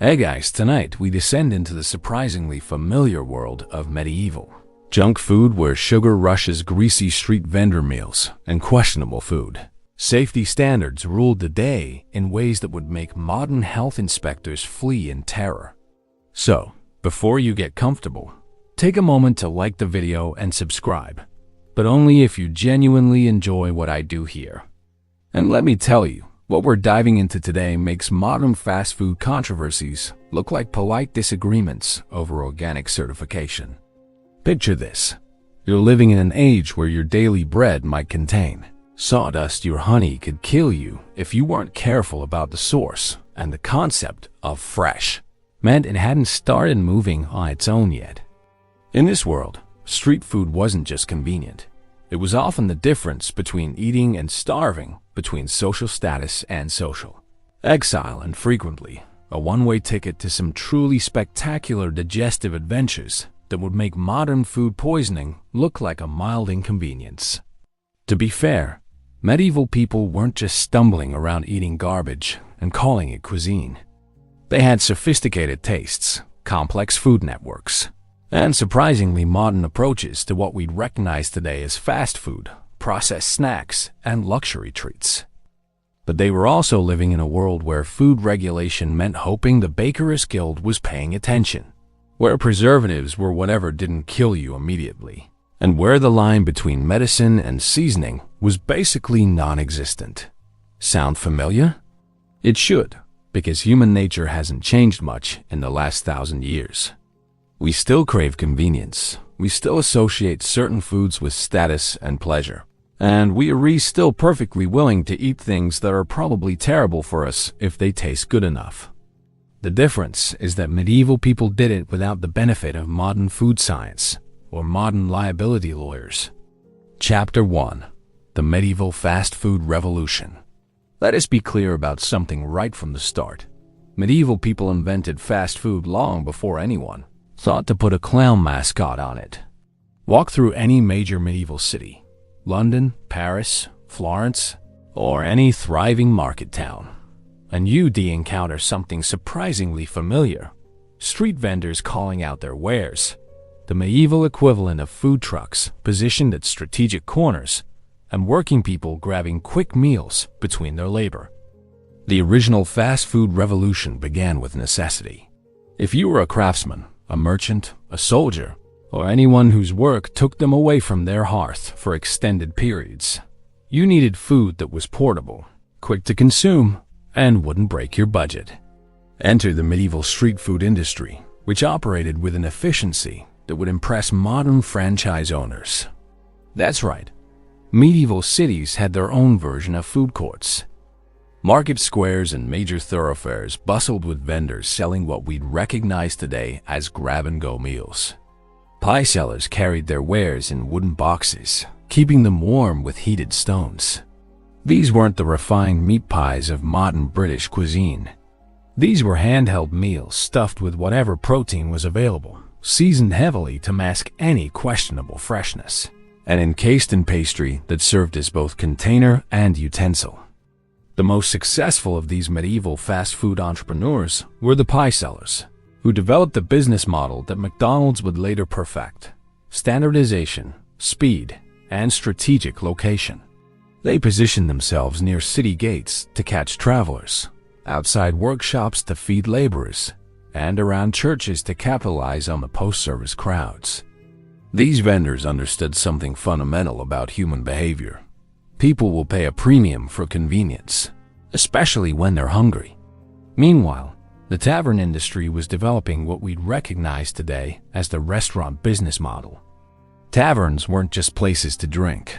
Hey guys, tonight we descend into the surprisingly familiar world of medieval junk food where sugar rushes greasy street vendor meals and questionable food. Safety standards ruled the day in ways that would make modern health inspectors flee in terror. So, before you get comfortable, take a moment to like the video and subscribe, but only if you genuinely enjoy what I do here. And let me tell you, what we're diving into today makes modern fast food controversies look like polite disagreements over organic certification. Picture this. You're living in an age where your daily bread might contain sawdust. Your honey could kill you if you weren't careful about the source, and the concept of fresh meant it hadn't started moving on its own yet. In this world, street food wasn't just convenient. It was often the difference between eating and starving, between social status and social exile, and frequently a one-way ticket to some truly spectacular digestive adventures that would make modern food poisoning look like a mild inconvenience. To be fair, medieval people weren't just stumbling around eating garbage and calling it cuisine. They had sophisticated tastes, complex food networks, and surprisingly modern approaches to what we'd recognize today as fast food, processed snacks, and luxury treats. But they were also living in a world where food regulation meant hoping the Baker's Guild was paying attention, where preservatives were whatever didn't kill you immediately, and where the line between medicine and seasoning was basically non-existent. Sound familiar? It should, because human nature hasn't changed much in the last 1,000 years. We still crave convenience, we still associate certain foods with status and pleasure, and we are still perfectly willing to eat things that are probably terrible for us if they taste good enough. The difference is that medieval people did it without the benefit of modern food science or modern liability lawyers. Chapter 1. The Medieval Fast Food Revolution. Let us be clear about something right from the start. Medieval people invented fast food long before anyone thought to put a clown mascot on it. Walk through any major medieval city, London, Paris, Florence, or any thriving market town, and you'd encounter something surprisingly familiar. Street vendors calling out their wares, the medieval equivalent of food trucks positioned at strategic corners, and working people grabbing quick meals between their labor. The original fast food revolution began with necessity. If you were a craftsman, a merchant, a soldier, or anyone whose work took them away from their hearth for extended periods, you needed food that was portable, quick to consume, and wouldn't break your budget. Enter the medieval street food industry, which operated with an efficiency that would impress modern franchise owners. That's right, medieval cities had their own version of food courts. Market squares and major thoroughfares bustled with vendors selling what we'd recognize today as grab-and-go meals. Pie sellers carried their wares in wooden boxes, keeping them warm with heated stones. These weren't the refined meat pies of modern British cuisine. These were handheld meals stuffed with whatever protein was available, seasoned heavily to mask any questionable freshness, and encased in pastry that served as both container and utensil. The most successful of these medieval fast food entrepreneurs were the pie sellers, who developed the business model that McDonald's would later perfect: standardization, speed, and strategic location. They positioned themselves near city gates to catch travelers, outside workshops to feed laborers, and around churches to capitalize on the post-service crowds. These vendors understood something fundamental about human behavior. People will pay a premium for convenience, especially when they're hungry. Meanwhile, the tavern industry was developing what we'd recognize today as the restaurant business model. Taverns weren't just places to drink.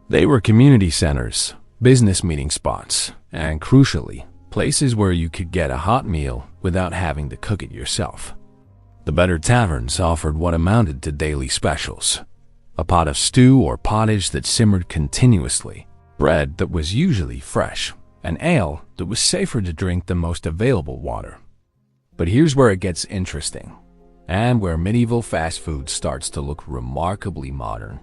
They were community centers, business meeting spots, and crucially, places where you could get a hot meal without having to cook it yourself. The better taverns offered what amounted to daily specials: a pot of stew or pottage that simmered continuously, bread that was usually fresh, and ale that was safer to drink than most available water. But here's where it gets interesting, and where medieval fast food starts to look remarkably modern.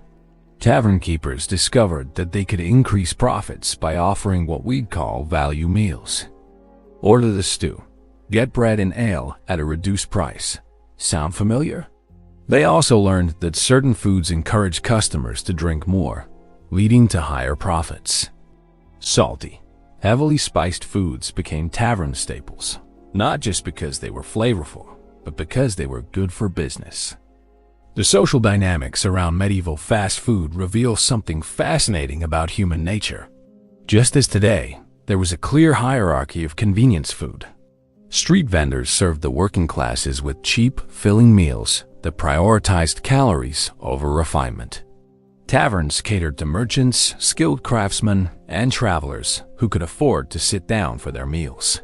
Tavern keepers discovered that they could increase profits by offering what we'd call value meals. Order the stew, get bread and ale at a reduced price. Sound familiar? They also learned that certain foods encourage customers to drink more, leading to higher profits. Salty, heavily spiced foods became tavern staples, not just because they were flavorful, but because they were good for business. The social dynamics around medieval fast food reveal something fascinating about human nature. Just as today, there was a clear hierarchy of convenience food. Street vendors served the working classes with cheap, filling meals that prioritized calories over refinement. Taverns catered to merchants, skilled craftsmen, and travelers who could afford to sit down for their meals.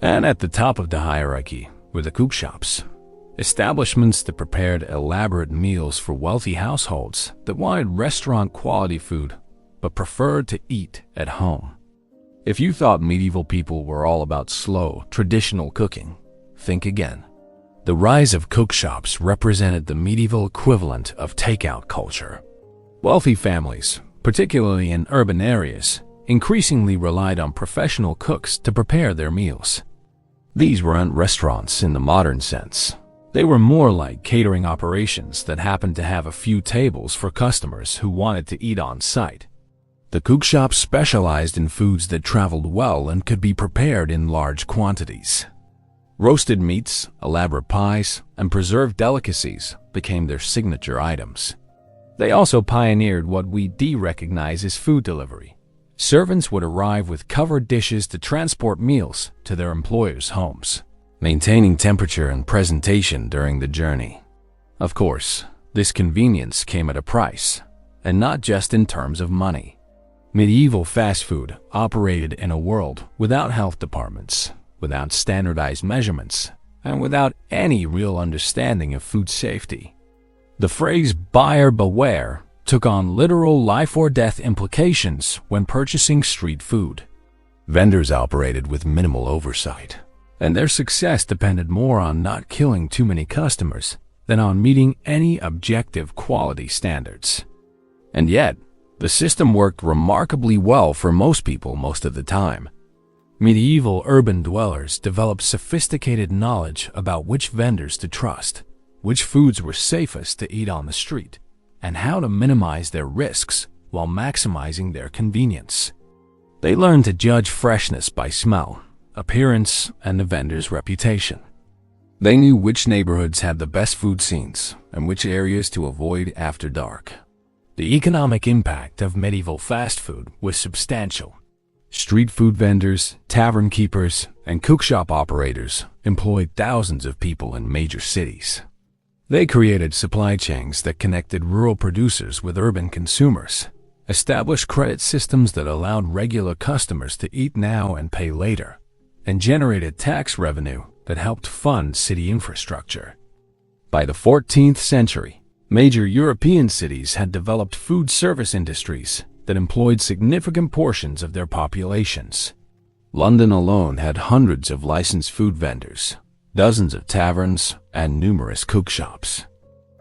And at the top of the hierarchy were the cookshops, establishments that prepared elaborate meals for wealthy households that wanted restaurant-quality food but preferred to eat at home. If you thought medieval people were all about slow, traditional cooking, think again. The rise of cookshops represented the medieval equivalent of takeout culture. Wealthy families, particularly in urban areas, increasingly relied on professional cooks to prepare their meals. These weren't restaurants in the modern sense. They were more like catering operations that happened to have a few tables for customers who wanted to eat on site. The cookshops specialized in foods that traveled well and could be prepared in large quantities. Roasted meats, elaborate pies, and preserved delicacies became their signature items. They also pioneered what we recognize as food delivery. Servants would arrive with covered dishes to transport meals to their employers' homes, maintaining temperature and presentation during the journey. Of course, this convenience came at a price, and not just in terms of money. Medieval fast food operated in a world without health departments, without standardized measurements, and without any real understanding of food safety. The phrase buyer beware took on literal life-or-death implications when purchasing street food. Vendors operated with minimal oversight, and their success depended more on not killing too many customers than on meeting any objective quality standards. And yet, the system worked remarkably well for most people most of the time. Medieval urban dwellers developed sophisticated knowledge about which vendors to trust, which foods were safest to eat on the street, and how to minimize their risks while maximizing their convenience. They learned to judge freshness by smell, appearance, and the vendor's reputation. They knew which neighborhoods had the best food scenes and which areas to avoid after dark. The economic impact of medieval fast food was substantial. Street food vendors, tavern keepers, and cookshop operators employed thousands of people in major cities. They created supply chains that connected rural producers with urban consumers, established credit systems that allowed regular customers to eat now and pay later, and generated tax revenue that helped fund city infrastructure. By the 14th century, major European cities had developed food service industries that employed significant portions of their populations. London alone had hundreds of licensed food vendors, dozens of taverns, and numerous cookshops.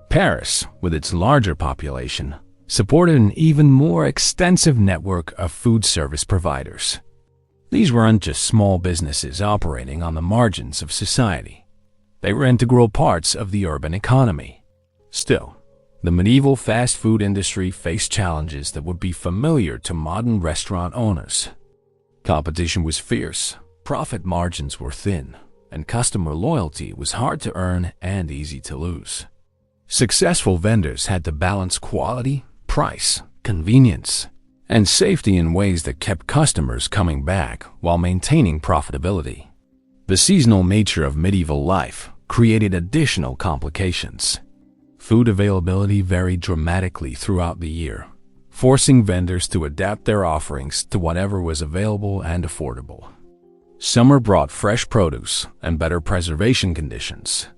Paris, with its larger population, supported an even more extensive network of food service providers. These weren't just small businesses operating on the margins of society. They were integral parts of the urban economy. Still, the medieval fast food industry faced challenges that would be familiar to modern restaurant owners. Competition was fierce, profit margins were thin, and customer loyalty was hard to earn and easy to lose. Successful vendors had to balance quality, price, convenience, and safety in ways that kept customers coming back while maintaining profitability. The seasonal nature of medieval life created additional complications. Food availability varied dramatically throughout the year, forcing vendors to adapt their offerings to whatever was available and affordable. Summer brought fresh produce and better preservation conditions,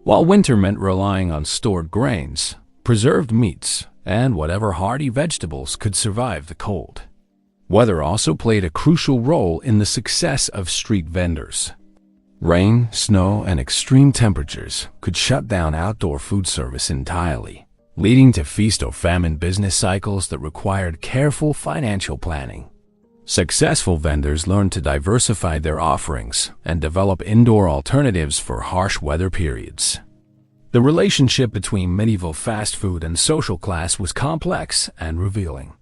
while winter meant relying on stored grains, preserved meats, and whatever hardy vegetables could survive the cold. Weather also played a crucial role in the success of street vendors. Rain, snow, and extreme temperatures could shut down outdoor food service entirely, leading to feast or famine business cycles that required careful financial planning. Successful vendors learned to diversify their offerings and develop indoor alternatives for harsh weather periods. The relationship between medieval fast food and social class was complex and revealing.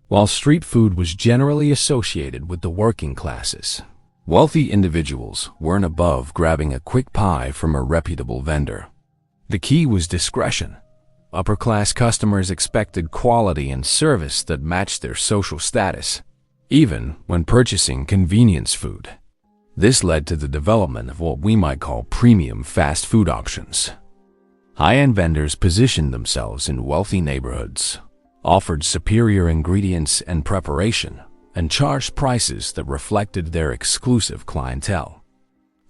While street food was generally associated with the working classes, wealthy individuals weren't above grabbing a quick pie from a reputable vendor. The key was discretion. Upper-class customers expected quality and service that matched their social status, even when purchasing convenience food. This led to the development of what we might call premium fast food options. High-end vendors positioned themselves in wealthy neighborhoods, offered superior ingredients and preparation, and charged prices that reflected their exclusive clientele.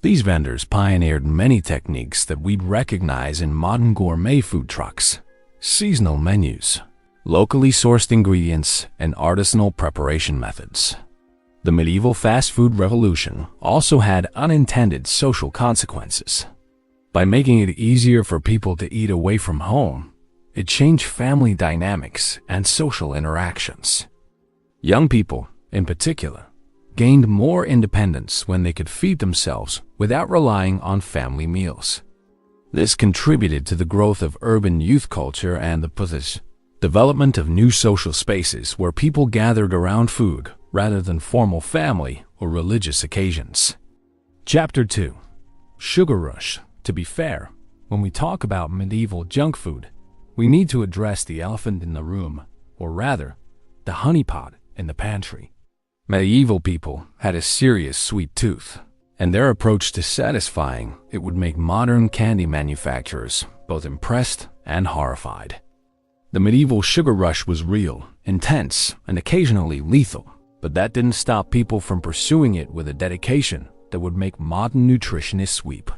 These vendors pioneered many techniques that we'd recognize in modern gourmet food trucks: seasonal menus, locally sourced ingredients, and artisanal preparation methods. The medieval fast food revolution also had unintended social consequences. By making it easier for people to eat away from home, it changed family dynamics and social interactions. Young people, in particular, gained more independence when they could feed themselves without relying on family meals. This contributed to the growth of urban youth culture and the development of new social spaces where people gathered around food rather than formal family or religious occasions. Chapter 2. Sugar Rush. To be fair, when we talk about medieval junk food, we need to address the elephant in the room, or rather, the honeypot in the pantry. Medieval people had a serious sweet tooth, and their approach to satisfying it would make modern candy manufacturers both impressed and horrified. The medieval sugar rush was real, intense, and occasionally lethal, but that didn't stop people from pursuing it with a dedication that would make modern nutritionists weep.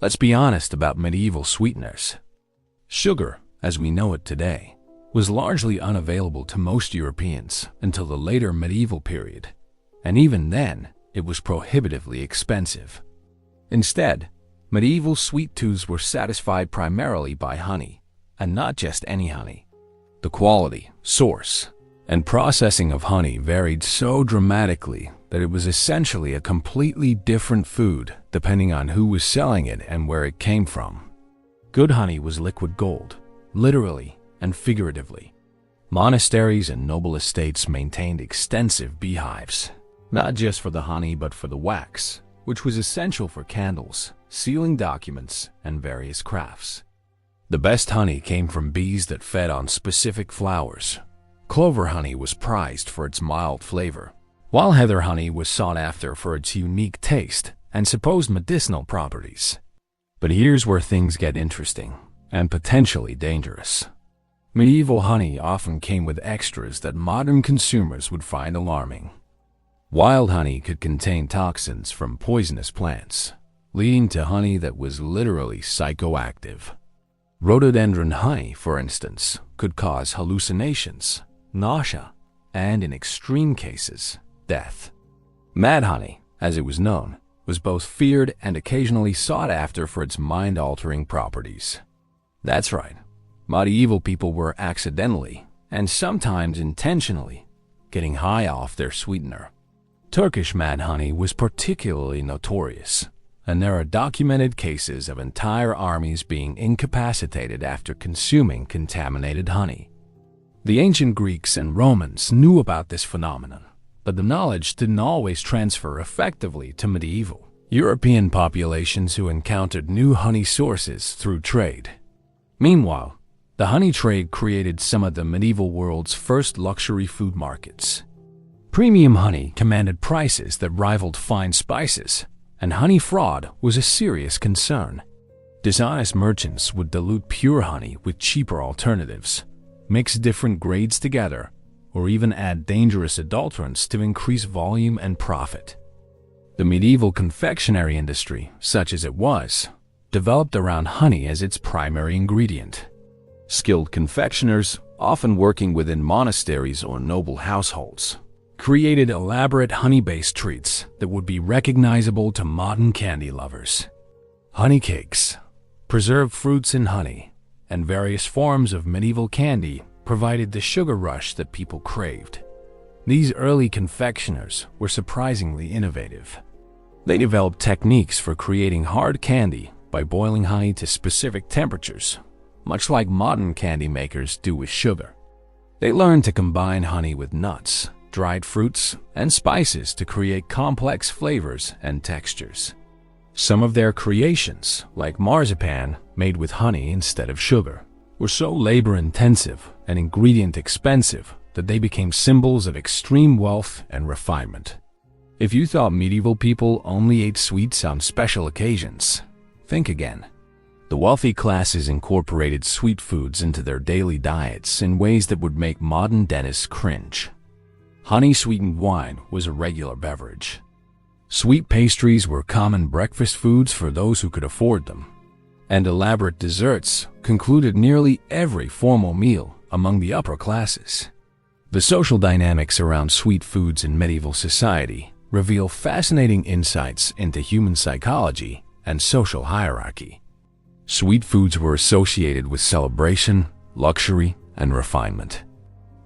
Let's be honest about medieval sweeteners. Sugar, as we know it today, was largely unavailable to most Europeans until the later medieval period, and even then, it was prohibitively expensive. Instead, medieval sweet tooths were satisfied primarily by honey, and not just any honey. The quality, source, and processing of honey varied so dramatically that it was essentially a completely different food depending on who was selling it and where it came from. Good honey was liquid gold, literally and figuratively. Monasteries and noble estates maintained extensive beehives, not just for the honey but for the wax, which was essential for candles, sealing documents, and various crafts. The best honey came from bees that fed on specific flowers. Clover honey was prized for its mild flavor, while heather honey was sought after for its unique taste and supposed medicinal properties. But here's where things get interesting and potentially dangerous. Medieval honey often came with extras that modern consumers would find alarming. Wild honey could contain toxins from poisonous plants, leading to honey that was literally psychoactive. Rhododendron honey, for instance, could cause hallucinations, nausea, and in extreme cases, death. Mad honey, as it was known, was both feared and occasionally sought after for its mind-altering properties. That's right, medieval people were accidentally, and sometimes intentionally, getting high off their sweetener. Turkish mad honey was particularly notorious, and there are documented cases of entire armies being incapacitated after consuming contaminated honey. The ancient Greeks and Romans knew about this phenomenon, but the knowledge didn't always transfer effectively to medieval European populations who encountered new honey sources through trade. Meanwhile, the honey trade created some of the medieval world's first luxury food markets. Premium honey commanded prices that rivaled fine spices, and honey fraud was a serious concern. Dishonest merchants would dilute pure honey with cheaper alternatives, mix different grades together, or even add dangerous adulterants to increase volume and profit. The medieval confectionery industry, such as it was, developed around honey as its primary ingredient. Skilled confectioners, often working within monasteries or noble households, created elaborate honey-based treats that would be recognizable to modern candy lovers. Honey cakes, preserved fruits in honey, and various forms of medieval candy provided the sugar rush that people craved. These early confectioners were surprisingly innovative. They developed techniques for creating hard candy by boiling honey to specific temperatures, much like modern candy makers do with sugar. They learned to combine honey with nuts, dried fruits, and spices to create complex flavors and textures. Some of their creations, like marzipan made with honey instead of sugar, were so labor-intensive and ingredient-expensive that they became symbols of extreme wealth and refinement. If you thought medieval people only ate sweets on special occasions, think again. The wealthy classes incorporated sweet foods into their daily diets in ways that would make modern dentists cringe. Honey-sweetened wine was a regular beverage. Sweet pastries were common breakfast foods for those who could afford them, and elaborate desserts concluded nearly every formal meal among the upper classes. The social dynamics around sweet foods in medieval society reveal fascinating insights into human psychology and social hierarchy. Sweet foods were associated with celebration, luxury, and refinement.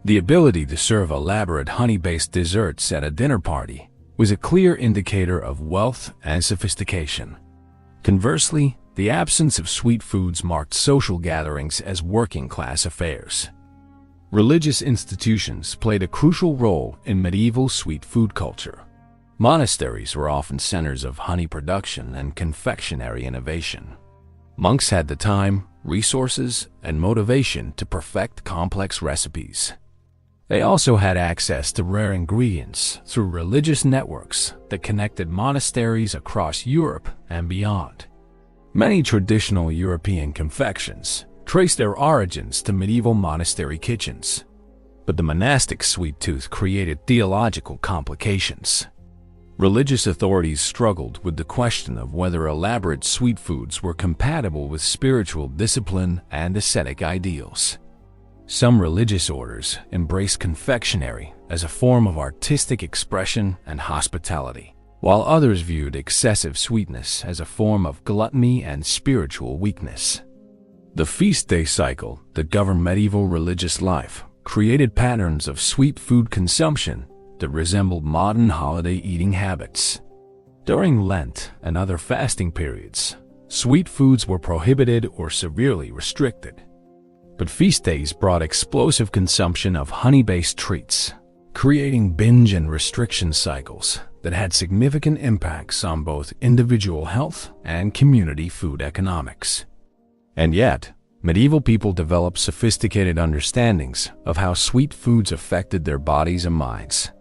The ability to serve elaborate honey-based desserts at a dinner party was a clear indicator of wealth and sophistication. Conversely, the absence of sweet foods marked social gatherings as working-class affairs. Religious institutions played a crucial role in medieval sweet food culture. Monasteries were often centers of honey production and confectionery innovation. Monks had the time, resources, and motivation to perfect complex recipes. They also had access to rare ingredients through religious networks that connected monasteries across Europe and beyond. Many traditional European confections trace their origins to medieval monastery kitchens, but the monastic sweet tooth created theological complications. Religious authorities struggled with the question of whether elaborate sweet foods were compatible with spiritual discipline and ascetic ideals. Some religious orders embraced confectionery as a form of artistic expression and hospitality, while others viewed excessive sweetness as a form of gluttony and spiritual weakness. The feast day cycle that governed medieval religious life created patterns of sweet food consumption that resembled modern holiday eating habits. During Lent and other fasting periods, sweet foods were prohibited or severely restricted. But feast days brought explosive consumption of honey-based treats, creating binge and restriction cycles that had significant impacts on both individual health and community food economics. And yet, medieval people developed sophisticated understandings of how sweet foods affected their bodies and minds.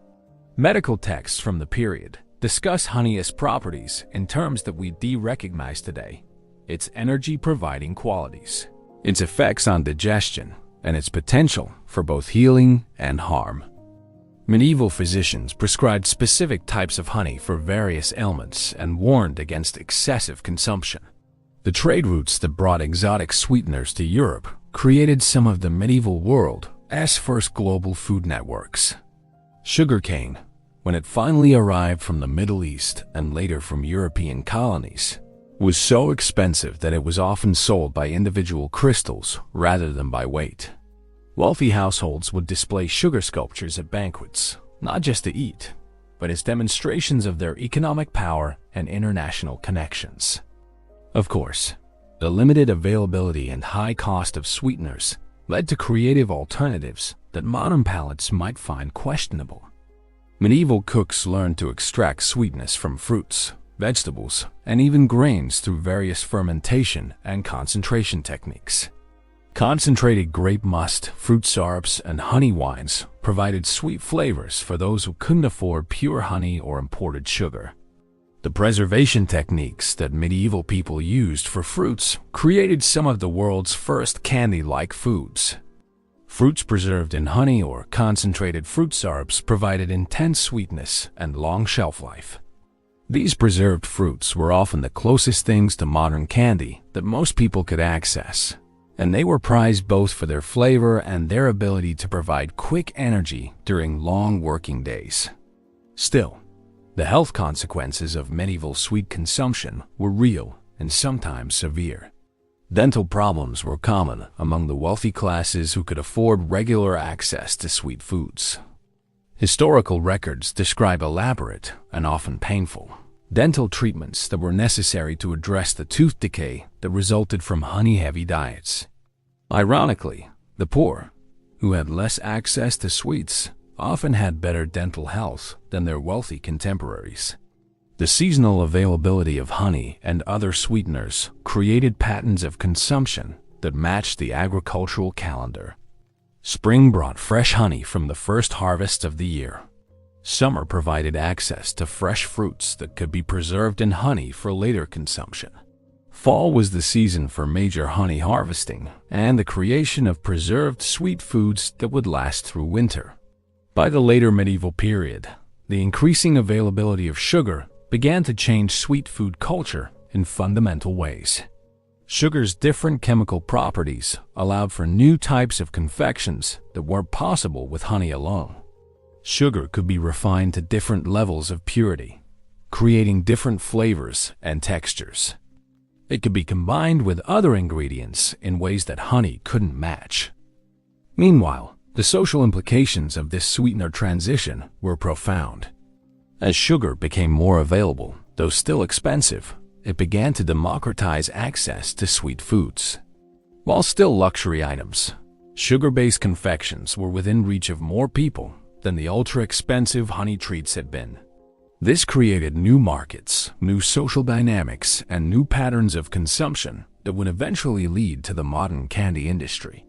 Medical texts from the period discuss honey's properties in terms that we recognize today: its energy-providing qualities, its effects on digestion, and its potential for both healing and harm. Medieval physicians prescribed specific types of honey for various ailments and warned against excessive consumption. The trade routes that brought exotic sweeteners to Europe created some of the medieval world's first global food networks. Sugarcane, when it finally arrived from the Middle East and later from European colonies, was so expensive that it was often sold by individual crystals rather than by weight. Wealthy households would display sugar sculptures at banquets, not just to eat, but as demonstrations of their economic power and international connections. Of course, the limited availability and high cost of sweeteners led to creative alternatives that modern palates might find questionable. Medieval cooks learned to extract sweetness from fruits, vegetables, and even grains through various fermentation and concentration techniques. Concentrated grape must, fruit syrups, and honey wines provided sweet flavors for those who couldn't afford pure honey or imported sugar. The preservation techniques that medieval people used for fruits created some of the world's first candy-like foods. Fruits preserved in honey or concentrated fruit syrups provided intense sweetness and long shelf life. These preserved fruits were often the closest things to modern candy that most people could access, and they were prized both for their flavor and their ability to provide quick energy during long working days. Still, the health consequences of medieval sweet consumption were real and sometimes severe. Dental problems were common among the wealthy classes who could afford regular access to sweet foods. Historical records describe elaborate and often painful dental treatments that were necessary to address the tooth decay that resulted from honey-heavy diets. Ironically, the poor, who had less access to sweets, often had better dental health than their wealthy contemporaries. The seasonal availability of honey and other sweeteners created patterns of consumption that matched the agricultural calendar. Spring brought fresh honey from the first harvest of the year. Summer provided access to fresh fruits that could be preserved in honey for later consumption. Fall was the season for major honey harvesting and the creation of preserved sweet foods that would last through winter. By the later medieval period, the increasing availability of sugar began to change sweet food culture in fundamental ways. Sugar's different chemical properties allowed for new types of confections that weren't possible with honey alone. Sugar could be refined to different levels of purity, creating different flavors and textures. It could be combined with other ingredients in ways that honey couldn't match. Meanwhile, the social implications of this sweetener transition were profound. As sugar became more available, though still expensive, it began to democratize access to sweet foods. While still luxury items, sugar-based confections were within reach of more people than the ultra-expensive honey treats had been. This created new markets, new social dynamics, and new patterns of consumption that would eventually lead to the modern candy industry.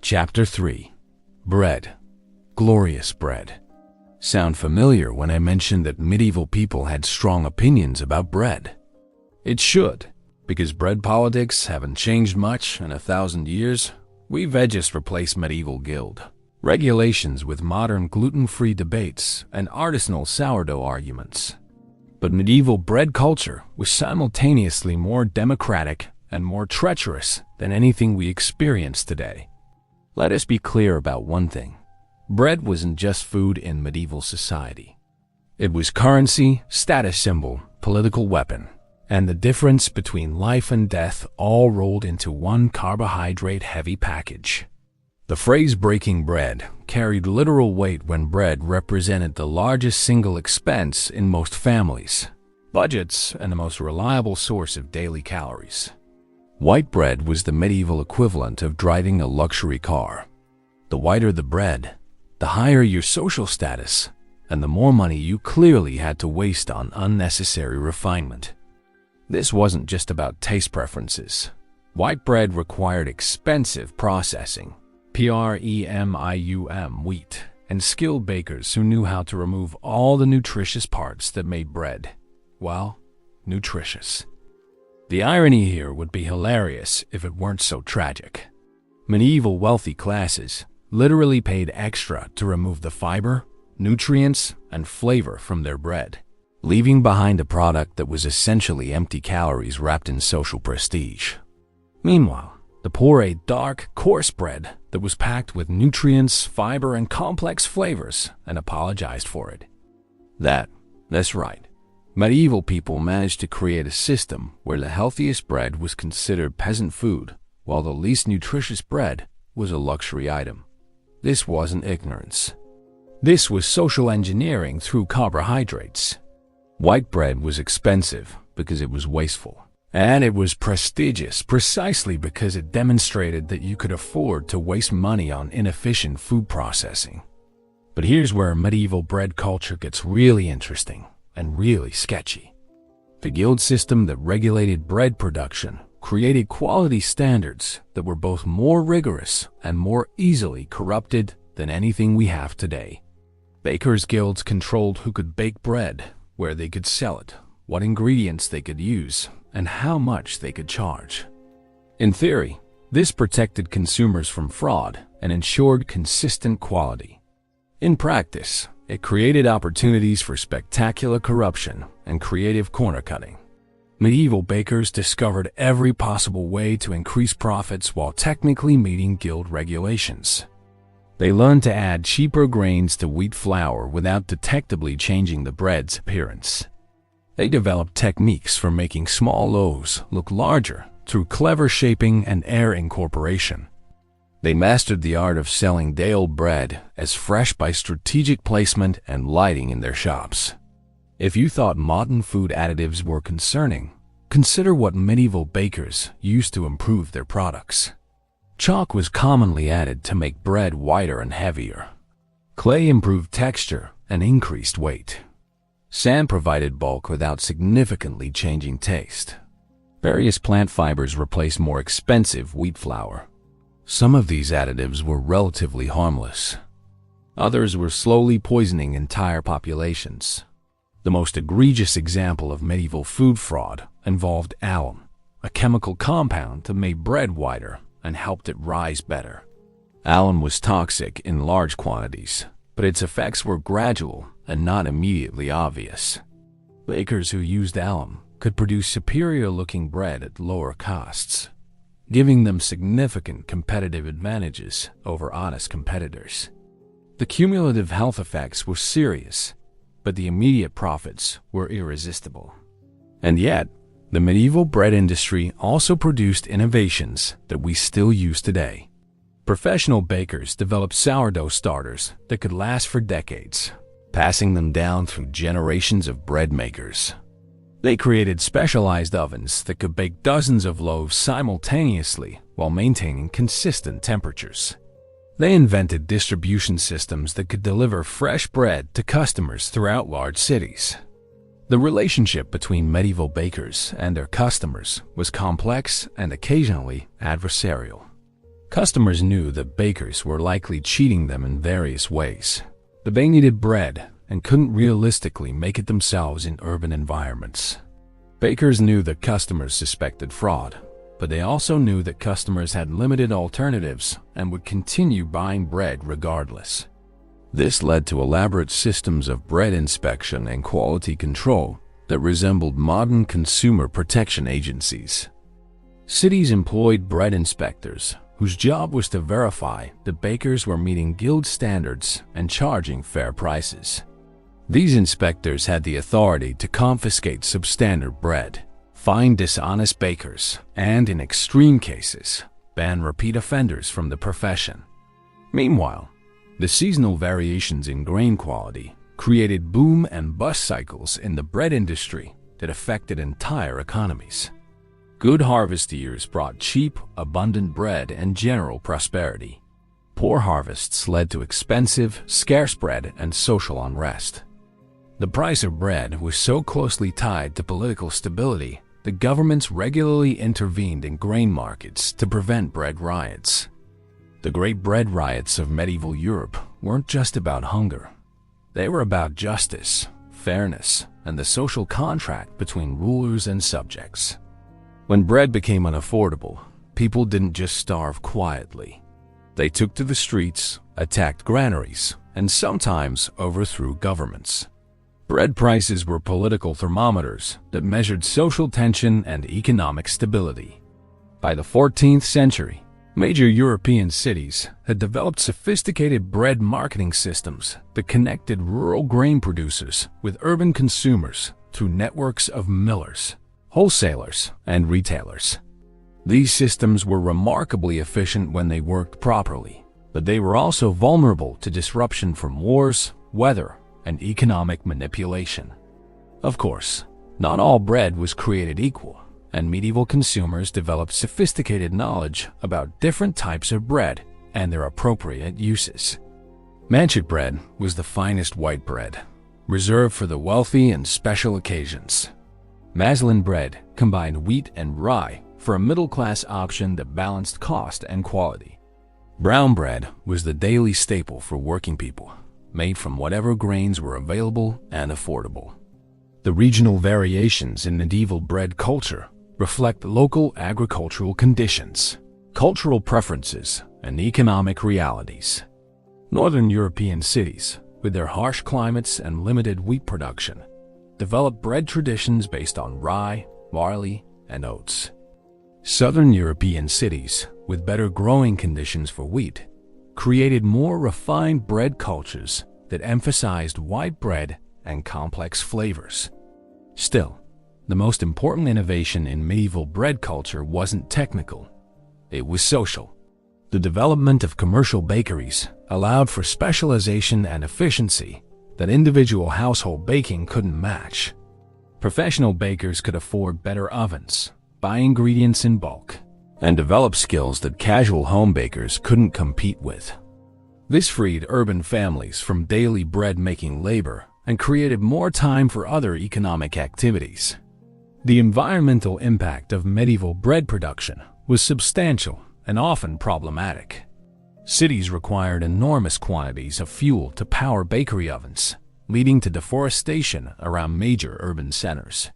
Chapter 3. Bread. Glorious bread. Sound familiar when I mentioned that medieval people had strong opinions about bread? It should, because bread politics haven't changed much in 1,000 years. We've just replaced medieval guild regulations with modern gluten-free debates and artisanal sourdough arguments. But medieval bread culture was simultaneously more democratic and more treacherous than anything we experience today. Let us be clear about one thing. Bread wasn't just food in medieval society. It was currency, status symbol, political weapon, and the difference between life and death all rolled into one carbohydrate-heavy package. The phrase breaking bread carried literal weight when bread represented the largest single expense in most families' budgets and the most reliable source of daily calories. White bread was the medieval equivalent of driving a luxury car. The whiter the bread, the higher your social status, and the more money you clearly had to waste on unnecessary refinement. This wasn't just about taste preferences. White bread required expensive processing, premium wheat, and skilled bakers who knew how to remove all the nutritious parts that made bread, well, nutritious. The irony here would be hilarious if it weren't so tragic. Medieval wealthy classes literally paid extra to remove the fiber, nutrients, and flavor from their bread, leaving behind a product that was essentially empty calories wrapped in social prestige. Meanwhile, the poor ate dark, coarse bread that was packed with nutrients, fiber, and complex flavors and apologized for it. That's right. Medieval people managed to create a system where the healthiest bread was considered peasant food, while the least nutritious bread was a luxury item. This wasn't ignorance. This was social engineering through carbohydrates. White bread was expensive because it was wasteful. And it was prestigious precisely because it demonstrated that you could afford to waste money on inefficient food processing. But here's where medieval bread culture gets really interesting and really sketchy. The guild system that regulated bread production created quality standards that were both more rigorous and more easily corrupted than anything we have today. Bakers' guilds controlled who could bake bread, where they could sell it, what ingredients they could use, and how much they could charge. In theory, this protected consumers from fraud and ensured consistent quality. In practice, it created opportunities for spectacular corruption and creative corner-cutting. Medieval bakers discovered every possible way to increase profits while technically meeting guild regulations. They learned to add cheaper grains to wheat flour without detectably changing the bread's appearance. They developed techniques for making small loaves look larger through clever shaping and air incorporation. They mastered the art of selling day-old bread as fresh by strategic placement and lighting in their shops. If you thought modern food additives were concerning, consider what medieval bakers used to improve their products. Chalk was commonly added to make bread whiter and heavier. Clay improved texture and increased weight. Sand provided bulk without significantly changing taste. Various plant fibers replaced more expensive wheat flour. Some of these additives were relatively harmless. Others were slowly poisoning entire populations. The most egregious example of medieval food fraud involved alum, a chemical compound that made bread whiter and helped it rise better. Alum was toxic in large quantities, but its effects were gradual and not immediately obvious. Bakers who used alum could produce superior-looking bread at lower costs, giving them significant competitive advantages over honest competitors. The cumulative health effects were serious, but the immediate profits were irresistible. And yet, the medieval bread industry also produced innovations that we still use today. Professional bakers developed sourdough starters that could last for decades, passing them down through generations of bread makers. They created specialized ovens that could bake dozens of loaves simultaneously while maintaining consistent temperatures. They invented distribution systems that could deliver fresh bread to customers throughout large cities. The relationship between medieval bakers and their customers was complex and occasionally adversarial. Customers knew that bakers were likely cheating them in various ways, that they needed bread and couldn't realistically make it themselves in urban environments. Bakers knew that customers suspected fraud, but they also knew that customers had limited alternatives and would continue buying bread regardless. This led to elaborate systems of bread inspection and quality control that resembled modern consumer protection agencies. Cities employed bread inspectors whose job was to verify that bakers were meeting guild standards and charging fair prices. These inspectors had the authority to confiscate substandard bread, fine dishonest bakers, and in extreme cases, ban repeat offenders from the profession. Meanwhile, the seasonal variations in grain quality created boom and bust cycles in the bread industry that affected entire economies. Good harvest years brought cheap, abundant bread and general prosperity. Poor harvests led to expensive, scarce bread and social unrest. The price of bread was so closely tied to political stability that governments regularly intervened in grain markets to prevent bread riots. The great bread riots of medieval Europe weren't just about hunger. They were about justice, fairness, and the social contract between rulers and subjects. When bread became unaffordable, people didn't just starve quietly. They took to the streets, attacked granaries, and sometimes overthrew governments. Bread prices were political thermometers that measured social tension and economic stability. By the 14th century, major European cities had developed sophisticated bread marketing systems that connected rural grain producers with urban consumers through networks of millers, wholesalers, and retailers. These systems were remarkably efficient when they worked properly, but they were also vulnerable to disruption from wars, weather, and economic manipulation. Of course, not all bread was created equal, and medieval consumers developed sophisticated knowledge about different types of bread and their appropriate uses. Manchet bread was the finest white bread, reserved for the wealthy and special occasions. Maslin bread combined wheat and rye for a middle-class option that balanced cost and quality. Brown bread was the daily staple for working people, made from whatever grains were available and affordable. The regional variations in medieval bread culture reflect local agricultural conditions, cultural preferences, and economic realities. Northern European cities, with their harsh climates and limited wheat production, developed bread traditions based on rye, barley, and oats. Southern European cities, with better growing conditions for wheat, created more refined bread cultures that emphasized white bread and complex flavors. Still, the most important innovation in medieval bread culture wasn't technical, it was social. The development of commercial bakeries allowed for specialization and efficiency that individual household baking couldn't match. Professional bakers could afford better ovens, buy ingredients in bulk, and develop skills that casual home bakers couldn't compete with. This freed urban families from daily bread-making labor and created more time for other economic activities. The environmental impact of medieval bread production was substantial and often problematic. Cities required enormous quantities of fuel to power bakery ovens, leading to deforestation around major urban centers.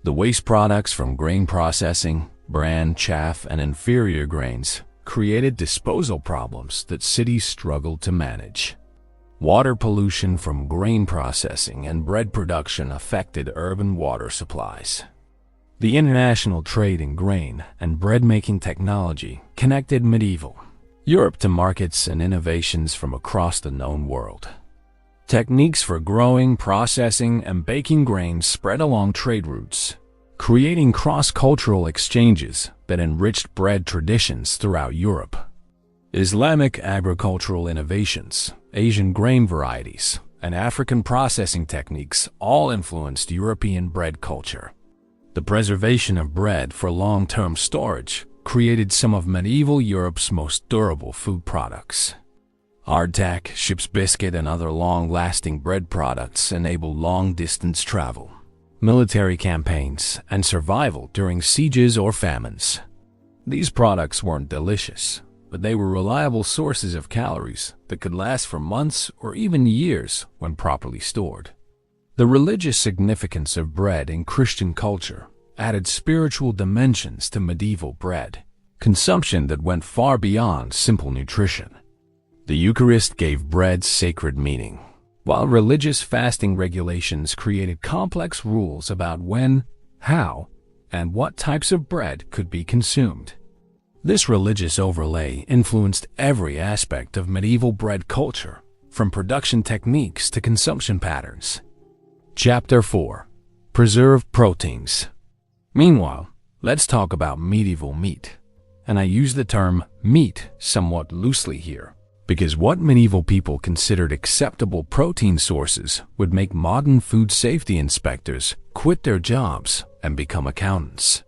The waste products from grain processing, bran, chaff, and inferior grains created disposal problems that cities struggled to manage. Water pollution from grain processing and bread production affected urban water supplies. The international trade in grain and bread-making technology connected medieval Europe to markets and innovations from across the known world. Techniques for growing, processing, and baking grains spread along trade routes, creating cross-cultural exchanges that enriched bread traditions throughout Europe. Islamic agricultural innovations, Asian grain varieties, and African processing techniques all influenced European bread culture. The preservation of bread for long-term storage created some of medieval Europe's most durable food products. Hardtack, ship's biscuit, and other long-lasting bread products enabled long-distance travel, military campaigns, and survival during sieges or famines. These products weren't delicious, but they were reliable sources of calories that could last for months or even years when properly stored. The religious significance of bread in Christian culture added spiritual dimensions to medieval bread, consumption that went far beyond simple nutrition. The Eucharist gave bread sacred meaning, while religious fasting regulations created complex rules about when, how, and what types of bread could be consumed. This religious overlay influenced every aspect of medieval bread culture, from production techniques to consumption patterns. Chapter 4. Preserved Proteins. Meanwhile, let's talk about medieval meat. And I use the term meat somewhat loosely here, because what medieval people considered acceptable protein sources would make modern food safety inspectors quit their jobs and become accountants.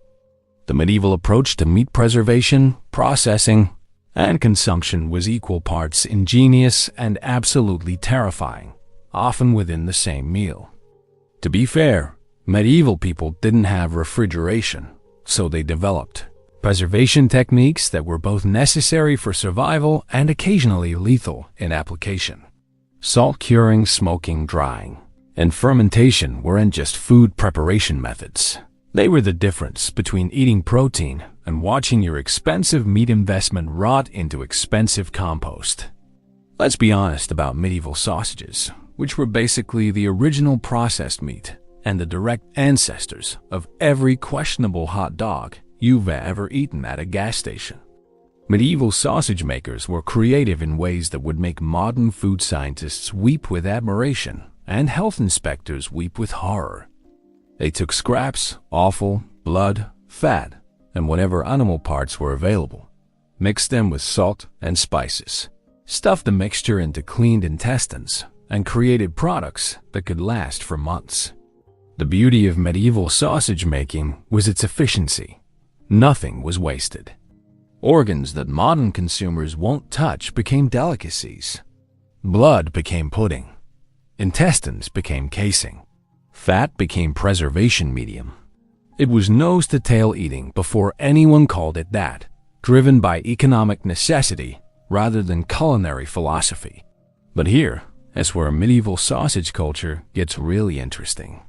The medieval approach to meat preservation, processing, and consumption was equal parts ingenious and absolutely terrifying, often within the same meal. To be fair, medieval people didn't have refrigeration, so they developed preservation techniques that were both necessary for survival and occasionally lethal in application. Salt curing, smoking, drying, and fermentation weren't just food preparation methods. They were the difference between eating protein and watching your expensive meat investment rot into expensive compost. Let's be honest about medieval sausages, which were basically the original processed meat and the direct ancestors of every questionable hot dog you've ever eaten at a gas station. Medieval sausage makers were creative in ways that would make modern food scientists weep with admiration and health inspectors weep with horror. They took scraps, offal, blood, fat, and whatever animal parts were available, mixed them with salt and spices, stuffed the mixture into cleaned intestines, and created products that could last for months. The beauty of medieval sausage making was its efficiency. Nothing was wasted. Organs that modern consumers won't touch became delicacies. Blood became pudding. Intestines became casing. Fat became preservation medium. It was nose-to-tail eating before anyone called it that, driven by economic necessity rather than culinary philosophy. But here is where medieval sausage culture gets really interesting.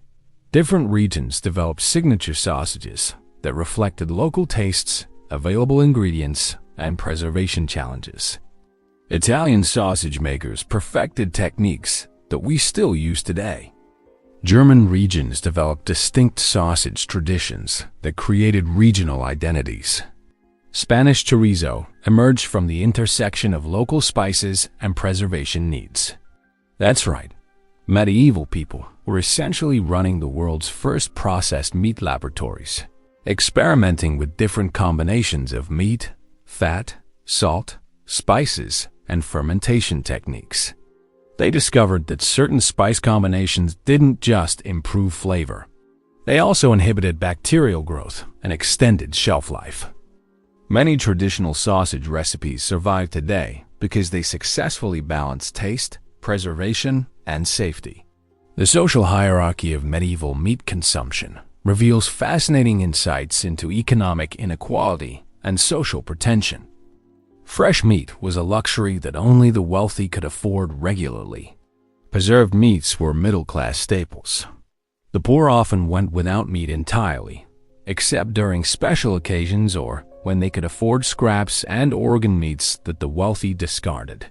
Different regions developed signature sausages that reflected local tastes, available ingredients, and preservation challenges. Italian sausage makers perfected techniques that we still use today. German regions developed distinct sausage traditions that created regional identities. Spanish chorizo emerged from the intersection of local spices and preservation needs. That's right, medieval people were essentially running the world's first processed meat laboratories, experimenting with different combinations of meat, fat, salt, spices, and fermentation techniques. They discovered that certain spice combinations didn't just improve flavor. They also inhibited bacterial growth and extended shelf life. Many traditional sausage recipes survive today because they successfully balance taste, preservation, and safety. The social hierarchy of medieval meat consumption reveals fascinating insights into economic inequality and social pretension. Fresh meat was a luxury that only the wealthy could afford regularly. Preserved meats were middle-class staples. The poor often went without meat entirely, except during special occasions or when they could afford scraps and organ meats that the wealthy discarded.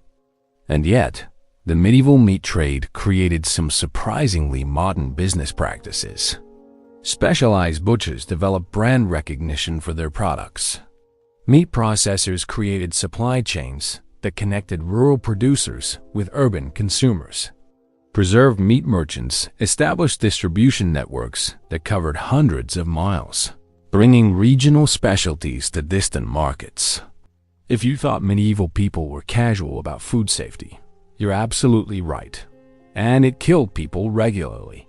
And yet, the medieval meat trade created some surprisingly modern business practices. Specialized butchers developed brand recognition for their products. Meat processors created supply chains that connected rural producers with urban consumers. Preserved meat merchants established distribution networks that covered hundreds of miles, bringing regional specialties to distant markets. If you thought medieval people were casual about food safety, you're absolutely right. And it killed people regularly.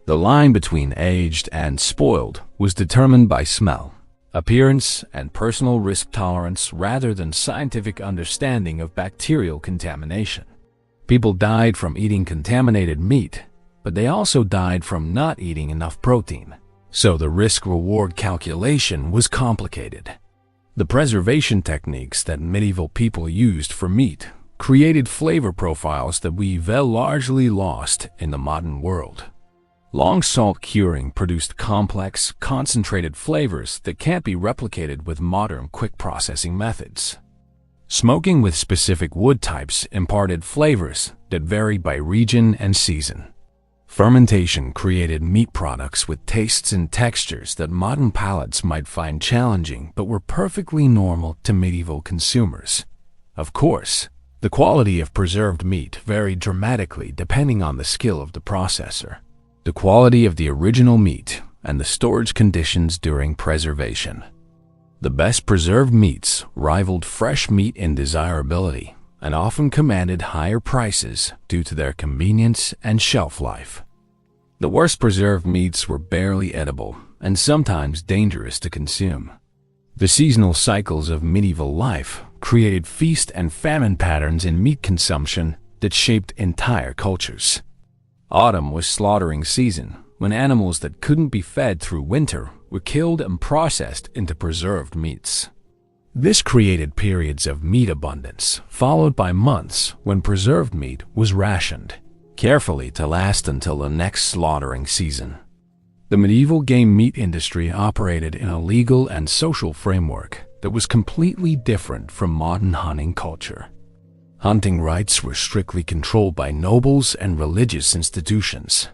The line between aged and spoiled was determined by smell, appearance, and personal risk tolerance rather than scientific understanding of bacterial contamination. People died from eating contaminated meat, but they also died from not eating enough protein. So the risk-reward calculation was complicated. The preservation techniques that medieval people used for meat created flavor profiles that we've largely lost in the modern world. Long salt curing produced complex, concentrated flavors that can't be replicated with modern quick processing methods. Smoking with specific wood types imparted flavors that varied by region and season. Fermentation created meat products with tastes and textures that modern palates might find challenging but were perfectly normal to medieval consumers. Of course, the quality of preserved meat varied dramatically depending on the skill of the processor, the quality of the original meat, and the storage conditions during preservation. The best preserved meats rivaled fresh meat in desirability and often commanded higher prices due to their convenience and shelf life. The worst preserved meats were barely edible and sometimes dangerous to consume. The seasonal cycles of medieval life created feast and famine patterns in meat consumption that shaped entire cultures. Autumn was slaughtering season, when animals that couldn't be fed through winter were killed and processed into preserved meats. This created periods of meat abundance, followed by months when preserved meat was rationed, carefully to last until the next slaughtering season. The medieval game meat industry operated in a legal and social framework that was completely different from modern hunting culture. Hunting rights were strictly controlled by nobles and religious institutions.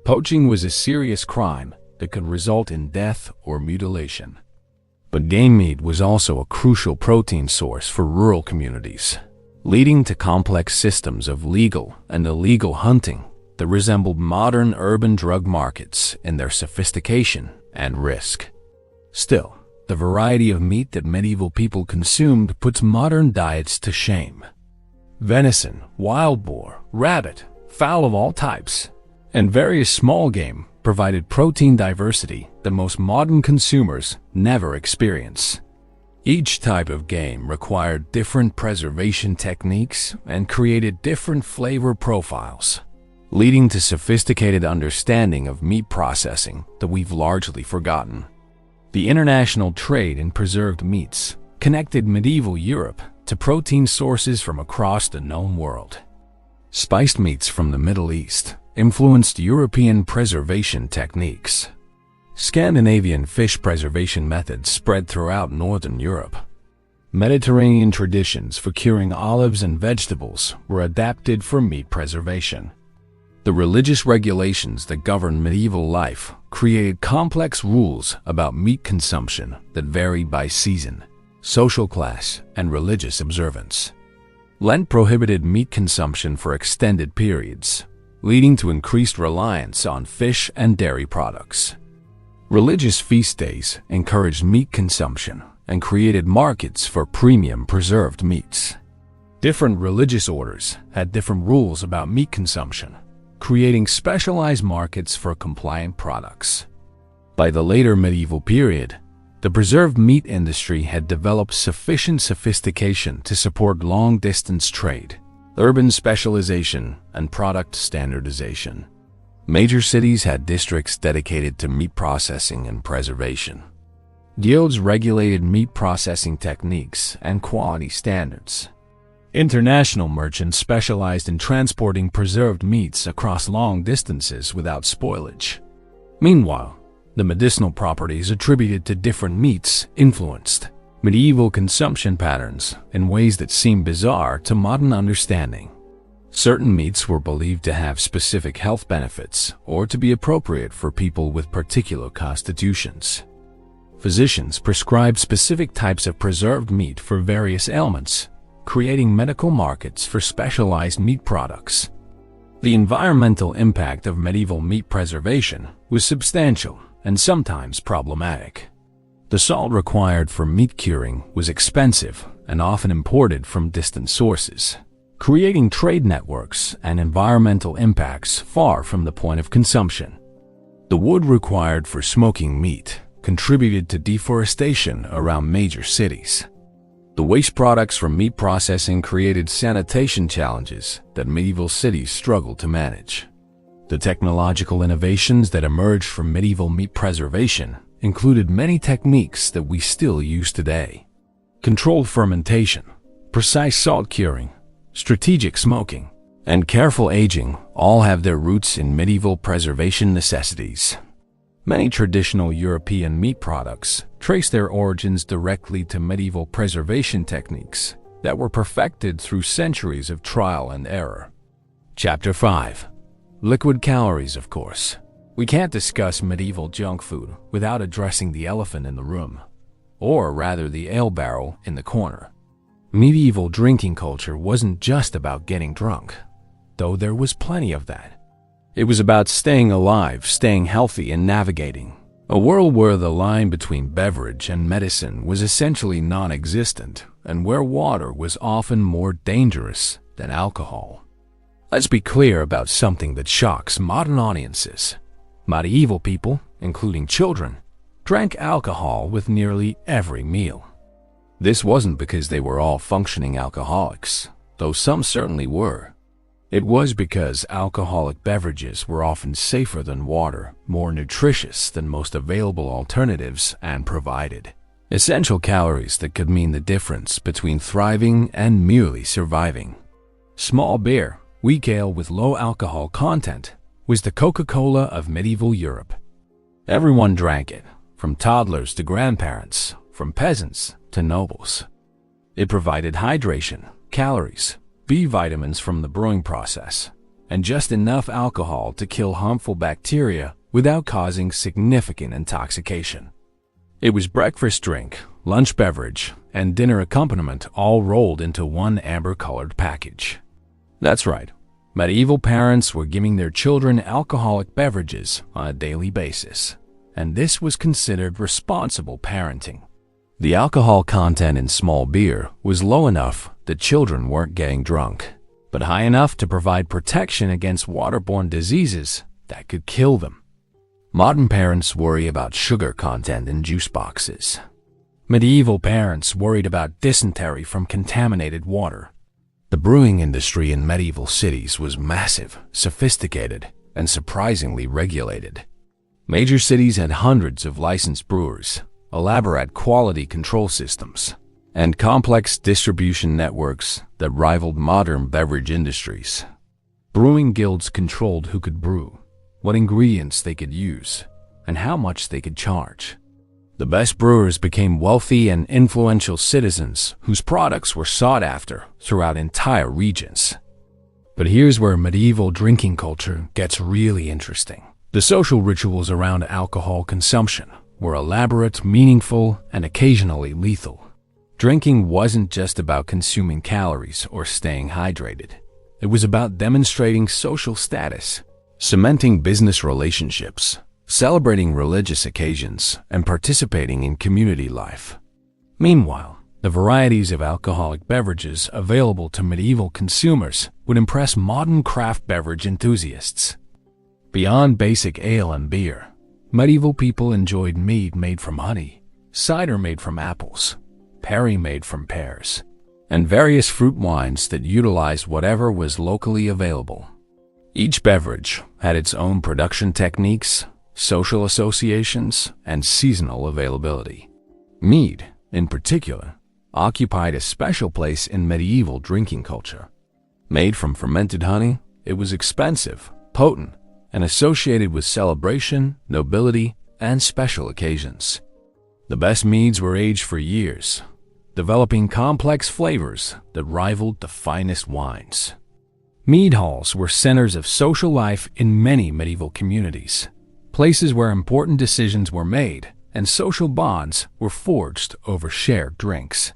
Poaching was a serious crime that could result in death or mutilation. But game meat was also a crucial protein source for rural communities, leading to complex systems of legal and illegal hunting that resembled modern urban drug markets in their sophistication and risk. Still, the variety of meat that medieval people consumed puts modern diets to shame. Venison, wild boar, rabbit, fowl of all types, and various small game provided protein diversity that most modern consumers never experience. Each type of game required different preservation techniques and created different flavor profiles, leading to sophisticated understanding of meat processing that we've largely forgotten. The international trade in preserved meats connected medieval Europe to protein sources from across the known world. Spiced meats from the Middle East influenced European preservation techniques. Scandinavian fish preservation methods spread throughout Northern Europe. Mediterranean traditions for curing olives and vegetables were adapted for meat preservation. The religious regulations that governed medieval life created complex rules about meat consumption that varied by season, social class, and religious observance. Lent prohibited meat consumption for extended periods, leading to increased reliance on fish and dairy products. Religious feast days encouraged meat consumption and created markets for premium preserved meats. Different religious orders had different rules about meat consumption, creating specialized markets for compliant products. By the later medieval period, the preserved meat industry had developed sufficient sophistication to support long-distance trade, urban specialization, and product standardization. Major cities had districts dedicated to meat processing and preservation. Guilds regulated meat processing techniques and quality standards. International merchants specialized in transporting preserved meats across long distances without spoilage. Meanwhile, the medicinal properties attributed to different meats influenced medieval consumption patterns in ways that seem bizarre to modern understanding. Certain meats were believed to have specific health benefits or to be appropriate for people with particular constitutions. Physicians prescribed specific types of preserved meat for various ailments, creating medical markets for specialized meat products. The environmental impact of medieval meat preservation was substantial and sometimes problematic. The salt required for meat curing was expensive and often imported from distant sources, creating trade networks and environmental impacts far from the point of consumption. The wood required for smoking meat contributed to deforestation around major cities. The waste products from meat processing created sanitation challenges that medieval cities struggled to manage. The technological innovations that emerged from medieval meat preservation included many techniques that we still use today. Controlled fermentation, precise salt curing, strategic smoking, and careful aging all have their roots in medieval preservation necessities. Many traditional European meat products trace their origins directly to medieval preservation techniques that were perfected through centuries of trial and error. Chapter 5. Liquid calories, of course. We can't discuss medieval junk food without addressing the elephant in the room, or rather the ale barrel in the corner. Medieval drinking culture wasn't just about getting drunk, though there was plenty of that. It was about staying alive, staying healthy, and navigating a world where the line between beverage and medicine was essentially non-existent and where water was often more dangerous than alcohol. Let's be clear about something that shocks modern audiences. Medieval people, including children, drank alcohol with nearly every meal. This wasn't because they were all functioning alcoholics, though some certainly were. It was because alcoholic beverages were often safer than water, more nutritious than most available alternatives, and provided essential calories that could mean the difference between thriving and merely surviving. Small beer, weak ale with low alcohol content, was the Coca-Cola of medieval Europe. Everyone drank it, from toddlers to grandparents, from peasants to nobles. It provided hydration, calories, B vitamins from the brewing process, and just enough alcohol to kill harmful bacteria without causing significant intoxication. It was breakfast drink, lunch beverage, and dinner accompaniment all rolled into one amber-colored package. That's right, medieval parents were giving their children alcoholic beverages on a daily basis, and this was considered responsible parenting. The alcohol content in small beer was low enough that children weren't getting drunk, but high enough to provide protection against waterborne diseases that could kill them. Modern parents worry about sugar content in juice boxes. Medieval parents worried about dysentery from contaminated water. The brewing industry in medieval cities was massive, sophisticated, and surprisingly regulated. Major cities had hundreds of licensed brewers, elaborate quality control systems, and complex distribution networks that rivaled modern beverage industries. Brewing guilds controlled who could brew, what ingredients they could use, and how much they could charge. The best brewers became wealthy and influential citizens whose products were sought after throughout entire regions. But here's where medieval drinking culture gets really interesting. The social rituals around alcohol consumption were elaborate, meaningful, and occasionally lethal. Drinking wasn't just about consuming calories or staying hydrated. It was about demonstrating social status, cementing business relationships, celebrating religious occasions, and participating in community life. Meanwhile, the varieties of alcoholic beverages available to medieval consumers would impress modern craft beverage enthusiasts. Beyond basic ale and beer, medieval people enjoyed mead made from honey, cider made from apples, perry made from pears, and various fruit wines that utilized whatever was locally available. Each beverage had its own production techniques, social associations, and seasonal availability. Mead, in particular, occupied a special place in medieval drinking culture. Made from fermented honey, it was expensive, potent, and associated with celebration, nobility, and special occasions. The best meads were aged for years, developing complex flavors that rivaled the finest wines. Mead halls were centers of social life in many medieval communities, places where important decisions were made and social bonds were forged over shared drinks.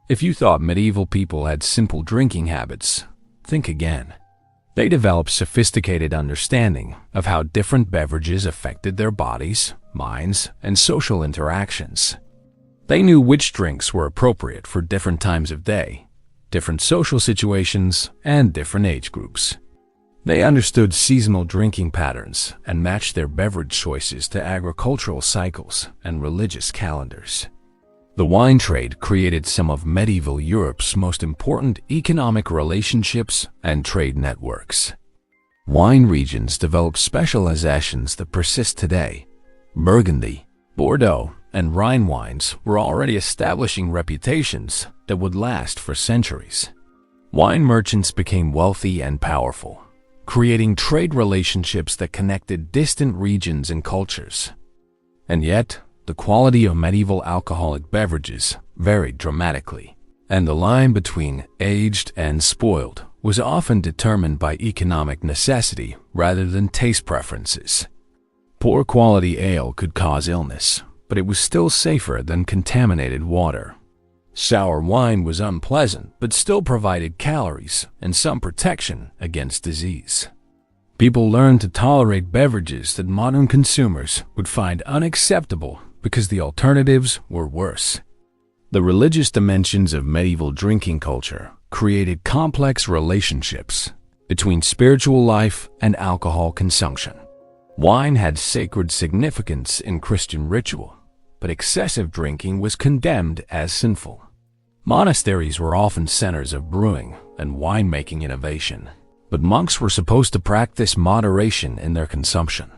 If you thought medieval people had simple drinking habits, think again. They developed sophisticated understanding of how different beverages affected their bodies, minds, and social interactions. They knew which drinks were appropriate for different times of day, different social situations, and different age groups. They understood seasonal drinking patterns and matched their beverage choices to agricultural cycles and religious calendars. The wine trade created some of medieval Europe's most important economic relationships and trade networks. Wine regions developed specializations that persist today. Burgundy, Bordeaux, and Rhine wines were already establishing reputations that would last for centuries. Wine merchants became wealthy and powerful, creating trade relationships that connected distant regions and cultures. And yet, the quality of medieval alcoholic beverages varied dramatically, and the line between aged and spoiled was often determined by economic necessity rather than taste preferences. Poor quality ale could cause illness, but it was still safer than contaminated water. Sour wine was unpleasant but still provided calories and some protection against disease. People learned to tolerate beverages that modern consumers would find unacceptable because the alternatives were worse. The religious dimensions of medieval drinking culture created complex relationships between spiritual life and alcohol consumption. Wine had sacred significance in Christian ritual, but excessive drinking was condemned as sinful. Monasteries were often centers of brewing and winemaking innovation, but monks were supposed to practice moderation in their consumption.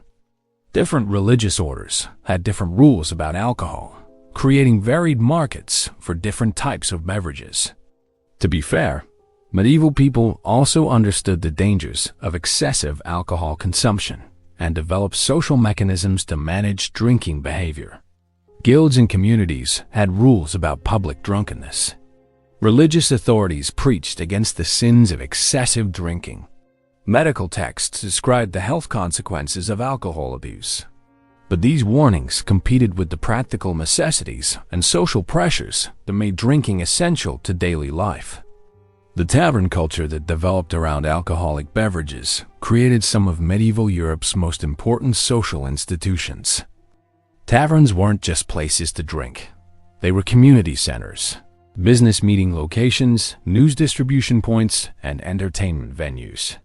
Different religious orders had different rules about alcohol, creating varied markets for different types of beverages. To be fair, medieval people also understood the dangers of excessive alcohol consumption and developed social mechanisms to manage drinking behavior. Guilds and communities had rules about public drunkenness. Religious authorities preached against the sins of excessive drinking. Medical texts described the health consequences of alcohol abuse. But these warnings competed with the practical necessities and social pressures that made drinking essential to daily life. The tavern culture that developed around alcoholic beverages created some of medieval Europe's most important social institutions. Taverns weren't just places to drink. They were community centers, business meeting locations, news distribution points, and entertainment venues.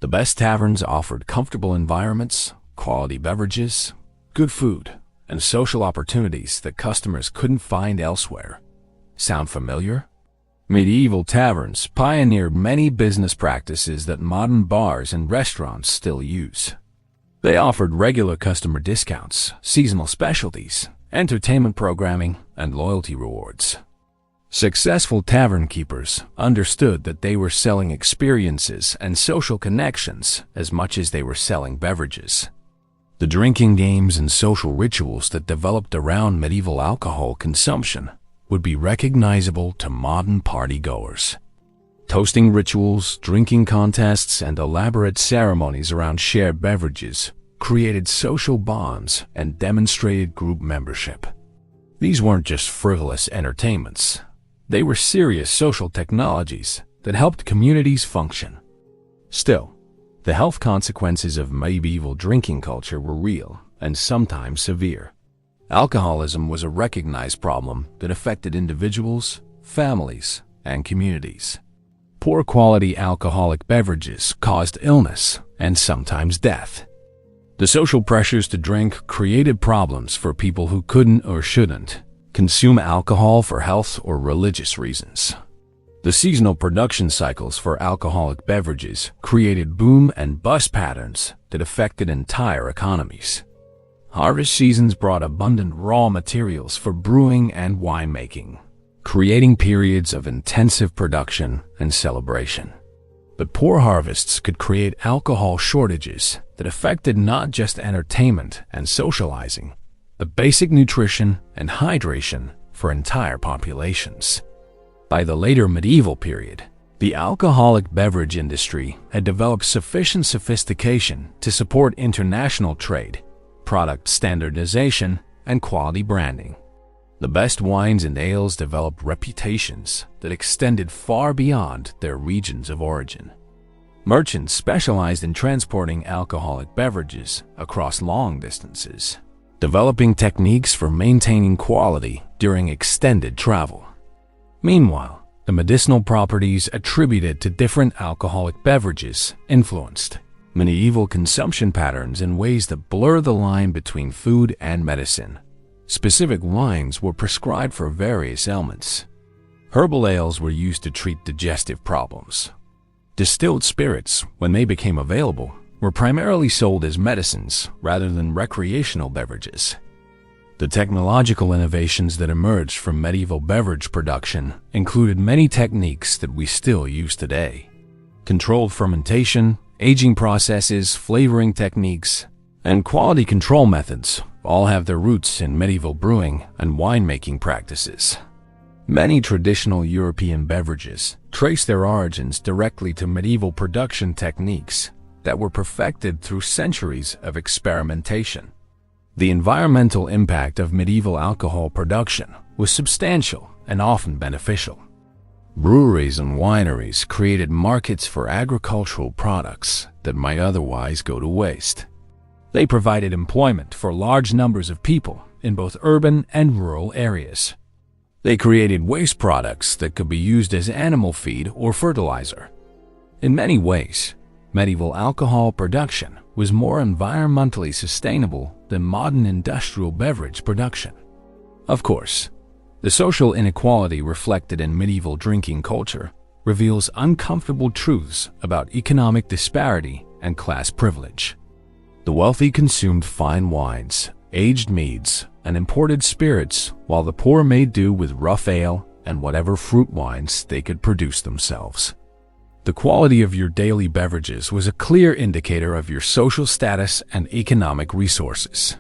The best taverns offered comfortable environments, quality beverages, good food, and social opportunities that customers couldn't find elsewhere. Sound familiar? Medieval taverns pioneered many business practices that modern bars and restaurants still use. They offered regular customer discounts, seasonal specialties, entertainment programming, and loyalty rewards. Successful tavern keepers understood that they were selling experiences and social connections as much as they were selling beverages. The drinking games and social rituals that developed around medieval alcohol consumption would be recognizable to modern partygoers. Toasting rituals, drinking contests, and elaborate ceremonies around shared beverages created social bonds and demonstrated group membership. These weren't just frivolous entertainments. They were serious social technologies that helped communities function. Still, the health consequences of medieval drinking culture were real and sometimes severe. Alcoholism was a recognized problem that affected individuals, families, and communities. Poor quality alcoholic beverages caused illness and sometimes death. The social pressures to drink created problems for people who couldn't or shouldn't consume alcohol for health or religious reasons. The seasonal production cycles for alcoholic beverages created boom and bust patterns that affected entire economies. Harvest seasons brought abundant raw materials for brewing and winemaking, creating periods of intensive production and celebration. But poor harvests could create alcohol shortages that affected not just entertainment and socializing, but basic nutrition and hydration for entire populations. By the later medieval period, the alcoholic beverage industry had developed sufficient sophistication to support international trade, product standardization, and quality branding. The best wines and ales developed reputations that extended far beyond their regions of origin. Merchants specialized in transporting alcoholic beverages across long distances, developing techniques for maintaining quality during extended travel. Meanwhile, the medicinal properties attributed to different alcoholic beverages influenced medieval consumption patterns in ways that blur the line between food and medicine. Specific wines were prescribed for various ailments. Herbal ales were used to treat digestive problems. Distilled spirits, when they became available, were primarily sold as medicines rather than recreational beverages. The technological innovations that emerged from medieval beverage production included many techniques that we still use today. Controlled fermentation, aging processes, flavoring techniques, and quality control methods all have their roots in medieval brewing and winemaking practices. Many traditional European beverages trace their origins directly to medieval production techniques that were perfected through centuries of experimentation. The environmental impact of medieval alcohol production was substantial and often beneficial. Breweries and wineries created markets for agricultural products that might otherwise go to waste. They provided employment for large numbers of people in both urban and rural areas. They created waste products that could be used as animal feed or fertilizer. In many ways, medieval alcohol production was more environmentally sustainable than modern industrial beverage production. Of course, the social inequality reflected in medieval drinking culture reveals uncomfortable truths about economic disparity and class privilege. The wealthy consumed fine wines, aged meads, and imported spirits, while the poor made do with rough ale and whatever fruit wines they could produce themselves. The quality of your daily beverages was a clear indicator of your social status and economic resources.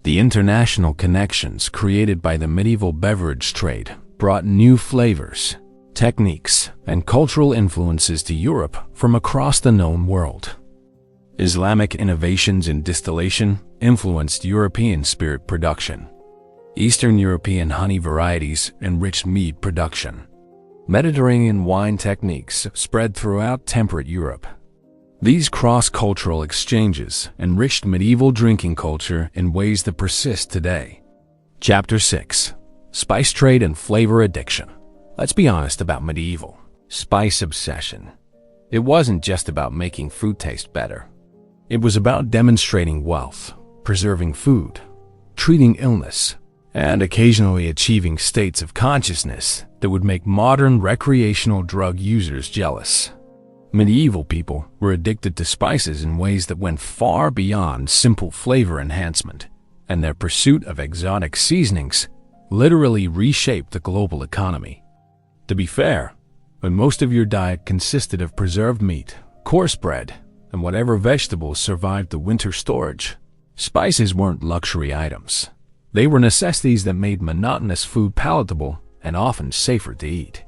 The international connections created by the medieval beverage trade brought new flavors, techniques, and cultural influences to Europe from across the known world. Islamic innovations in distillation influenced European spirit production. Eastern European honey varieties enriched mead production. Mediterranean wine techniques spread throughout temperate Europe. These cross-cultural exchanges enriched medieval drinking culture in ways that persist today. Chapter 6: Spice Trade and Flavor Addiction. Let's be honest about medieval spice obsession. It wasn't just about making food taste better. It was about demonstrating wealth, preserving food, treating illness, and occasionally achieving states of consciousness that would make modern recreational drug users jealous. Medieval people were addicted to spices in ways that went far beyond simple flavor enhancement, and their pursuit of exotic seasonings literally reshaped the global economy. To be fair, when most of your diet consisted of preserved meat, coarse bread, and whatever vegetables survived the winter storage, spices weren't luxury items. They were necessities that made monotonous food palatable and often safer to eat.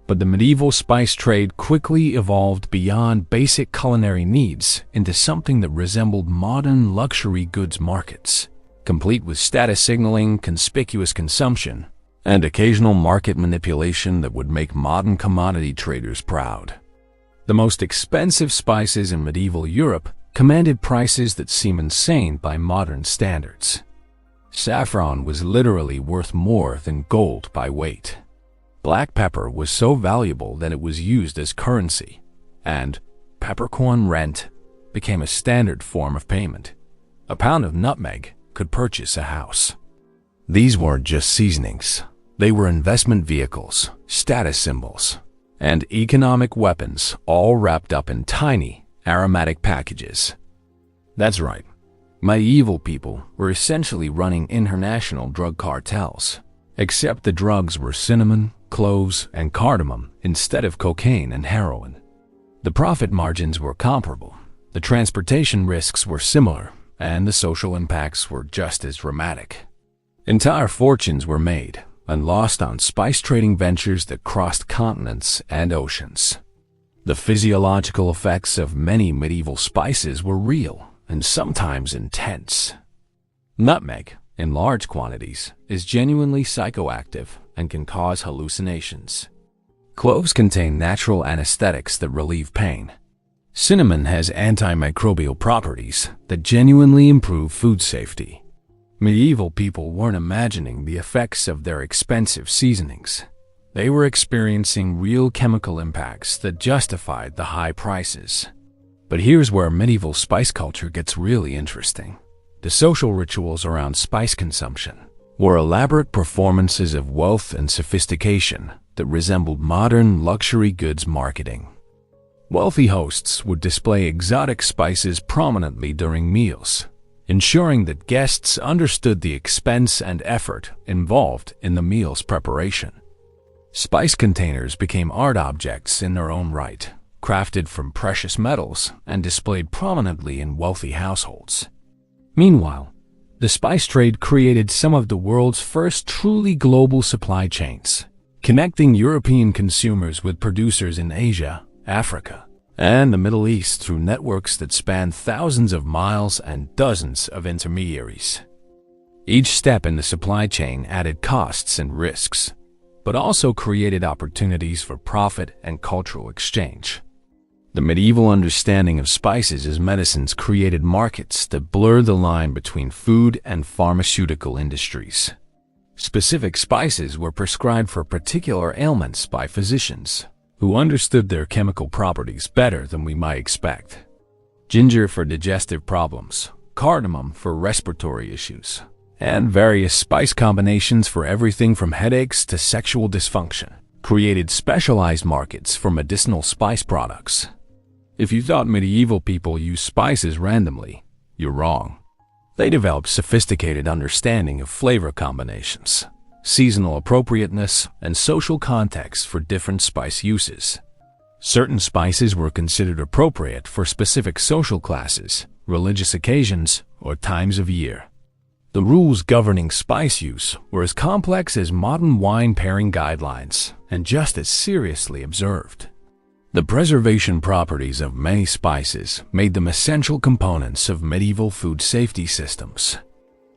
But the medieval spice trade quickly evolved beyond basic culinary needs into something that resembled modern luxury goods markets, complete with status signaling, conspicuous consumption, and occasional market manipulation that would make modern commodity traders proud. The most expensive spices in medieval Europe commanded prices that seem insane by modern standards. Saffron was literally worth more than gold by weight. Black pepper was so valuable that it was used as currency, and peppercorn rent became a standard form of payment. A pound of nutmeg could purchase a house. These weren't just seasonings. They were investment vehicles, status symbols, and economic weapons, all wrapped up in tiny, aromatic packages. That's right. Medieval people were essentially running international drug cartels, except the drugs were cinnamon, cloves, and cardamom instead of cocaine and heroin. The profit margins were comparable, the transportation risks were similar, and the social impacts were just as dramatic. Entire fortunes were made and lost on spice trading ventures that crossed continents and oceans. The physiological effects of many medieval spices were real and sometimes intense. Nutmeg, in large quantities, is genuinely psychoactive and can cause hallucinations. Cloves contain natural anesthetics that relieve pain. Cinnamon has antimicrobial properties that genuinely improve food safety. Medieval people weren't imagining the effects of their expensive seasonings. They were experiencing real chemical impacts that justified the high prices. But here's where medieval spice culture gets really interesting. The social rituals around spice consumption were elaborate performances of wealth and sophistication that resembled modern luxury goods marketing. Wealthy hosts would display exotic spices prominently during meals, ensuring that guests understood the expense and effort involved in the meal's preparation. Spice containers became art objects in their own right, crafted from precious metals and displayed prominently in wealthy households. Meanwhile, the spice trade created some of the world's first truly global supply chains, connecting European consumers with producers in Asia, Africa, and the Middle East through networks that spanned thousands of miles and dozens of intermediaries. Each step in the supply chain added costs and risks, but also created opportunities for profit and cultural exchange. The medieval understanding of spices as medicines created markets that blurred the line between food and pharmaceutical industries. Specific spices were prescribed for particular ailments by physicians who understood their chemical properties better than we might expect. Ginger for digestive problems, cardamom for respiratory issues, and various spice combinations for everything from headaches to sexual dysfunction created specialized markets for medicinal spice products. If you thought medieval people used spices randomly, you're wrong. They developed sophisticated understanding of flavor combinations, seasonal appropriateness, and social context for different spice uses. Certain spices were considered appropriate for specific social classes, religious occasions, or times of year. The rules governing spice use were as complex as modern wine pairing guidelines and just as seriously observed. The preservation properties of many spices made them essential components of medieval food safety systems.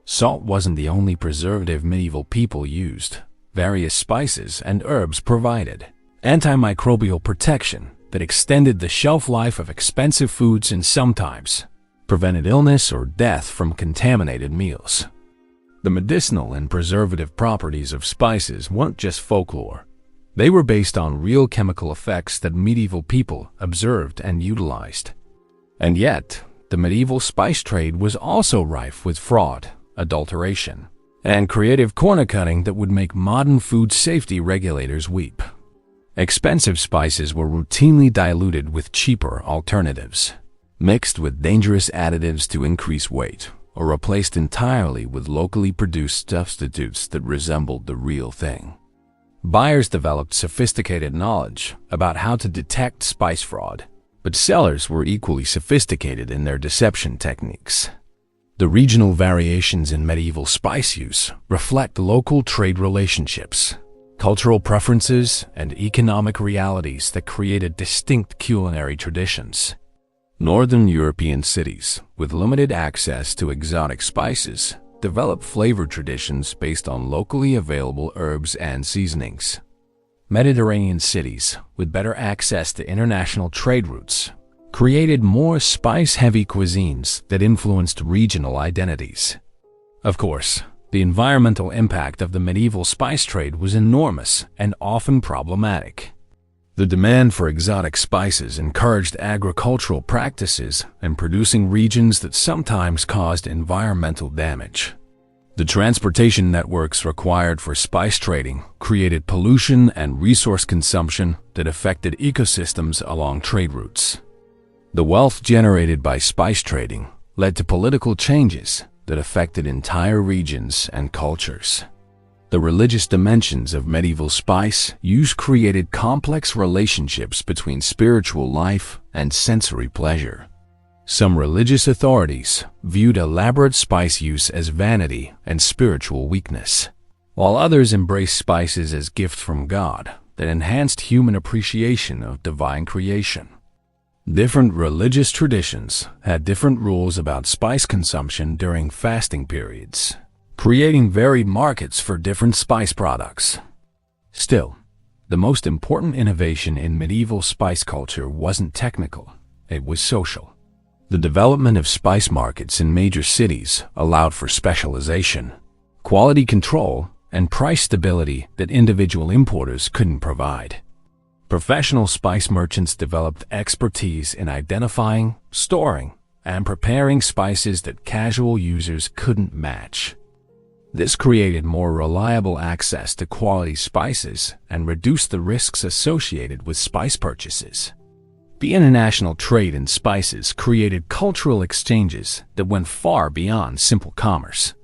Salt wasn't the only preservative medieval people used. Various spices and herbs provided antimicrobial protection that extended the shelf life of expensive foods and sometimes prevented illness or death from contaminated meals. The medicinal and preservative properties of spices weren't just folklore. They were based on real chemical effects that medieval people observed and utilized. And yet, the medieval spice trade was also rife with fraud, adulteration, and creative corner cutting that would make modern food safety regulators weep. Expensive spices were routinely diluted with cheaper alternatives, mixed with dangerous additives to increase weight, or replaced entirely with locally produced substitutes that resembled the real thing. Buyers developed sophisticated knowledge about how to detect spice fraud, but sellers were equally sophisticated in their deception techniques. The regional variations in medieval spice use reflect local trade relationships, cultural preferences, and economic realities that created distinct culinary traditions. Northern European cities, with limited access to exotic spices, developed flavor traditions based on locally available herbs and seasonings. Mediterranean cities, with better access to international trade routes, created more spice-heavy cuisines that influenced regional identities. Of course, The environmental impact of the medieval spice trade was enormous and often problematic. The demand for exotic spices encouraged agricultural practices and producing regions that sometimes caused environmental damage. The transportation networks required for spice trading created pollution and resource consumption that affected ecosystems along trade routes. The wealth generated by spice trading led to political changes that affected entire regions and cultures. The religious dimensions of medieval spice use created complex relationships between spiritual life and sensory pleasure. Some religious authorities viewed elaborate spice use as vanity and spiritual weakness, while others embraced spices as gifts from God that enhanced human appreciation of divine creation. Different religious traditions had different rules about spice consumption during fasting periods, creating varied markets for different spice products. Still, the most important innovation in medieval spice culture wasn't technical, it was social. The development of spice markets in major cities allowed for specialization, quality control, and price stability that individual importers couldn't provide. Professional spice merchants developed expertise in identifying, storing, and preparing spices that casual users couldn't match. This created more reliable access to quality spices and reduced the risks associated with spice purchases. The international trade in spices created cultural exchanges that went far beyond simple commerce.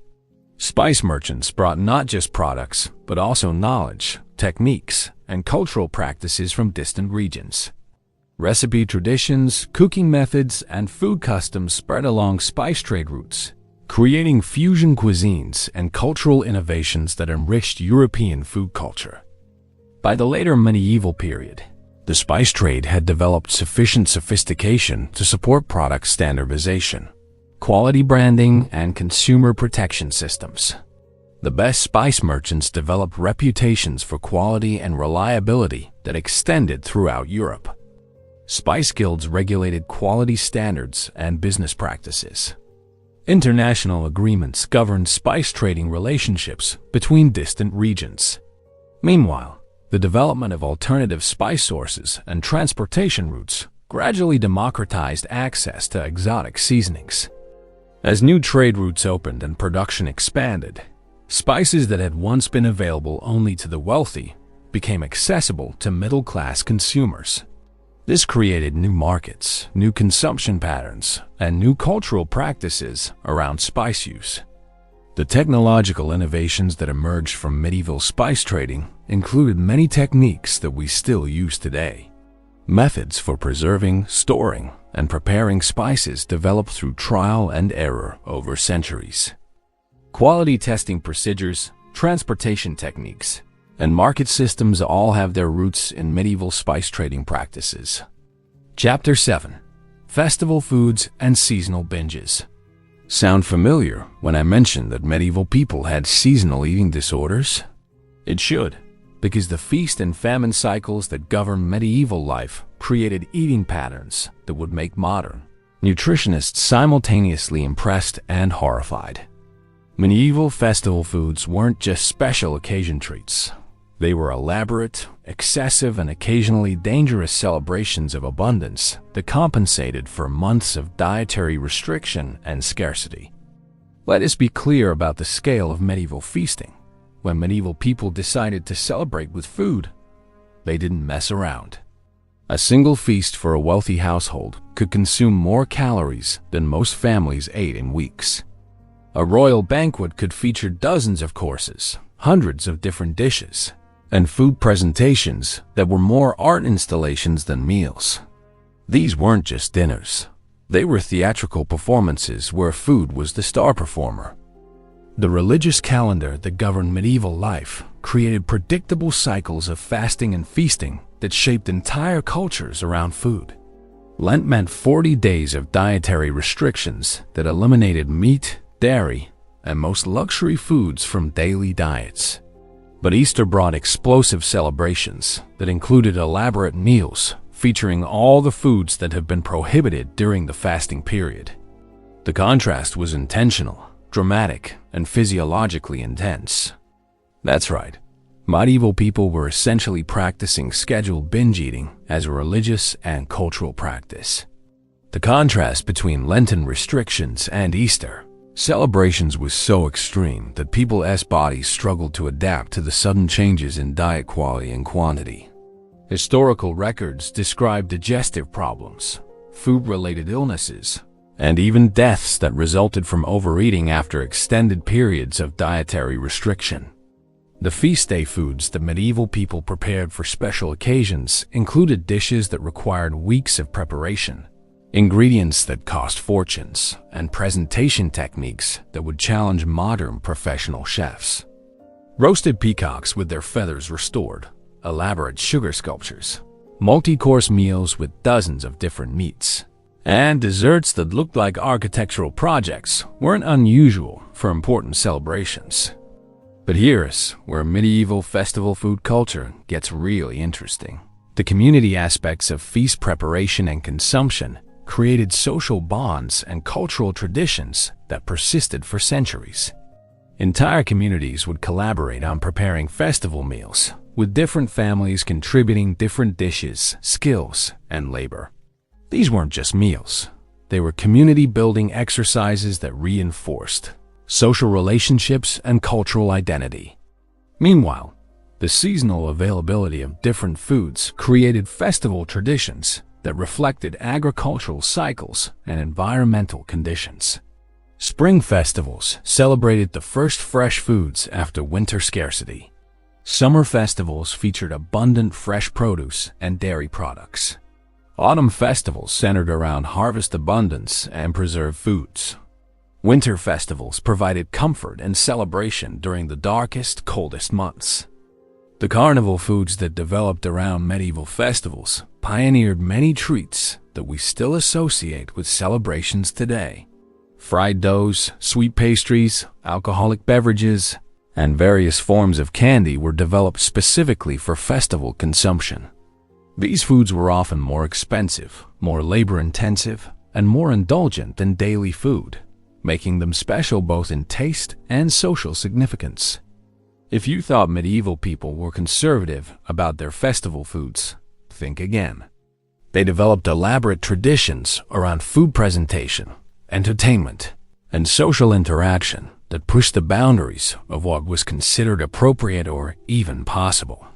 Spice merchants brought not just products, but also knowledge, techniques, and cultural practices from distant regions. Recipe traditions, cooking methods, and food customs spread along spice trade routes, creating fusion cuisines and cultural innovations that enriched European food culture. By the later medieval period, the spice trade had developed sufficient sophistication to support product standardization, quality branding, and consumer protection systems. The best spice merchants developed reputations for quality and reliability that extended throughout Europe. Spice guilds regulated quality standards and business practices. International agreements governed spice trading relationships between distant regions. Meanwhile, the development of alternative spice sources and transportation routes gradually democratized access to exotic seasonings. As new trade routes opened and production expanded, spices that had once been available only to the wealthy became accessible to middle-class consumers. This created new markets, new consumption patterns, and new cultural practices around spice use. The technological innovations that emerged from medieval spice trading included many techniques that we still use today. Methods for preserving, storing, and preparing spices developed through trial and error over centuries. Quality testing procedures, transportation techniques, and market systems all have their roots in medieval spice trading practices. Chapter 7. Festival Foods and Seasonal Binges. Sound familiar when I mention that medieval people had seasonal eating disorders? It should, because the feast and famine cycles that governed medieval life created eating patterns that would make modern nutritionists simultaneously impressed and horrified. Medieval festival foods weren't just special occasion treats. They were elaborate, excessive, and occasionally dangerous celebrations of abundance that compensated for months of dietary restriction and scarcity. Let us be clear about the scale of medieval feasting. When medieval people decided to celebrate with food, they didn't mess around. A single feast for a wealthy household could consume more calories than most families ate in weeks. A royal banquet could feature dozens of courses, hundreds of different dishes, and food presentations that were more art installations than meals. These weren't just dinners. They were theatrical performances where food was the star performer. The religious calendar that governed medieval life created predictable cycles of fasting and feasting that shaped entire cultures around food. Lent meant 40 days of dietary restrictions that eliminated meat, dairy, and most luxury foods from daily diets. But Easter brought explosive celebrations that included elaborate meals featuring all the foods that have been prohibited during the fasting period. The contrast was intentional. dramatic, and physiologically intense. That's right. Medieval people were essentially practicing scheduled binge eating as a religious and cultural practice. The contrast between Lenten restrictions and Easter celebrations was so extreme that people's bodies struggled to adapt to the sudden changes in diet quality and quantity. Historical records describe digestive problems, food-related illnesses, and even deaths that resulted from overeating after extended periods of dietary restriction. The feast day foods that medieval people prepared for special occasions included dishes that required weeks of preparation, ingredients that cost fortunes, and presentation techniques that would challenge modern professional chefs. Roasted peacocks with their feathers restored, elaborate sugar sculptures, multi-course meals with dozens of different meats, and desserts that looked like architectural projects weren't unusual for important celebrations. But here's where medieval festival food culture gets really interesting. The community aspects of feast preparation and consumption created social bonds and cultural traditions that persisted for centuries. Entire communities would collaborate on preparing festival meals, with different families contributing different dishes, skills, and labor. These weren't just meals. They were community-building exercises that reinforced social relationships and cultural identity. Meanwhile, the seasonal availability of different foods created festival traditions that reflected agricultural cycles and environmental conditions. Spring festivals celebrated the first fresh foods after winter scarcity. Summer festivals featured abundant fresh produce and dairy products. Autumn festivals centered around harvest abundance and preserved foods. Winter festivals provided comfort and celebration during the darkest, coldest months. The carnival foods that developed around medieval festivals pioneered many treats that we still associate with celebrations today. Fried doughs, sweet pastries, alcoholic beverages, and various forms of candy were developed specifically for festival consumption. These foods were often more expensive, more labor-intensive, and more indulgent than daily food, making them special both in taste and social significance. If you thought medieval people were conservative about their festival foods, think again. They developed elaborate traditions around food presentation, entertainment, and social interaction that pushed the boundaries of what was considered appropriate or even possible.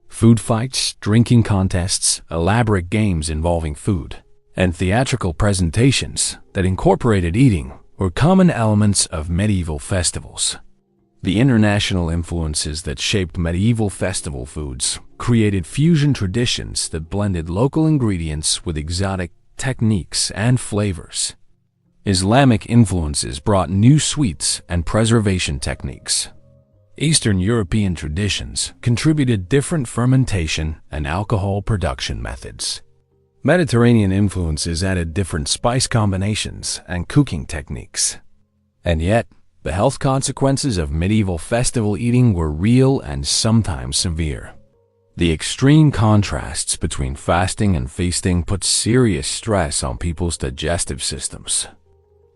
Food fights, drinking contests, elaborate games involving food, and theatrical presentations that incorporated eating were common elements of medieval festivals. The international influences that shaped medieval festival foods created fusion traditions that blended local ingredients with exotic techniques and flavors. Islamic influences brought new sweets and preservation techniques. Eastern European traditions contributed different fermentation and alcohol production methods. Mediterranean influences added different spice combinations and cooking techniques. And yet, the health consequences of medieval festival eating were real and sometimes severe. The extreme contrasts between fasting and feasting put serious stress on people's digestive systems.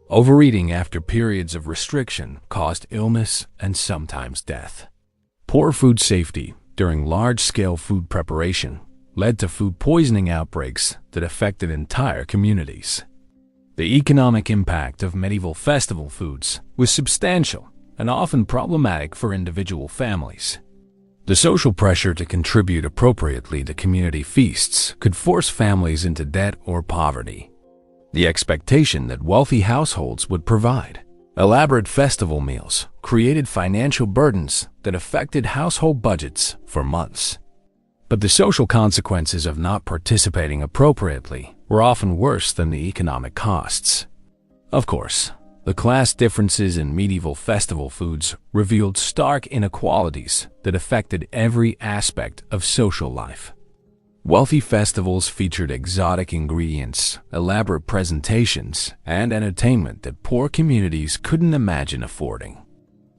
Overeating after periods of restriction caused illness and sometimes death. Poor food safety during large-scale food preparation led to food poisoning outbreaks that affected entire communities. The economic impact of medieval festival foods was substantial and often problematic for individual families. The social pressure to contribute appropriately to community feasts could force families into debt or poverty. The expectation that wealthy households would provide elaborate festival meals created financial burdens that affected household budgets for months. But the social consequences of not participating appropriately were often worse than the economic costs. Of course, the class differences in medieval festival foods revealed stark inequalities that affected every aspect of social life. Wealthy festivals featured exotic ingredients, elaborate presentations, and entertainment that poor communities couldn't imagine affording.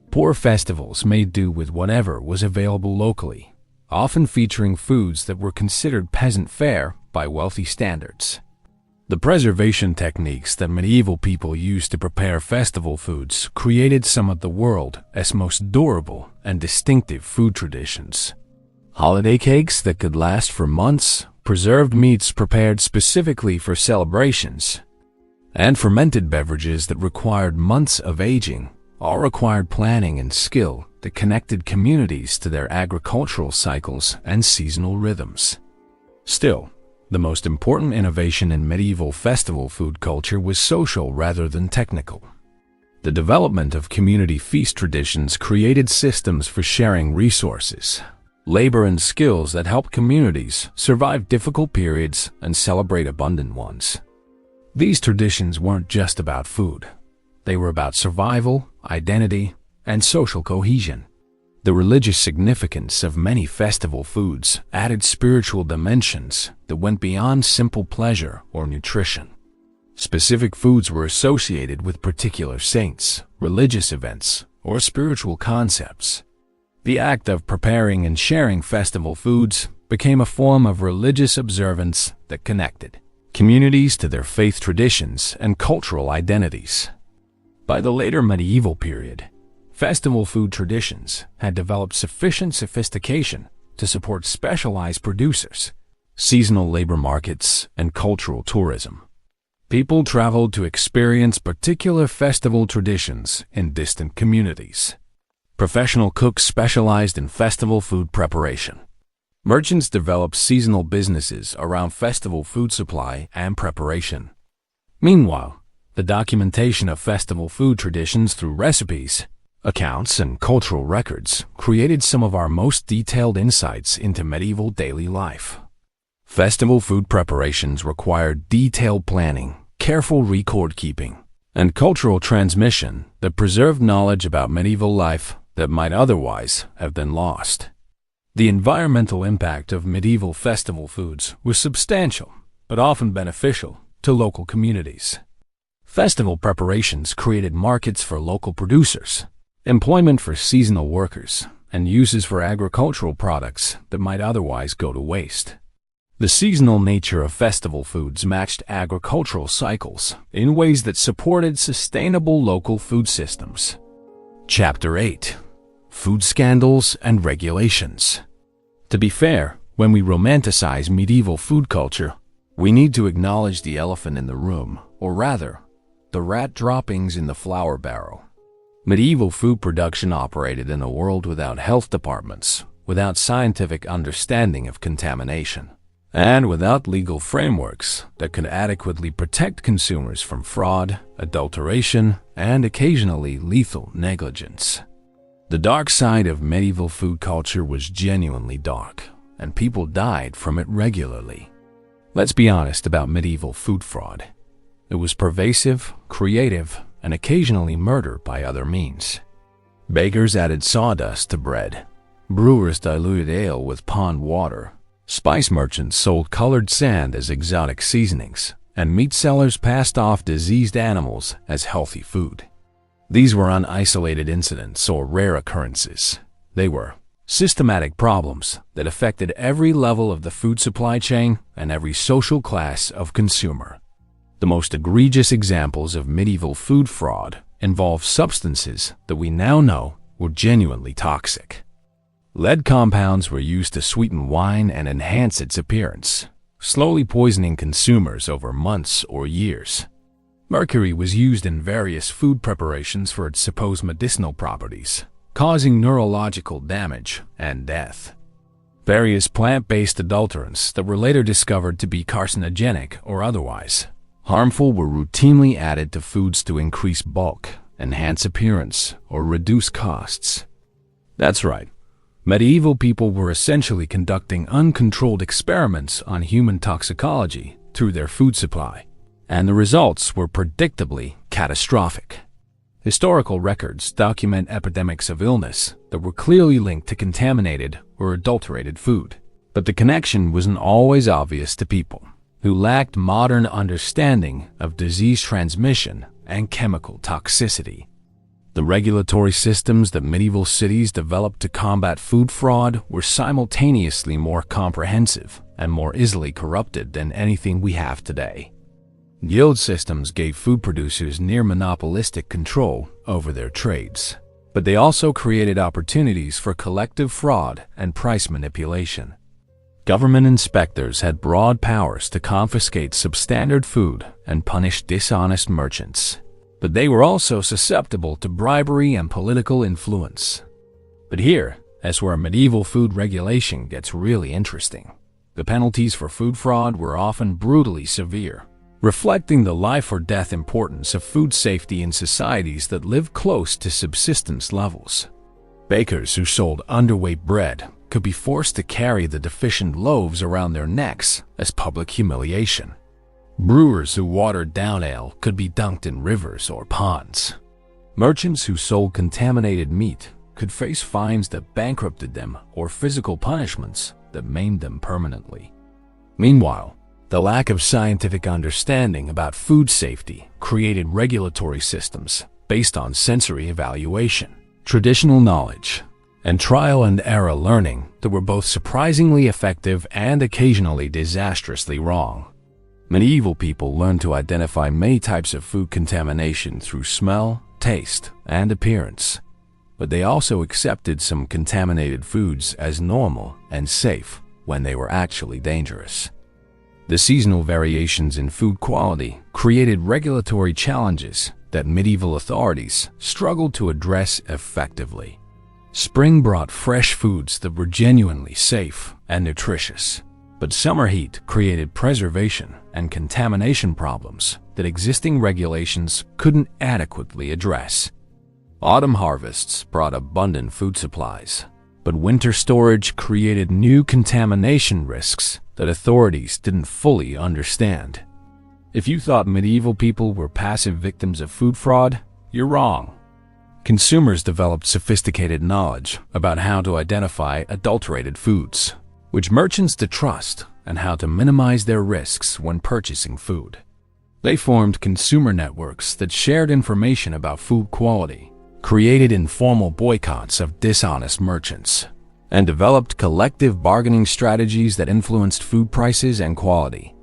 Poor festivals made do with whatever was available locally, often featuring foods that were considered peasant fare by wealthy standards. The preservation techniques that medieval people used to prepare festival foods created some of the world's most durable and distinctive food traditions. Holiday cakes that could last for months, preserved meats prepared specifically for celebrations, and fermented beverages that required months of aging all required planning and skill that connected communities to their agricultural cycles and seasonal rhythms. Still, the most important innovation in medieval festival food culture was social rather than technical. The development of community feast traditions created systems for sharing resources, labor, and skills that helped communities survive difficult periods and celebrate abundant ones. These traditions weren't just about food. They were about survival, identity, and social cohesion. The religious significance of many festival foods added spiritual dimensions that went beyond simple pleasure or nutrition. Specific foods were associated with particular saints, religious events, or spiritual concepts. The act of preparing and sharing festival foods became a form of religious observance that connected communities to their faith traditions and cultural identities. By the later medieval period, festival food traditions had developed sufficient sophistication to support specialized producers, seasonal labor markets, and cultural tourism. People traveled to experience particular festival traditions in distant communities. Professional cooks specialized in festival food preparation. Merchants developed seasonal businesses around festival food supply and preparation. Meanwhile, the documentation of festival food traditions through recipes, accounts, and cultural records created some of our most detailed insights into medieval daily life. Festival food preparations required detailed planning, careful record keeping, and cultural transmission that preserved knowledge about medieval life that might otherwise have been lost. The environmental impact of medieval festival foods was substantial, but often beneficial to local communities. Festival preparations created markets for local producers, employment for seasonal workers, and uses for agricultural products that might otherwise go to waste. The seasonal nature of festival foods matched agricultural cycles in ways that supported sustainable local food systems. Chapter 8: Food Scandals and Regulations. To be fair, when we romanticize medieval food culture, we need to acknowledge the elephant in the room, or rather, the rat droppings in the flour barrel. Medieval food production operated in a world without health departments, without scientific understanding of contamination, and without legal frameworks that could adequately protect consumers from fraud, adulteration, and occasionally lethal negligence. The dark side of medieval food culture was genuinely dark, and people died from it regularly. Let's be honest about medieval food fraud. It was pervasive, creative, and occasionally murder by other means. Bakers added sawdust to bread. Brewers diluted ale with pond water. Spice merchants sold colored sand as exotic seasonings, and meat sellers passed off diseased animals as healthy food. These were unisolated incidents or rare occurrences. They were systematic problems that affected every level of the food supply chain and every social class of consumer. The most egregious examples of medieval food fraud involve substances that we now know were genuinely toxic. Lead compounds were used to sweeten wine and enhance its appearance, slowly poisoning consumers over months or years. Mercury was used in various food preparations for its supposed medicinal properties, causing neurological damage and death. Various plant-based adulterants that were later discovered to be carcinogenic or otherwise harmful were routinely added to foods to increase bulk, enhance appearance, or reduce costs. That's right. Medieval people were essentially conducting uncontrolled experiments on human toxicology through their food supply, and the results were predictably catastrophic. Historical records document epidemics of illness that were clearly linked to contaminated or adulterated food, but the connection wasn't always obvious to people who lacked modern understanding of disease transmission and chemical toxicity. The regulatory systems that medieval cities developed to combat food fraud were simultaneously more comprehensive and more easily corrupted than anything we have today. Guild systems gave food producers near monopolistic control over their trades, but they also created opportunities for collective fraud and price manipulation. Government inspectors had broad powers to confiscate substandard food and punish dishonest merchants, but they were also susceptible to bribery and political influence. But here is where medieval food regulation gets really interesting. The penalties for food fraud were often brutally severe, reflecting the life or death importance of food safety in societies that live close to subsistence levels. Bakers who sold underweight bread could be forced to carry the deficient loaves around their necks as public humiliation. Brewers who watered down ale could be dunked in rivers or ponds. Merchants who sold contaminated meat could face fines that bankrupted them or physical punishments that maimed them permanently. Meanwhile, the lack of scientific understanding about food safety created regulatory systems based on sensory evaluation, traditional knowledge, and trial and error learning that were both surprisingly effective and occasionally disastrously wrong. Medieval people learned to identify many types of food contamination through smell, taste, and appearance, but they also accepted some contaminated foods as normal and safe when they were actually dangerous. The seasonal variations in food quality created regulatory challenges that medieval authorities struggled to address effectively. Spring brought fresh foods that were genuinely safe and nutritious, but summer heat created preservation and contamination problems that existing regulations couldn't adequately address. Autumn harvests brought abundant food supplies, but winter storage created new contamination risks that authorities didn't fully understand. If you thought medieval people were passive victims of food fraud, you're wrong. Consumers developed sophisticated knowledge about how to identify adulterated foods, which merchants to trust, and how to minimize their risks when purchasing food. They formed consumer networks that shared information about food quality, created informal boycotts of dishonest merchants, and developed collective bargaining strategies that influenced food prices and quality.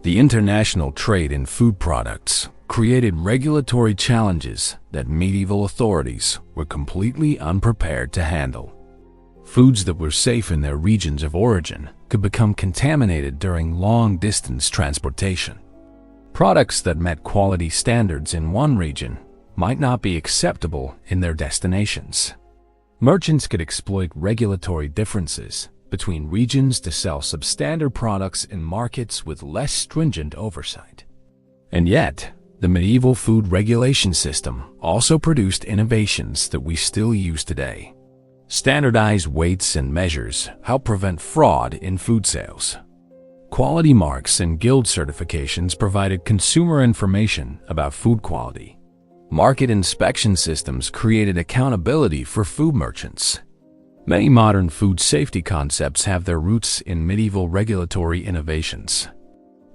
The international trade in food products created regulatory challenges that medieval authorities were completely unprepared to handle. Foods that were safe in their regions of origin could become contaminated during long-distance transportation. Products that met quality standards in one region might not be acceptable in their destinations. Merchants could exploit regulatory differences between regions to sell substandard products in markets with less stringent oversight. And yet, the medieval food regulation system also produced innovations that we still use today. Standardized weights and measures help prevent fraud in food sales. Quality marks and guild certifications provided consumer information about food quality. Market inspection systems created accountability for food merchants. Many modern food safety concepts have their roots in medieval regulatory innovations.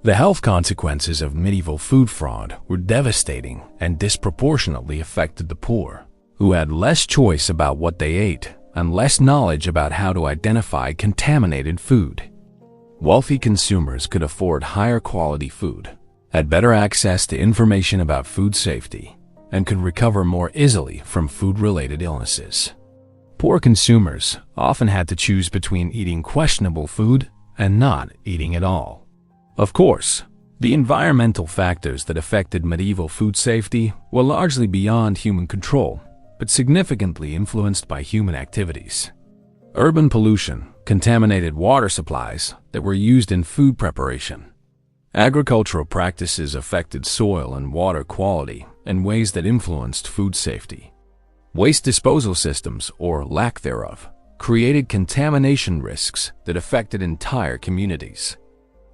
The health consequences of medieval food fraud were devastating and disproportionately affected the poor, who had less choice about what they ate and less knowledge about how to identify contaminated food. Wealthy consumers could afford higher quality food, had better access to information about food safety, and could recover more easily from food-related illnesses. Poor consumers often had to choose between eating questionable food and not eating at all. Of course, the environmental factors that affected medieval food safety were largely beyond human control, but significantly influenced by human activities. Urban pollution contaminated water supplies that were used in food preparation. Agricultural practices affected soil and water quality in ways that influenced food safety. Waste disposal systems, or lack thereof, created contamination risks that affected entire communities.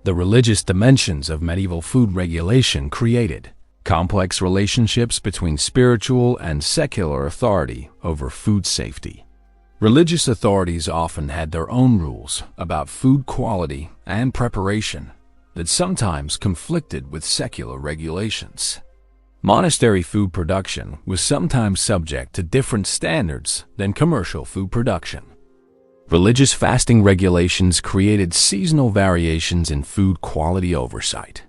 The religious dimensions of medieval food regulation created complex relationships between spiritual and secular authority over food safety. Religious authorities often had their own rules about food quality and preparation that sometimes conflicted with secular regulations. Monastery food production was sometimes subject to different standards than commercial food production. Religious fasting regulations created seasonal variations in food quality oversight.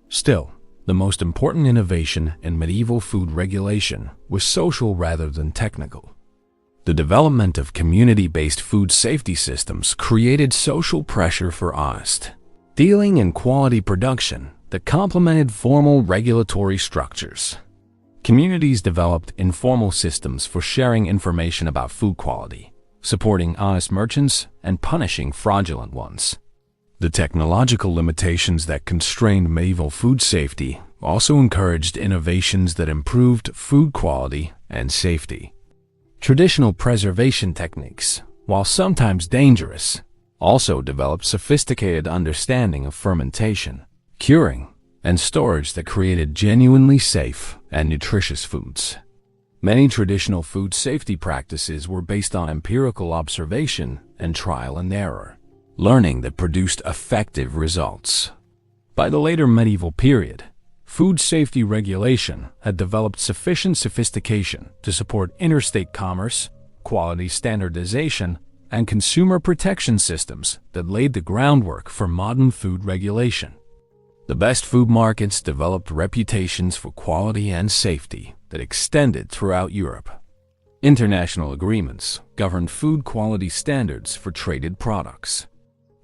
Still, The most important innovation in medieval food regulation was social rather than technical. The development of community-based food safety systems created social pressure for honest dealing and quality production that complemented formal regulatory structures. Communities developed informal systems for sharing information about food quality, supporting honest merchants and punishing fraudulent ones. The technological limitations that constrained medieval food safety also encouraged innovations that improved food quality and safety. Traditional preservation techniques, while sometimes dangerous, also developed sophisticated understanding of fermentation, curing, and storage that created genuinely safe and nutritious foods. Many traditional food safety practices were based on empirical observation and trial and error, learning that produced effective results. By the later medieval period, food safety regulation had developed sufficient sophistication to support interstate commerce, quality standardization, and consumer protection systems that laid the groundwork for modern food regulation. The best food markets developed reputations for quality and safety that extended throughout Europe. International agreements governed food quality standards for traded products.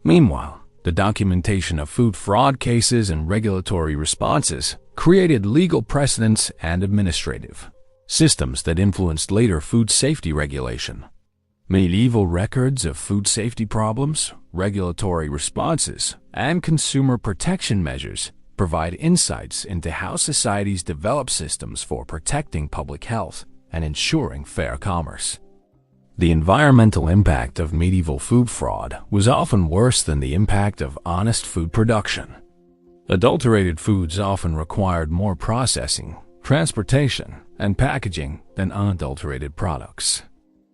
Meanwhile, the documentation of food fraud cases and regulatory responses created legal precedents and administrative systems that influenced later food safety regulation. Medieval records of food safety problems, regulatory responses, and consumer protection measures provide insights into how societies develop systems for protecting public health and ensuring fair commerce. The environmental impact of medieval food fraud was often worse than the impact of honest food production. Adulterated foods often required more processing, transportation, and packaging than unadulterated products.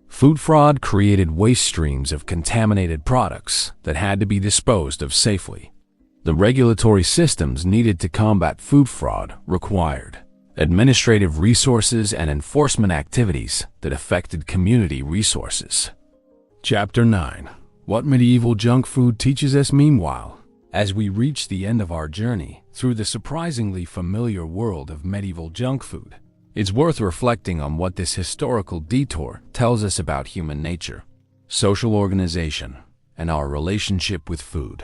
Food fraud created waste streams of contaminated products that had to be disposed of safely. The regulatory systems needed to combat food fraud required administrative resources and enforcement activities that affected community resources. Chapter 9. What medieval junk food teaches us meanwhile. As we reach the end of our journey through the surprisingly familiar world of medieval junk food, it's worth reflecting on what this historical detour tells us about human nature, social organization, and our relationship with food.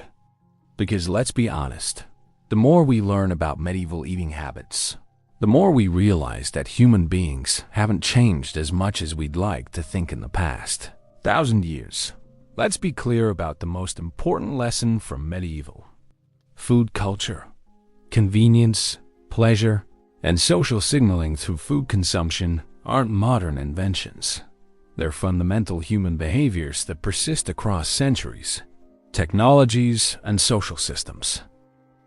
Because let's be honest, the more we learn about medieval eating habits, the more we realize that human beings haven't changed as much as we'd like to think in the past 1,000 years. Let's be clear about the most important lesson from medieval food culture. Convenience, pleasure, and social signaling through food consumption aren't modern inventions. They're fundamental human behaviors that persist across centuries, technologies, and social systems.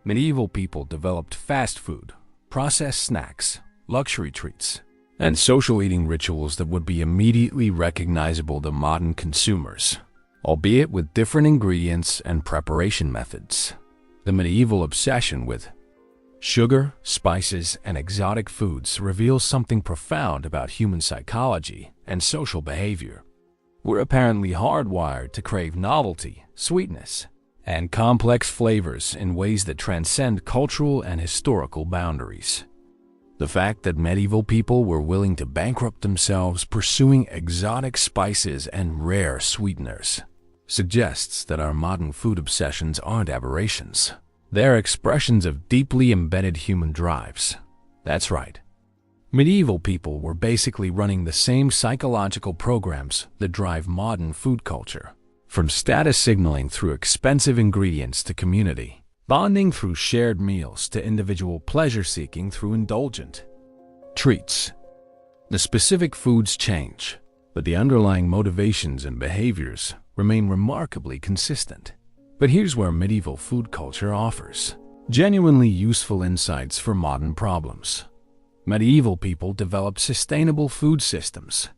Medieval people developed fast food, processed snacks, luxury treats, and social eating rituals that would be immediately recognizable to modern consumers, albeit with different ingredients and preparation methods. The medieval obsession with sugar, spices, and exotic foods reveals something profound about human psychology and social behavior. We're apparently hardwired to crave novelty, sweetness, and complex flavors in ways that transcend cultural and historical boundaries. The fact that medieval people were willing to bankrupt themselves pursuing exotic spices and rare sweeteners suggests that our modern food obsessions aren't aberrations. They're expressions of deeply embedded human drives. That's right. Medieval people were basically running the same psychological programs that drive modern food culture. From status signaling through expensive ingredients to community, bonding through shared meals to individual pleasure-seeking through indulgent treats. The specific foods change, but the underlying motivations and behaviors remain remarkably consistent. But here's where medieval food culture offers genuinely useful insights for modern problems. Medieval people developed sustainable food systems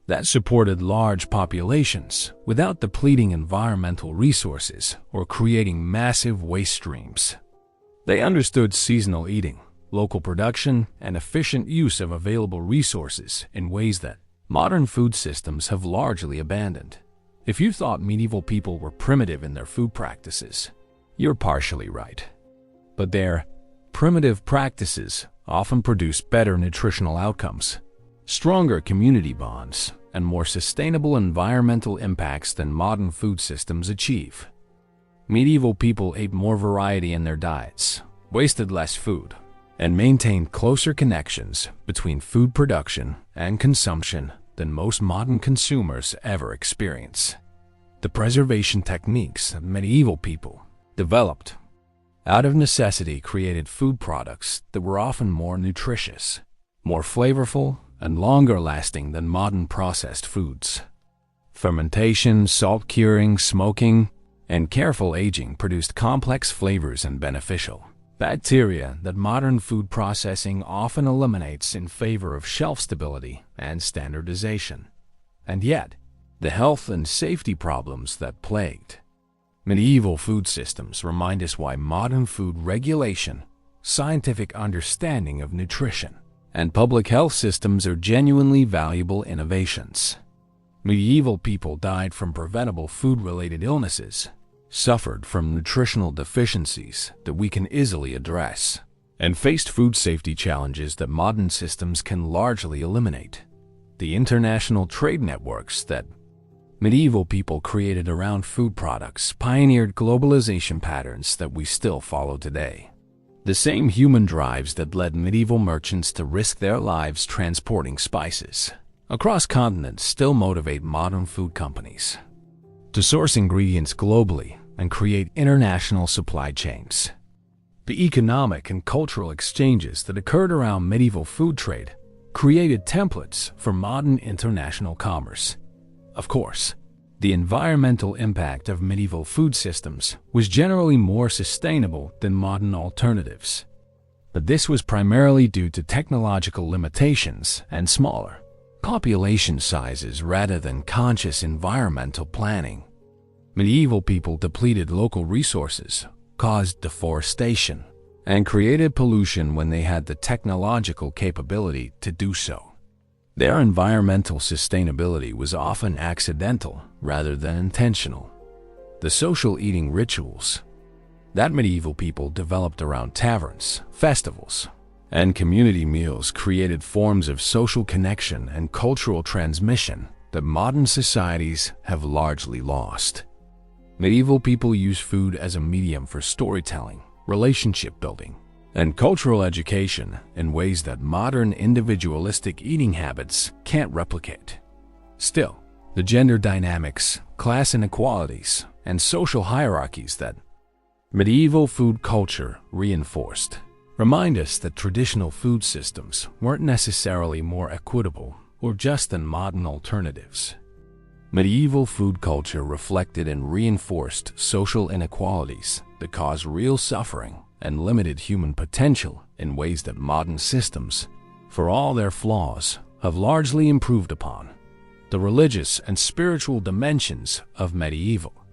that supported large populations without depleting environmental resources or creating massive waste streams. They understood seasonal eating, local production, and efficient use of available resources in ways that modern food systems have largely abandoned. If you thought medieval people were primitive in their food practices, you're partially right. But their primitive practices often produce better nutritional outcomes, stronger community bonds, and more sustainable environmental impacts than modern food systems achieve. Medieval people ate more variety in their diets, wasted less food, and maintained closer connections between food production and consumption than most modern consumers ever experience. The preservation techniques that medieval people developed out of necessity created food products that were often more nutritious, more flavorful, and longer lasting than modern processed foods. Fermentation, salt curing, smoking, and careful aging produced complex flavors and beneficial bacteria that modern food processing often eliminates in favor of shelf stability and standardization. And yet, the health and safety problems that plagued medieval food systems remind us why modern food regulation, scientific understanding of nutrition, and public health systems are genuinely valuable innovations. Medieval people died from preventable food-related illnesses, suffered from nutritional deficiencies that we can easily address, and faced food safety challenges that modern systems can largely eliminate. The international trade networks that medieval people created around food products pioneered globalization patterns that we still follow today. The same human drives that led medieval merchants to risk their lives transporting spices across continents still motivate modern food companies to source ingredients globally and create international supply chains. The economic and cultural exchanges that occurred around medieval food trade created templates for modern international commerce. Of course, the environmental impact of medieval food systems was generally more sustainable than modern alternatives. But this was primarily due to technological limitations and smaller population sizes rather than conscious environmental planning. Medieval people depleted local resources, caused deforestation, and created pollution when they had the technological capability to do so. Their environmental sustainability was often accidental rather than intentional. The social eating rituals that medieval people developed around taverns, festivals, and community meals created forms of social connection and cultural transmission that modern societies have largely lost. Medieval people used food as a medium for storytelling, relationship building, and cultural education in ways that modern individualistic eating habits can't replicate. Still, the gender dynamics, class inequalities, and social hierarchies that medieval food culture reinforced remind us that traditional food systems weren't necessarily more equitable or just than modern alternatives. Medieval food culture reflected and reinforced social inequalities that caused real suffering and limited human potential in ways that modern systems, for all their flaws, have largely improved upon. The religious and spiritual dimensions of medieval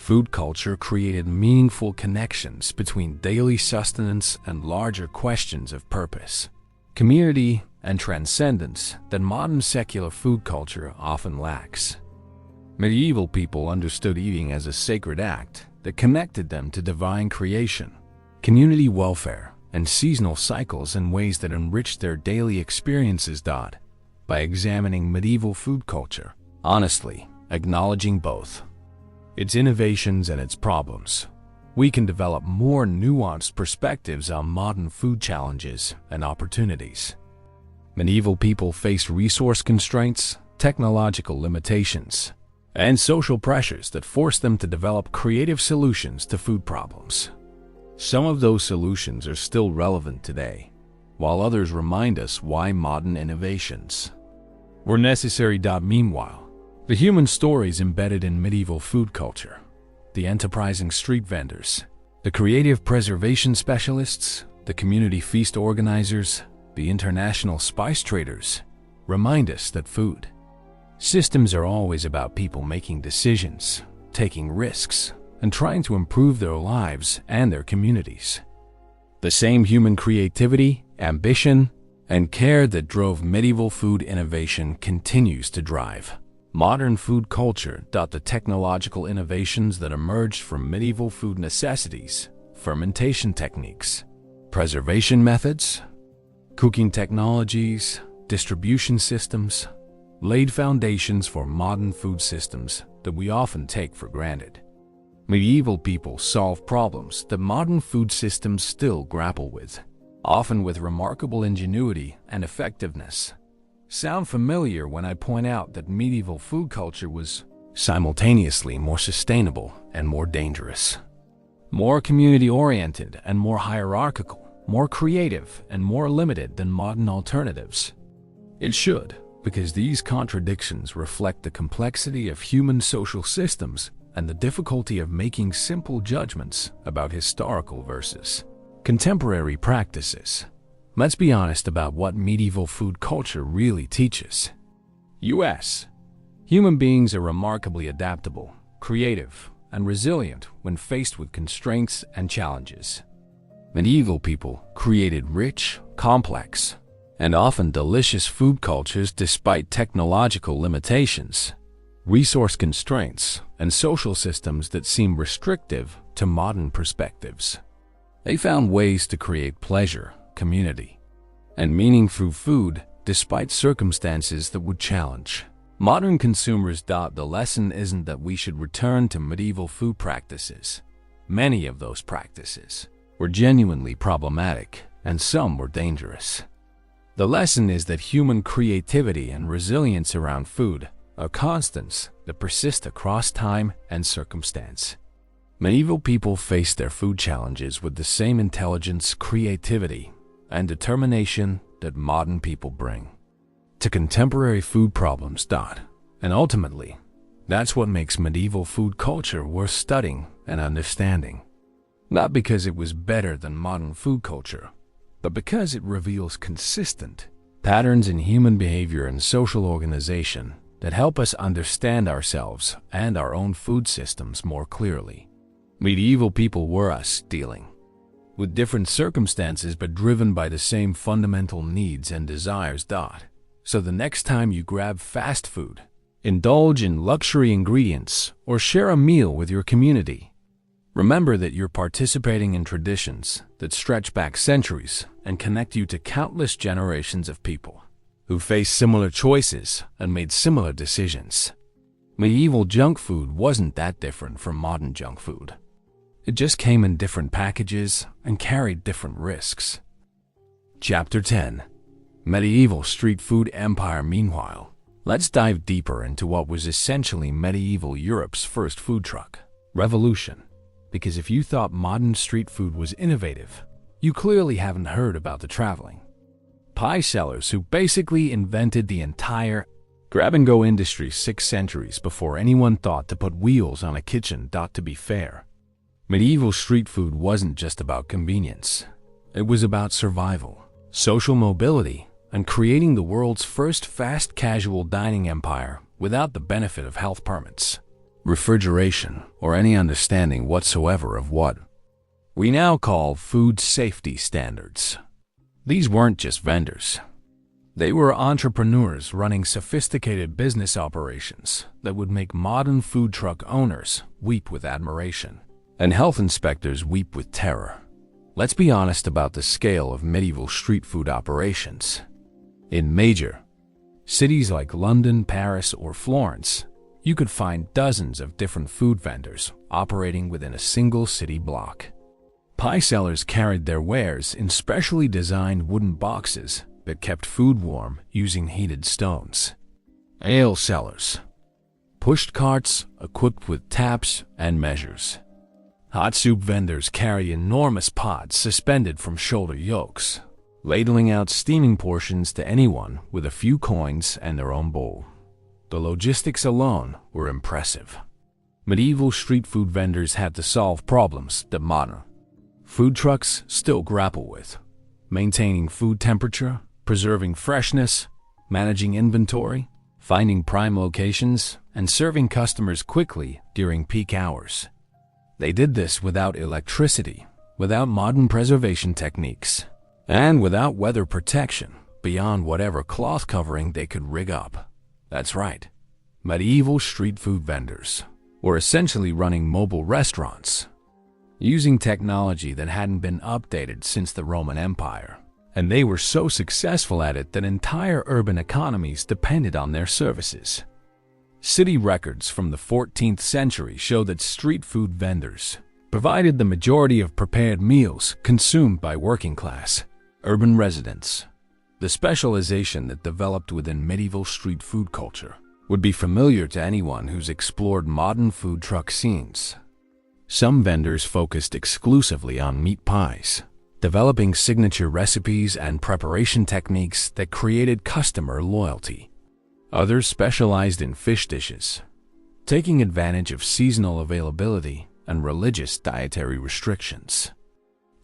food culture created meaningful connections between daily sustenance and larger questions of purpose, community, and transcendence that modern secular food culture often lacks. Medieval people understood eating as a sacred act that connected them to divine creation, community welfare, and seasonal cycles in ways that enriched their daily experiences. By examining medieval food culture, honestly, acknowledging both its innovations and its problems, we can develop more nuanced perspectives on modern food challenges and opportunities. Medieval people faced resource constraints, technological limitations, and social pressures that forced them to develop creative solutions to food problems. Some of those solutions are still relevant today, while others remind us why modern innovations were necessary. Meanwhile, the human stories embedded in medieval food culture, the enterprising street vendors, the creative preservation specialists, the community feast organizers, the international spice traders, remind us that food systems are always about people making decisions, taking risks, and trying to improve their lives and their communities. The same human creativity, ambition, and care that drove medieval food innovation continues to drive modern food culture. The technological innovations that emerged from medieval food necessities, fermentation techniques, Preservation methods, cooking technologies, distribution systems laid foundations for modern food systems that we often take for granted. Medieval people solved problems that modern food systems still grapple with, often with remarkable ingenuity and effectiveness. Sound familiar when I point out that medieval food culture was simultaneously more sustainable and more dangerous, more community-oriented and more hierarchical, more creative and more limited than modern alternatives? It should, because these contradictions reflect the complexity of human social systems and the difficulty of making simple judgments about historical versus contemporary practices. Let's be honest about what medieval food culture really teaches. US. Human beings are remarkably adaptable, creative, and resilient when faced with constraints and challenges. Medieval people created rich, complex, and often delicious food cultures despite technological limitations, resource constraints, and social systems that seem restrictive to modern perspectives. They found ways to create pleasure, community, and meaning through food despite circumstances that would challenge modern consumers. The lesson isn't that we should return to medieval food practices. Many of those practices were genuinely problematic, and some were dangerous. The lesson is that human creativity and resilience around food are constants that persist across time and circumstance. Medieval people faced their food challenges with the same intelligence, creativity, and determination that modern people bring to contemporary food problems. And ultimately, that's what makes medieval food culture worth studying and understanding. Not because it was better than modern food culture, but because it reveals consistent patterns in human behavior and social organization that help us understand ourselves and our own food systems more clearly. Medieval people were us, dealing with different circumstances but driven by the same fundamental needs and desires. So the next time you grab fast food, indulge in luxury ingredients, or share a meal with your community, remember that you're participating in traditions that stretch back centuries and connect you to countless generations of people who faced similar choices and made similar decisions. Medieval junk food wasn't that different from modern junk food. It just came in different packages and carried different risks. Chapter 10. Medieval Street Food Empire. Meanwhile, let's dive deeper into what was essentially medieval Europe's first food truck revolution. Because if you thought modern street food was innovative, you clearly haven't heard about the traveling pie sellers who basically invented the entire grab-and-go industry 6 centuries before anyone thought to put wheels on a kitchen. To be fair, medieval street food wasn't just about convenience. It was about survival, social mobility, and creating the world's first fast casual dining empire without the benefit of health permits, refrigeration, or any understanding whatsoever of what we now call food safety standards. These weren't just vendors. They were entrepreneurs running sophisticated business operations that would make modern food truck owners weep with admiration and health inspectors weep with terror. Let's be honest about the scale of medieval street food operations. In major cities like London, Paris, or Florence, you could find dozens of different food vendors operating within a single city block. Pie sellers carried their wares in specially designed wooden boxes that kept food warm using heated stones. Ale sellers pushed carts equipped with taps and measures. Hot soup vendors carry enormous pots suspended from shoulder yokes, ladling out steaming portions to anyone with a few coins and their own bowl. The logistics alone were impressive. Medieval street food vendors had to solve problems that modern food trucks still grapple with: maintaining food temperature, preserving freshness, managing inventory, finding prime locations, and serving customers quickly during peak hours. They did this without electricity, without modern preservation techniques, and without weather protection beyond whatever cloth covering they could rig up. That's right, medieval street food vendors were essentially running mobile restaurants. using technology that hadn't been updated since the Roman Empire. And they were so successful at it that entire urban economies depended on their services. City records from the 14th century show that street food vendors provided the majority of prepared meals consumed by working-class urban residents. The specialization that developed within medieval street food culture would be familiar to anyone who's explored modern food truck scenes. Some vendors focused exclusively on meat pies, developing signature recipes and preparation techniques that created customer loyalty. Others specialized in fish dishes, taking advantage of seasonal availability and religious dietary restrictions.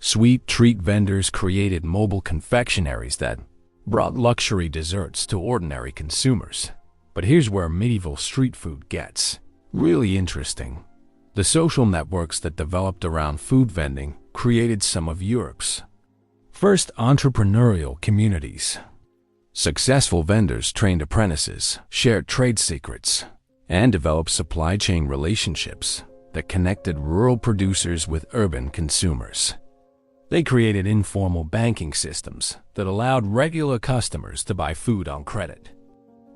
Sweet treat vendors created mobile confectionaries that brought luxury desserts to ordinary consumers. But here's where medieval street food gets really interesting. The social networks that developed around food vending created some of Europe's first entrepreneurial communities. Successful vendors trained apprentices, shared trade secrets, and developed supply chain relationships that connected rural producers with urban consumers. They created informal banking systems that allowed regular customers to buy food on credit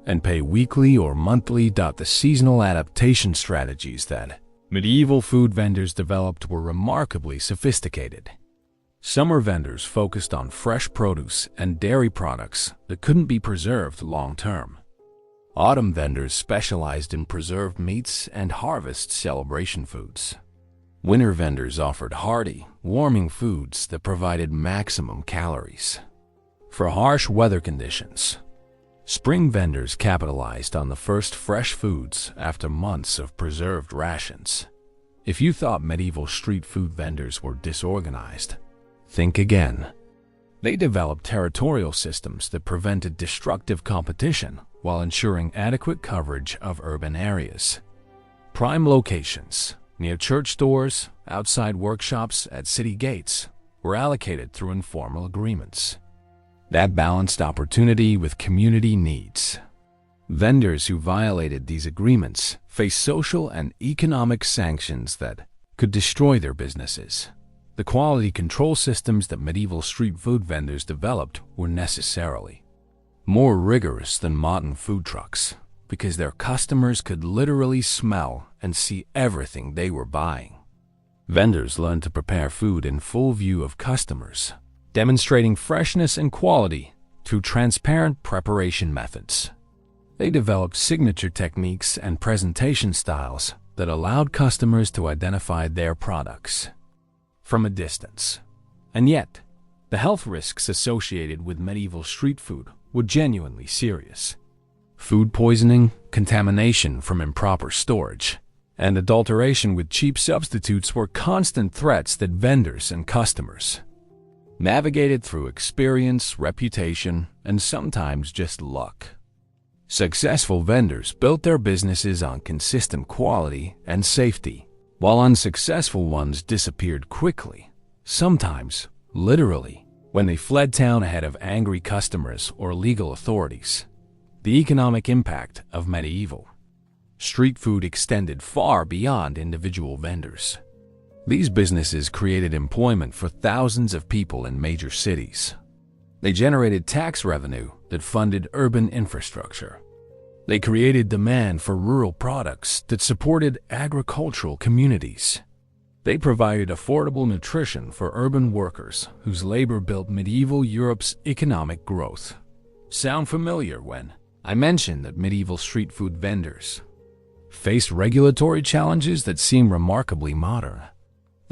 and pay weekly or monthly. The seasonal adaptation strategies that medieval food vendors developed were remarkably sophisticated. Summer vendors focused on fresh produce and dairy products that couldn't be preserved long-term. Autumn vendors specialized in preserved meats and harvest celebration foods. Winter vendors offered hearty, warming foods that provided maximum calories for harsh weather conditions. Spring vendors capitalized on the first fresh foods after months of preserved rations. If you thought medieval street food vendors were disorganized, think again. They developed territorial systems that prevented destructive competition while ensuring adequate coverage of urban areas. Prime locations near church doors, outside workshops, at city gates were allocated through informal agreements that balanced opportunity with community needs. Vendors who violated these agreements faced social and economic sanctions that could destroy their businesses. The quality control systems that medieval street food vendors developed were necessarily more rigorous than modern food trucks because their customers could literally smell and see everything they were buying. Vendors learned to prepare food in full view of customers, demonstrating freshness and quality through transparent preparation methods. They developed signature techniques and presentation styles that allowed customers to identify their products from a distance. And yet, the health risks associated with medieval street food were genuinely serious. Food poisoning, contamination from improper storage, and adulteration with cheap substitutes were constant threats that vendors and customers navigated through experience, reputation, and sometimes just luck. Successful vendors built their businesses on consistent quality and safety, while unsuccessful ones disappeared quickly, sometimes literally, when they fled town ahead of angry customers or legal authorities. The economic impact of medieval street food extended far beyond individual vendors. These businesses created employment for thousands of people in major cities. They generated tax revenue that funded urban infrastructure. They created demand for rural products that supported agricultural communities. They provided affordable nutrition for urban workers whose labor built medieval Europe's economic growth. Sound familiar when I mentioned that medieval street food vendors faced regulatory challenges that seem remarkably modern?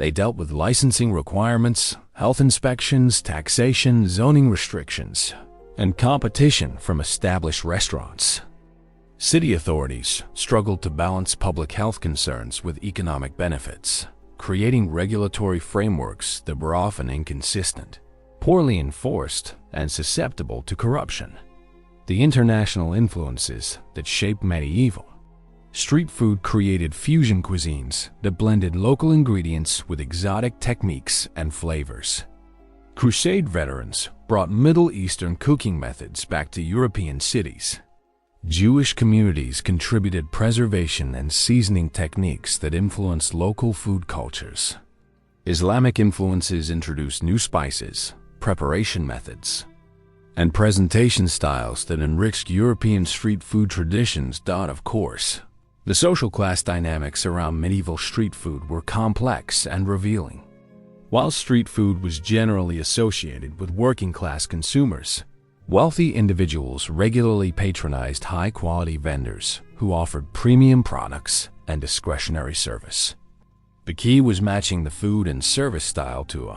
They dealt with licensing requirements, health inspections, taxation, zoning restrictions, and competition from established restaurants. City authorities struggled to balance public health concerns with economic benefits, creating regulatory frameworks that were often inconsistent, poorly enforced, and susceptible to corruption. The international influences that shaped medieval street food created fusion cuisines that blended local ingredients with exotic techniques and flavors. Crusade veterans brought Middle Eastern cooking methods back to European cities. Jewish communities contributed preservation and seasoning techniques that influenced local food cultures. Islamic influences introduced new spices, preparation methods, and presentation styles that enriched European street food traditions. Of course, the social class dynamics around medieval street food were complex and revealing. While street food was generally associated with working-class consumers, wealthy individuals regularly patronized high-quality vendors who offered premium products and discretionary service. The key was matching the food and service style to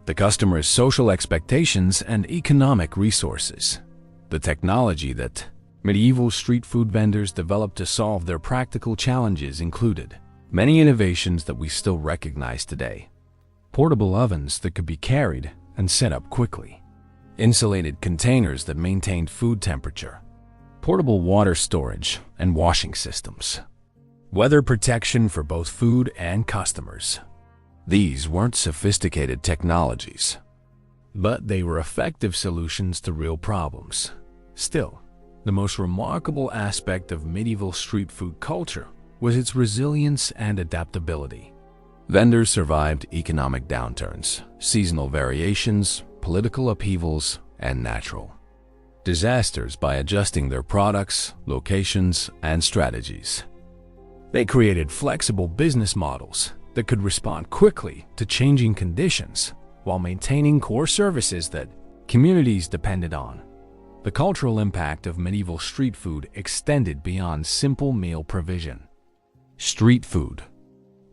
the customer's social expectations and economic resources. The technology that medieval street food vendors developed to solve their practical challenges included many innovations that we still recognize today. Portable ovens that could be carried and set up quickly, insulated containers that maintained food temperature, portable water storage and washing systems, weather protection for both food and customers. These weren't sophisticated technologies, but they were effective solutions to real problems. Still, the most remarkable aspect of medieval street food culture was its resilience and adaptability. Vendors survived economic downturns, seasonal variations, political upheavals, and natural disasters by adjusting their products, locations, and strategies. They created flexible business models that could respond quickly to changing conditions while maintaining core services that communities depended on. The cultural impact of medieval street food extended beyond simple meal provision. Street food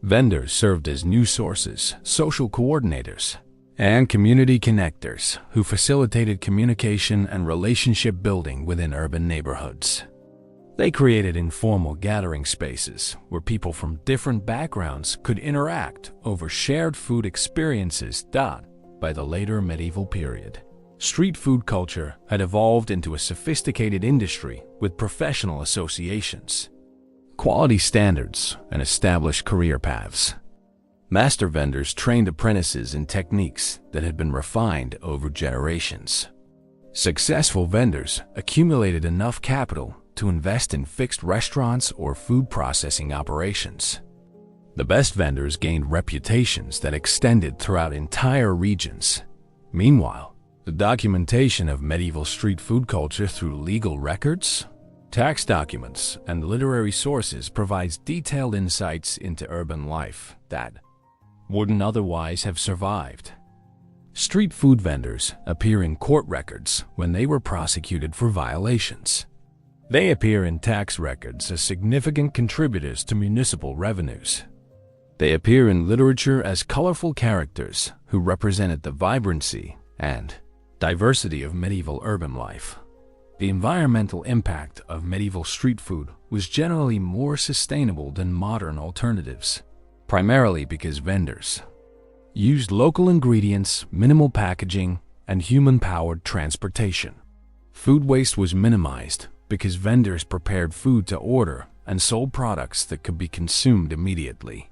vendors served as news sources, social coordinators, and community connectors who facilitated communication and relationship building within urban neighborhoods. They created informal gathering spaces where people from different backgrounds could interact over shared food experiences. By the later medieval period, street food culture had evolved into a sophisticated industry with professional associations, quality standards, and established career paths. Master vendors trained apprentices in techniques that had been refined over generations. Successful vendors accumulated enough capital to invest in fixed restaurants or food processing operations. The best vendors gained reputations that extended throughout entire regions. Meanwhile, the documentation of medieval street food culture through legal records, tax documents, and literary sources provides detailed insights into urban life that wouldn't otherwise have survived. Street food vendors appear in court records when they were prosecuted for violations. They appear in tax records as significant contributors to municipal revenues. They appear in literature as colorful characters who represented the vibrancy and diversity of medieval urban life. The environmental impact of medieval street food was generally more sustainable than modern alternatives, primarily because vendors used local ingredients, minimal packaging, and human-powered transportation. Food waste was minimized because vendors prepared food to order and sold products that could be consumed immediately.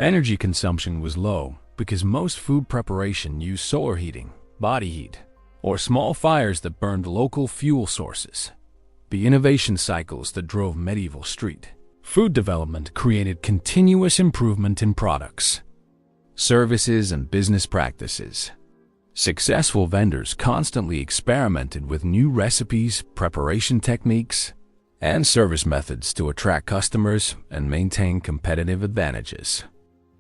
Energy consumption was low because most food preparation used solar heating, body heat, or small fires that burned local fuel sources. The innovation cycles that drove medieval street food development created continuous improvement in products, services, and business practices. Successful vendors constantly experimented with new recipes, preparation techniques, and service methods to attract customers and maintain competitive advantages.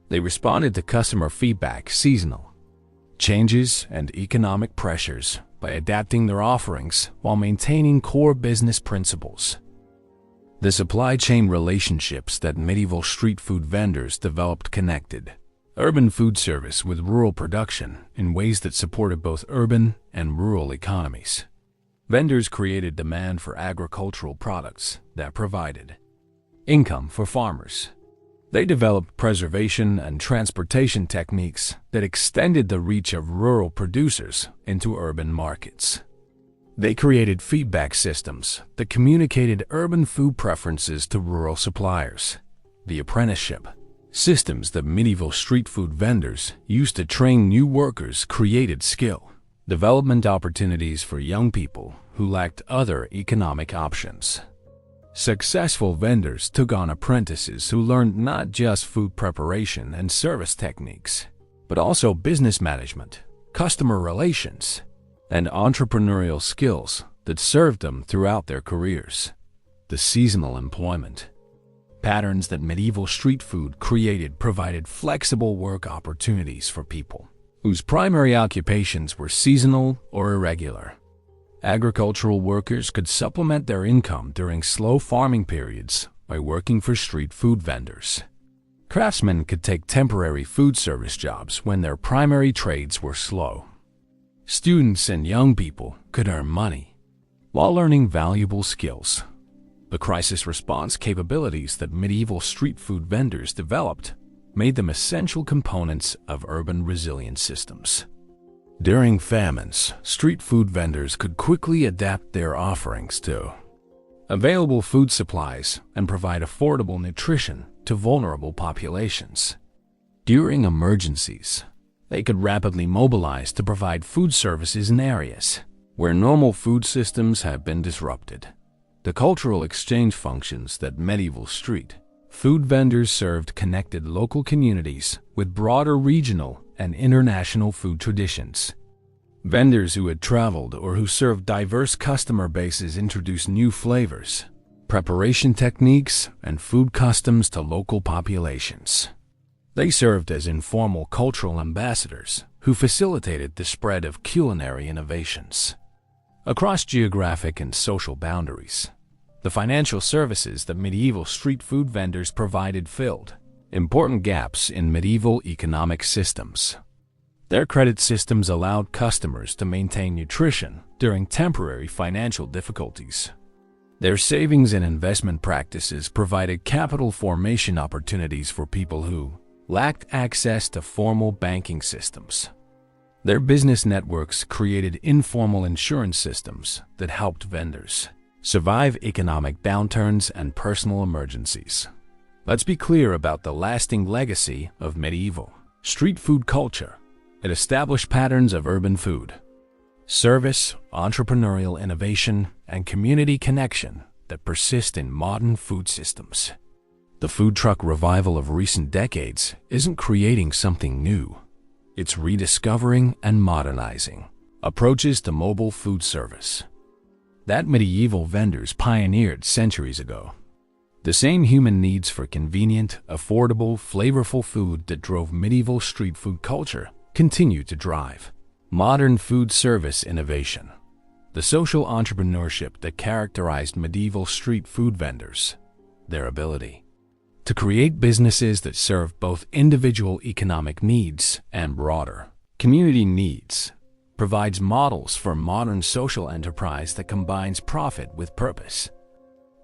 They responded to customer feedback, seasonal changes, and economic pressures by adapting their offerings while maintaining core business principles. The supply chain relationships that medieval street food vendors developed connected urban food service with rural production in ways that supported both urban and rural economies. Vendors created demand for agricultural products that provided income for farmers. They developed preservation and transportation techniques that extended the reach of rural producers into urban markets. They created feedback systems that communicated urban food preferences to rural suppliers. The apprenticeship systems that medieval street food vendors used to train new workers created skill development opportunities for young people who lacked other economic options. Successful vendors took on apprentices who learned not just food preparation and service techniques, but also business management, customer relations, and entrepreneurial skills that served them throughout their careers. The seasonal employment patterns that medieval street food created provided flexible work opportunities for people whose primary occupations were seasonal or irregular. Agricultural workers could supplement their income during slow farming periods by working for street food vendors. Craftsmen could take temporary food service jobs when their primary trades were slow. Students and young people could earn money while learning valuable skills. The crisis response capabilities that medieval street food vendors developed made them essential components of urban resilience systems. During famines, street food vendors could quickly adapt their offerings to available food supplies and provide affordable nutrition to vulnerable populations. During emergencies, they could rapidly mobilize to provide food services in areas where normal food systems have been disrupted. The cultural exchange functions that medieval street food vendors served connected local communities with broader regional and international food traditions. Vendors who had traveled or who served diverse customer bases introduced new flavors, preparation techniques, and food customs to local populations. They served as informal cultural ambassadors who facilitated the spread of culinary innovations across geographic and social boundaries. The financial services that medieval street food vendors provided filled important gaps in medieval economic systems. Their credit systems allowed customers to maintain nutrition during temporary financial difficulties. Their savings and investment practices provided capital formation opportunities for people who lacked access to formal banking systems. Their business networks created informal insurance systems that helped vendors survive economic downturns and personal emergencies. Let's be clear about the lasting legacy of medieval street food culture. It established patterns of urban food service, entrepreneurial innovation, and community connection that persist in modern food systems. The food truck revival of recent decades isn't creating something new. It's rediscovering and modernizing approaches to mobile food service that medieval vendors pioneered centuries ago. The same human needs for convenient, affordable, flavorful food that drove medieval street food culture continue to drive modern food service innovation. The social entrepreneurship that characterized medieval street food vendors, their ability to create businesses that serve both individual economic needs and broader community needs, provides models for modern social enterprise that combines profit with purpose.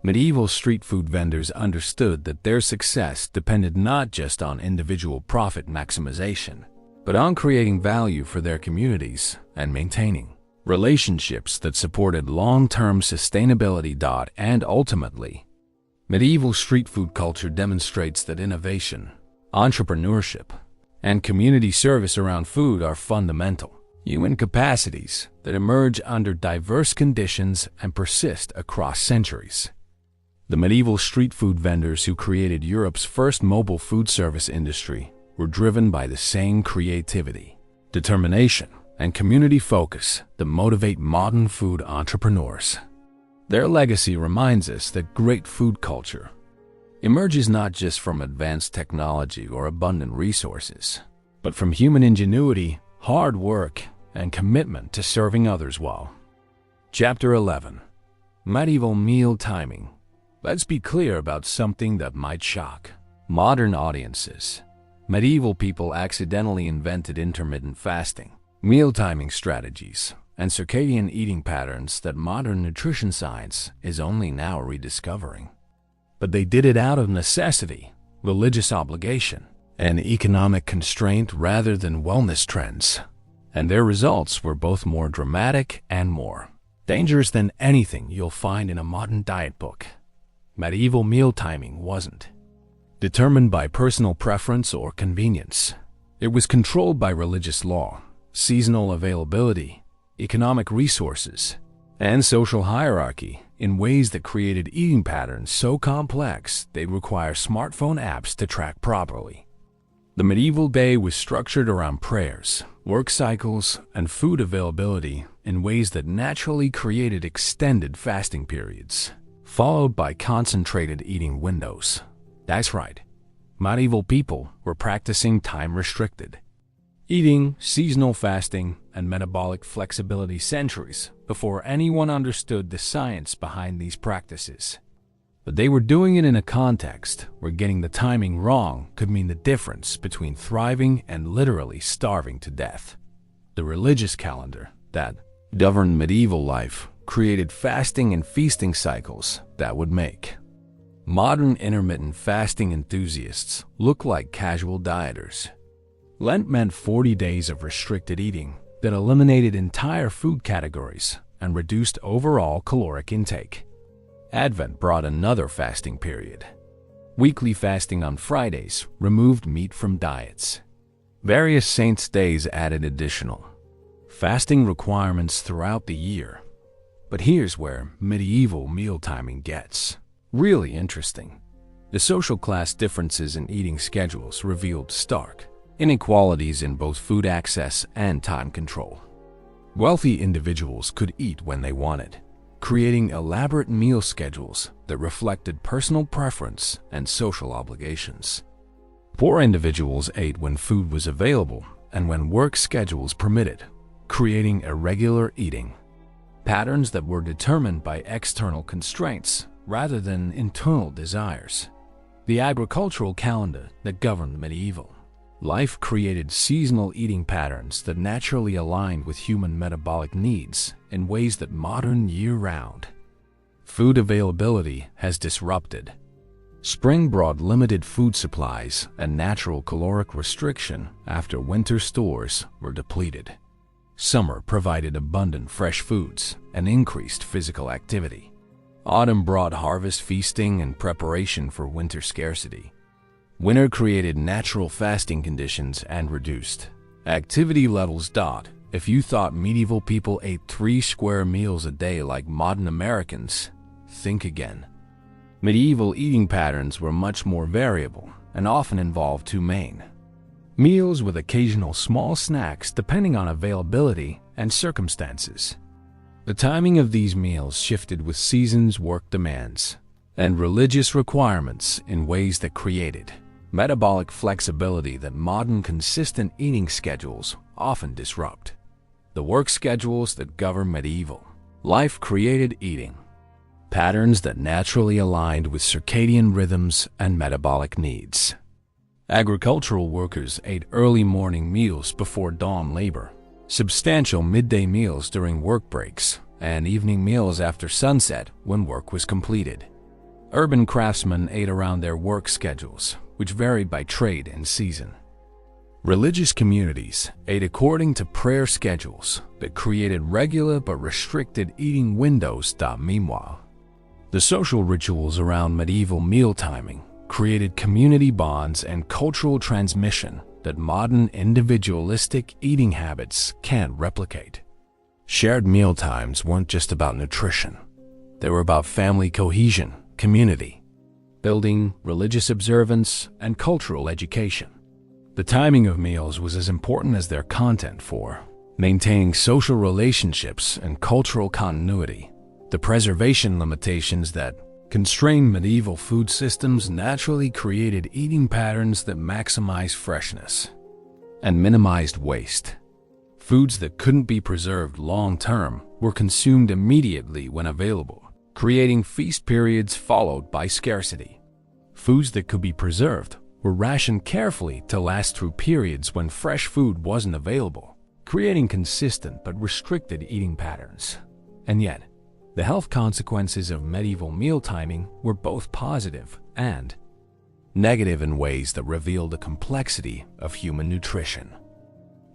Medieval street food vendors understood that their success depended not just on individual profit maximization, but on creating value for their communities and maintaining relationships that supported long-term sustainability. And ultimately, medieval street food culture demonstrates that innovation, entrepreneurship, and community service around food are fundamental human capacities that emerge under diverse conditions and persist across centuries. The medieval street food vendors who created Europe's first mobile food service industry were driven by the same creativity, determination, and community focus that motivate modern food entrepreneurs. Their legacy reminds us that great food culture emerges not just from advanced technology or abundant resources, but from human ingenuity, hard work, and commitment to serving others well. Chapter 11. Medieval Meal Timing. Let's be clear about something that might shock modern audiences. Medieval people accidentally invented intermittent fasting, meal timing strategies, and circadian eating patterns that modern nutrition science is only now rediscovering. But they did it out of necessity, religious obligation, and economic constraint rather than wellness trends. And their results were both more dramatic and more dangerous than anything you'll find in a modern diet book. Medieval meal timing wasn't determined by personal preference or convenience. It was controlled by religious law, seasonal availability, economic resources, and social hierarchy in ways that created eating patterns so complex they'd require smartphone apps to track properly. The medieval day was structured around prayers, work cycles, and food availability in ways that naturally created extended fasting periods, followed by concentrated eating windows. That's right, medieval people were practicing time-restricted eating, seasonal fasting, and metabolic flexibility centuries before anyone understood the science behind these practices. But they were doing it in a context where getting the timing wrong could mean the difference between thriving and literally starving to death. The religious calendar that governed medieval life created fasting and feasting cycles that would make modern intermittent fasting enthusiasts look like casual dieters. Lent meant 40 days of restricted eating that eliminated entire food categories and reduced overall caloric intake. Advent brought another fasting period. Weekly fasting on Fridays removed meat from diets. Various saints' days added additional fasting requirements throughout the year. But here's where medieval meal timing gets really interesting. The social class differences in eating schedules revealed stark inequalities in both food access and time control. Wealthy individuals could eat when they wanted, creating elaborate meal schedules that reflected personal preference and social obligations. Poor individuals ate when food was available and when work schedules permitted, creating irregular eating patterns that were determined by external constraints rather than internal desires. The agricultural calendar that governed medieval life created seasonal eating patterns that naturally aligned with human metabolic needs in ways that modern year-round food availability has disrupted. Spring brought limited food supplies and natural caloric restriction after winter stores were depleted. Summer provided abundant fresh foods and increased physical activity. Autumn brought harvest feasting and preparation for winter scarcity. Winter created natural fasting conditions and reduced activity levels. If you thought medieval people ate 3 square meals a day like modern Americans, think again. Medieval eating patterns were much more variable and often involved 2 main meals with occasional small snacks depending on availability and circumstances. The timing of these meals shifted with seasons, work demands, and religious requirements in ways that created metabolic flexibility that modern consistent eating schedules often disrupt. The work schedules that govern medieval life created eating patterns that naturally aligned with circadian rhythms and metabolic needs. Agricultural workers ate early morning meals before dawn labor, substantial midday meals during work breaks, and evening meals after sunset when work was completed. Urban craftsmen ate around their work schedules, which varied by trade and season. Religious communities ate according to prayer schedules that created regular but restricted eating windows. Meanwhile, the social rituals around medieval meal timing created community bonds and cultural transmission that modern individualistic eating habits can't replicate. Shared meal times weren't just about nutrition. They were about family cohesion, community building, religious observance, and cultural education. The timing of meals was as important as their content for maintaining social relationships and cultural continuity. The preservation limitations that constrained medieval food systems naturally created eating patterns that maximized freshness and minimized waste. Foods that couldn't be preserved long-term were consumed immediately when available, creating feast periods followed by scarcity. Foods that could be preserved were rationed carefully to last through periods when fresh food wasn't available, creating consistent but restricted eating patterns. And yet, the health consequences of medieval meal timing were both positive and negative in ways that revealed the complexity of human nutrition.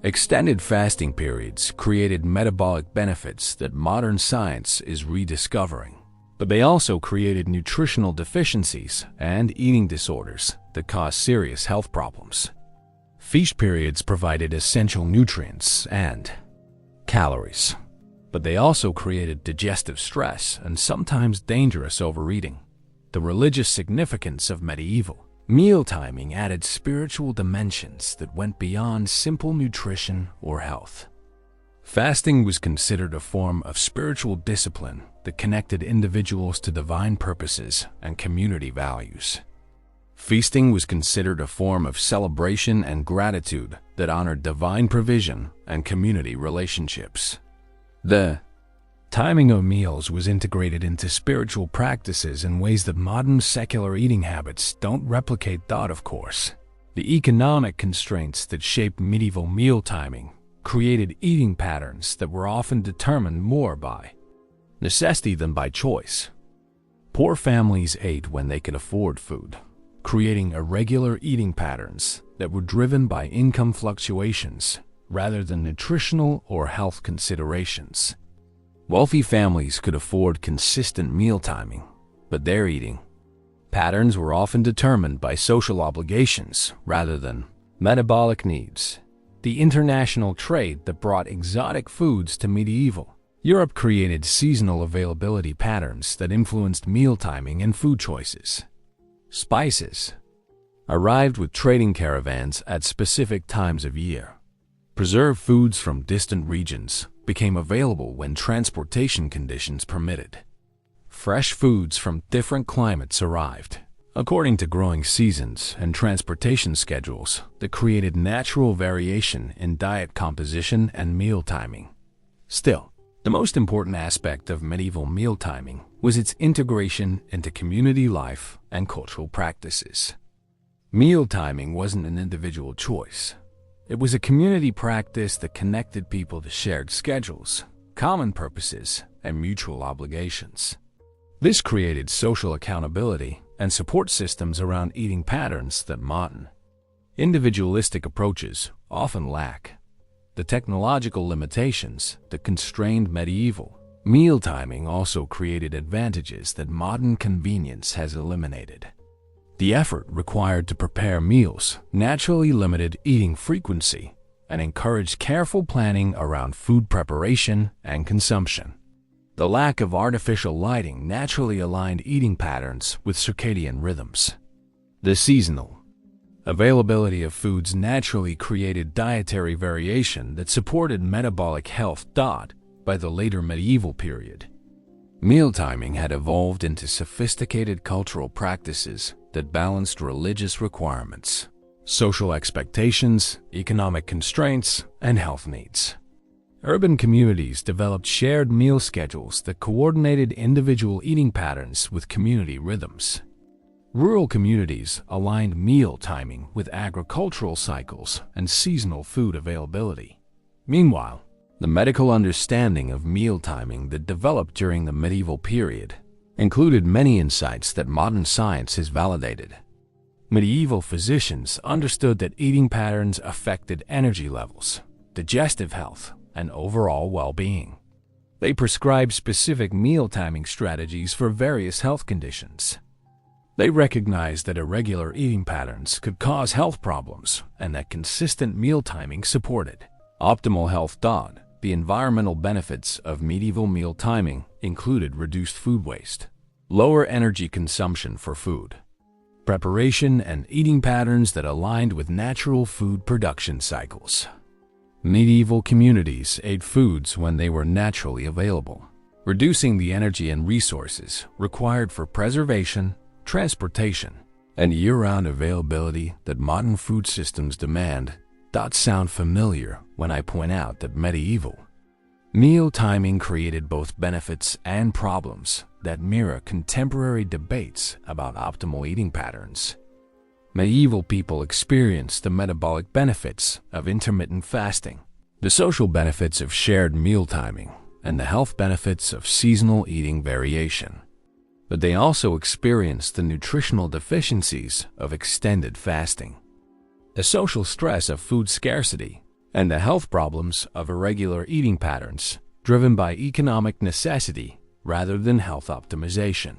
Extended fasting periods created metabolic benefits that modern science is rediscovering, but they also created nutritional deficiencies and eating disorders that caused serious health problems. Feast periods provided essential nutrients and calories, but they also created digestive stress and sometimes dangerous overeating. The religious significance of medieval Meal timing added spiritual dimensions that went beyond simple nutrition or health. Fasting was considered a form of spiritual discipline that connected individuals to divine purposes and community values. Feasting was considered a form of celebration and gratitude that honored divine provision and community relationships. The timing of meals was integrated into spiritual practices in ways that modern secular eating habits don't replicate. Of course, the economic constraints that shaped medieval meal timing created eating patterns that were often determined more by necessity than by choice. Poor families ate when they could afford food, creating irregular eating patterns that were driven by income fluctuations rather than nutritional or health considerations. Wealthy families could afford consistent meal timing, but their eating patterns were often determined by social obligations rather than metabolic needs. The international trade that brought exotic foods to medieval Europe created seasonal availability patterns that influenced meal timing and food choices. Spices arrived with trading caravans at specific times of year. Preserved foods from distant regions became available when transportation conditions permitted. Fresh foods from different climates arrived, according to growing seasons and transportation schedules that created natural variation in diet composition and meal timing. Still, the most important aspect of medieval meal timing was its integration into community life and cultural practices. Meal timing wasn't an individual choice. It was a community practice that connected people to shared schedules, common purposes, and mutual obligations. This created social accountability and support systems around eating patterns that modern, individualistic approaches often lack. The technological limitations that constrained medieval meal timing also created advantages that modern convenience has eliminated. The effort required to prepare meals naturally limited eating frequency and encouraged careful planning around food preparation and consumption. The lack of artificial lighting naturally aligned eating patterns with circadian rhythms. The seasonal availability of foods naturally created dietary variation that supported metabolic health. By the later medieval period, meal timing had evolved into sophisticated cultural practices that balanced religious requirements, social expectations, economic constraints, and health needs. Urban communities developed shared meal schedules that coordinated individual eating patterns with community rhythms. Rural communities aligned meal timing with agricultural cycles and seasonal food availability. Meanwhile, the medical understanding of meal timing that developed during the medieval period included many insights that modern science has validated. Medieval physicians understood that eating patterns affected energy levels, digestive health, and overall well-being. They prescribed specific meal timing strategies for various health conditions. They recognized that irregular eating patterns could cause health problems and that consistent meal timing supported optimal health. The environmental benefits of medieval meal timing included reduced food waste, lower energy consumption for food preparation, and eating patterns that aligned with natural food production cycles. Medieval communities ate foods when they were naturally available, reducing the energy and resources required for preservation, transportation, and year-round availability that modern food systems demand. Sound familiar when I point out that medieval meal timing created both benefits and problems that mirror contemporary debates about optimal eating patterns. Medieval people experienced the metabolic benefits of intermittent fasting, the social benefits of shared meal timing, and the health benefits of seasonal eating variation. But they also experienced the nutritional deficiencies of extended fasting, the social stress of food scarcity, and the health problems of irregular eating patterns driven by economic necessity rather than health optimization.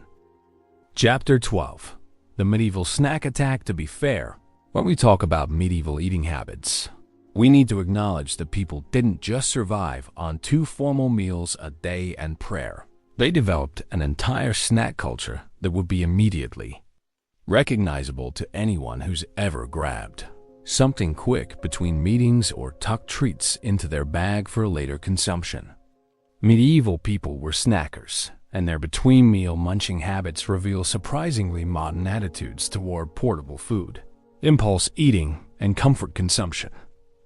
Chapter 12. The Medieval Snack Attack. To be fair, when we talk about medieval eating habits, we need to acknowledge that people didn't just survive on 2 formal meals a day and prayer. They developed an entire snack culture that would be immediately recognizable to anyone who's ever grabbed something quick between meetings or tucked treats into their bag for later consumption. Medieval people were snackers, and their between-meal munching habits reveal surprisingly modern attitudes toward portable food, impulse eating, and comfort consumption.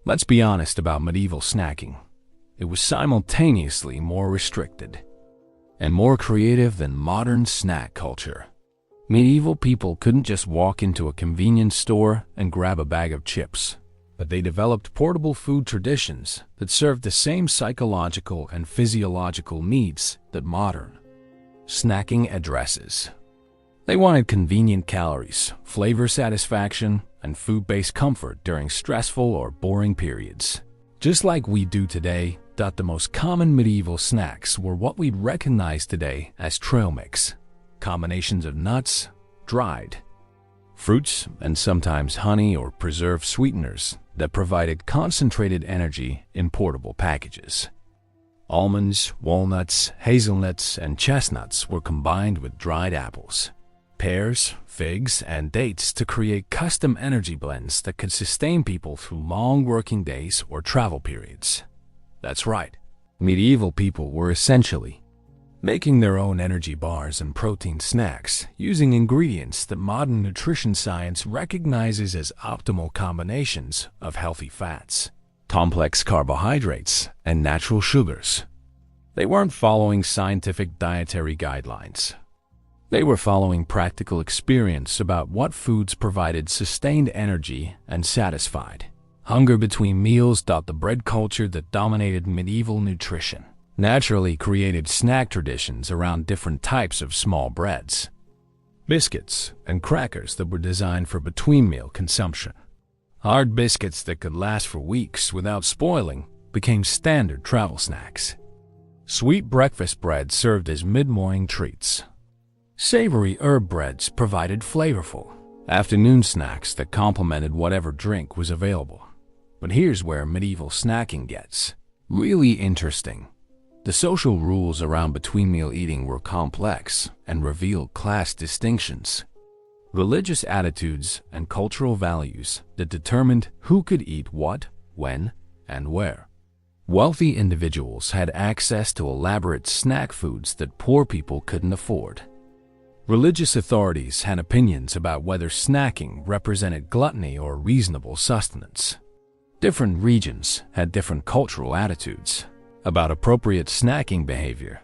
Let's be honest about medieval snacking. It was simultaneously more restricted and more creative than modern snack culture. Medieval people couldn't just walk into a convenience store and grab a bag of chips, but they developed portable food traditions that served the same psychological and physiological needs that modern snacking addresses. They wanted convenient calories, flavor satisfaction, and food-based comfort during stressful or boring periods. Just like we do today, the most common medieval snacks were what we'd recognize today as trail mix, combinations of nuts, dried fruits, and sometimes honey or preserved sweeteners that provided concentrated energy in portable packages. Almonds, walnuts, hazelnuts, and chestnuts were combined with dried apples, pears, figs, and dates to create custom energy blends that could sustain people through long working days or travel periods. That's right, medieval people were essentially making their own energy bars and protein snacks using ingredients that modern nutrition science recognizes as optimal combinations of healthy fats, complex carbohydrates, and natural sugars. They weren't following scientific dietary guidelines. They were following practical experience about what foods provided sustained energy and satisfied hunger between meals. The bread culture that dominated medieval nutrition naturally created snack traditions around different types of small breads, biscuits, and crackers that were designed for between-meal consumption. Hard biscuits that could last for weeks without spoiling became standard travel snacks. Sweet breakfast bread served as mid-morning treats. Savory herb breads provided flavorful afternoon snacks that complemented whatever drink was available. But here's where medieval snacking gets really interesting. The social rules around between-meal eating were complex and revealed class distinctions, religious attitudes, and cultural values that determined who could eat what, when, and where. Wealthy individuals had access to elaborate snack foods that poor people couldn't afford. Religious authorities had opinions about whether snacking represented gluttony or reasonable sustenance. Different regions had different cultural attitudes about appropriate snacking behavior.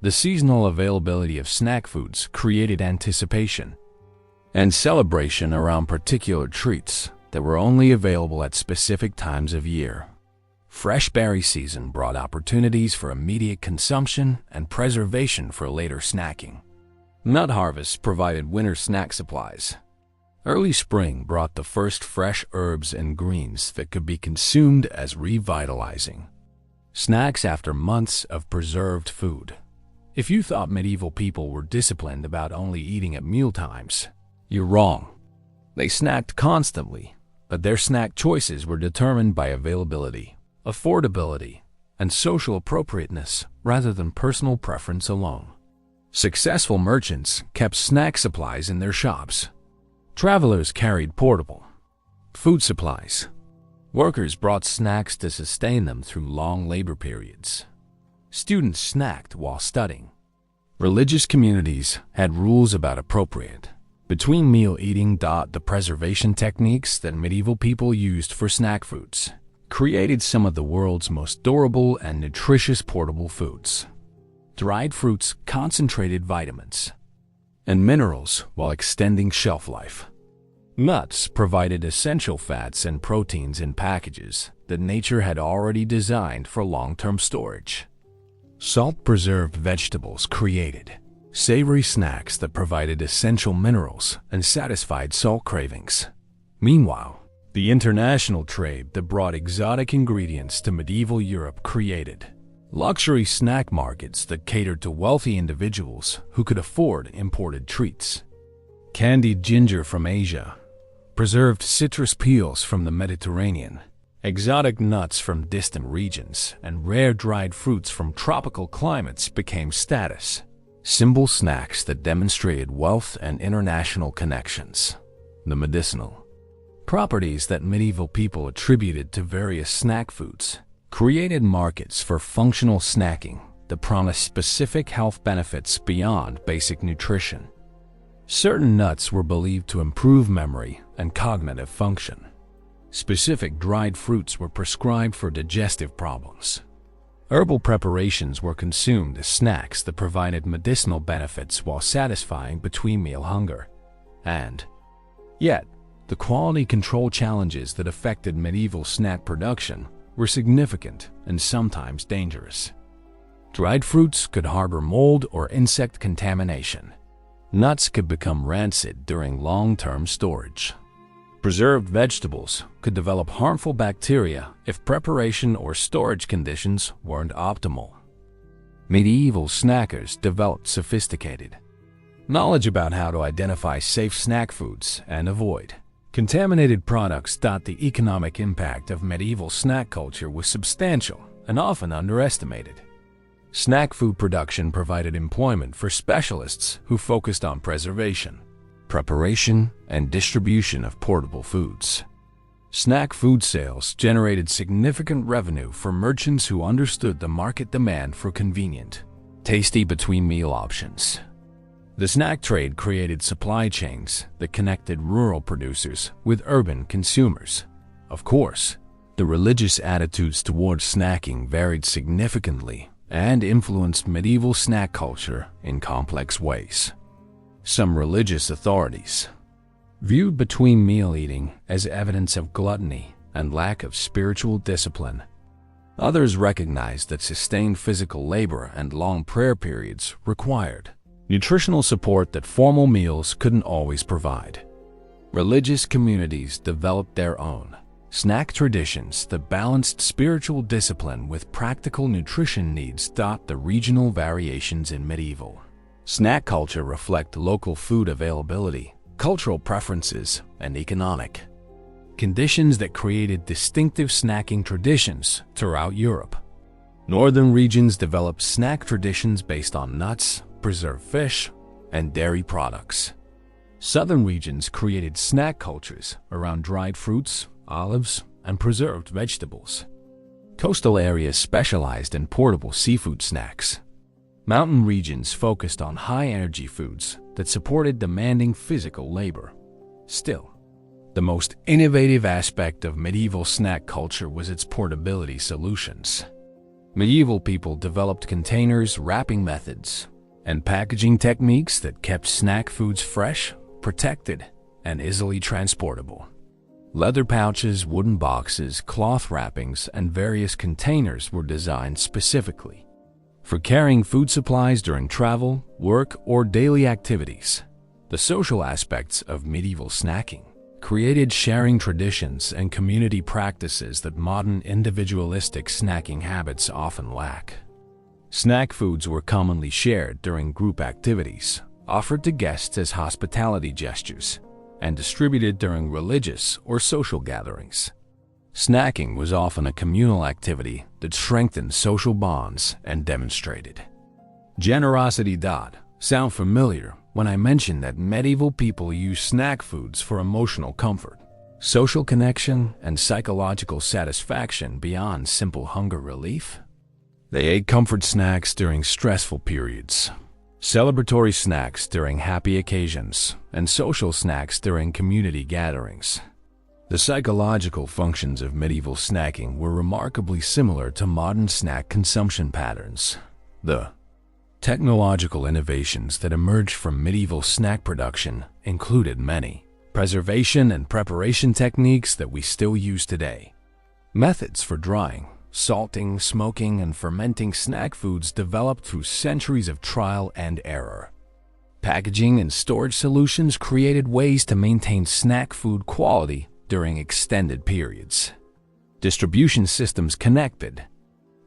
The seasonal availability of snack foods created anticipation and celebration around particular treats that were only available at specific times of year. Fresh berry season brought opportunities for immediate consumption and preservation for later snacking. Nut harvests provided winter snack supplies. Early spring brought the first fresh herbs and greens that could be consumed as revitalizing snacks after months of preserved food. If you thought medieval people were disciplined about only eating at mealtimes, you're wrong. They snacked constantly, but their snack choices were determined by availability, affordability, and social appropriateness rather than personal preference alone. Successful merchants kept snack supplies in their shops. Travelers carried portable food supplies. Workers brought snacks to sustain them through long labor periods. Students snacked while studying. Religious communities had rules about appropriate between-meal eating. The preservation techniques that medieval people used for snack foods created some of the world's most durable and nutritious portable foods. Dried fruits concentrated vitamins and minerals while extending shelf life. Nuts provided essential fats and proteins in packages that nature had already designed for long-term storage. Salt-preserved vegetables created savory snacks that provided essential minerals and satisfied salt cravings. Meanwhile, the international trade that brought exotic ingredients to medieval Europe created luxury snack markets that catered to wealthy individuals who could afford imported treats. Candied ginger from Asia, preserved citrus peels from the Mediterranean, exotic nuts from distant regions, and rare dried fruits from tropical climates became status Simple snacks that demonstrated wealth and international connections. The medicinal properties that medieval people attributed to various snack foods created markets for functional snacking that promised specific health benefits beyond basic nutrition. Certain nuts were believed to improve memory and cognitive function. Specific dried fruits were prescribed for digestive problems. Herbal preparations were consumed as snacks that provided medicinal benefits while satisfying between-meal hunger. And yet, the quality control challenges that affected medieval snack production were significant and sometimes dangerous. Dried fruits could harbor mold or insect contamination. Nuts could become rancid during long-term storage. Preserved vegetables could develop harmful bacteria if preparation or storage conditions weren't optimal. Medieval snackers developed sophisticated knowledge about how to identify safe snack foods and avoid contaminated products. The economic impact of medieval snack culture was substantial and often underestimated. Snack food production provided employment for specialists who focused on preservation, preparation, and distribution of portable foods. Snack food sales generated significant revenue for merchants who understood the market demand for convenient, tasty between-meal options. The snack trade created supply chains that connected rural producers with urban consumers. Of course, the religious attitudes towards snacking varied significantly and influenced medieval snack culture in complex ways. Some religious authorities viewed between-meal eating as evidence of gluttony and lack of spiritual discipline. Others recognized that sustained physical labor and long prayer periods required nutritional support that formal meals couldn't always provide. Religious communities developed their own snack traditions that balanced spiritual discipline with practical nutrition needs. The regional variations in medieval snack culture reflect local food availability, cultural preferences, and economic conditions that created distinctive snacking traditions throughout Europe. Northern regions developed snack traditions based on nuts, preserved fish, and dairy products. Southern regions created snack cultures around dried fruits, olives, and preserved vegetables. Coastal areas specialized in portable seafood snacks. Mountain regions focused on high-energy foods that supported demanding physical labor. Still, the most innovative aspect of medieval snack culture was its portability solutions. Medieval people developed containers, wrapping methods, and packaging techniques that kept snack foods fresh, protected, and easily transportable. Leather pouches, wooden boxes, cloth wrappings, and various containers were designed specifically for carrying food supplies during travel, work, or daily activities. The social aspects of medieval snacking created sharing traditions and community practices that modern individualistic snacking habits often lack. Snack foods were commonly shared during group activities, offered to guests as hospitality gestures, and distributed during religious or social gatherings. Snacking was often a communal activity that strengthened social bonds and demonstrated generosity. Sound familiar when I mention that medieval people used snack foods for emotional comfort, social connection, and psychological satisfaction beyond simple hunger relief? They ate comfort snacks during stressful periods, celebratory snacks during happy occasions, and social snacks during community gatherings. The psychological functions of medieval snacking were remarkably similar to modern snack consumption patterns. The technological innovations that emerged from medieval snack production included many preservation and preparation techniques that we still use today. Methods for drying, salting, smoking, and fermenting snack foods developed through centuries of trial and error. Packaging and storage solutions created ways to maintain snack food quality during extended periods. Distribution systems connected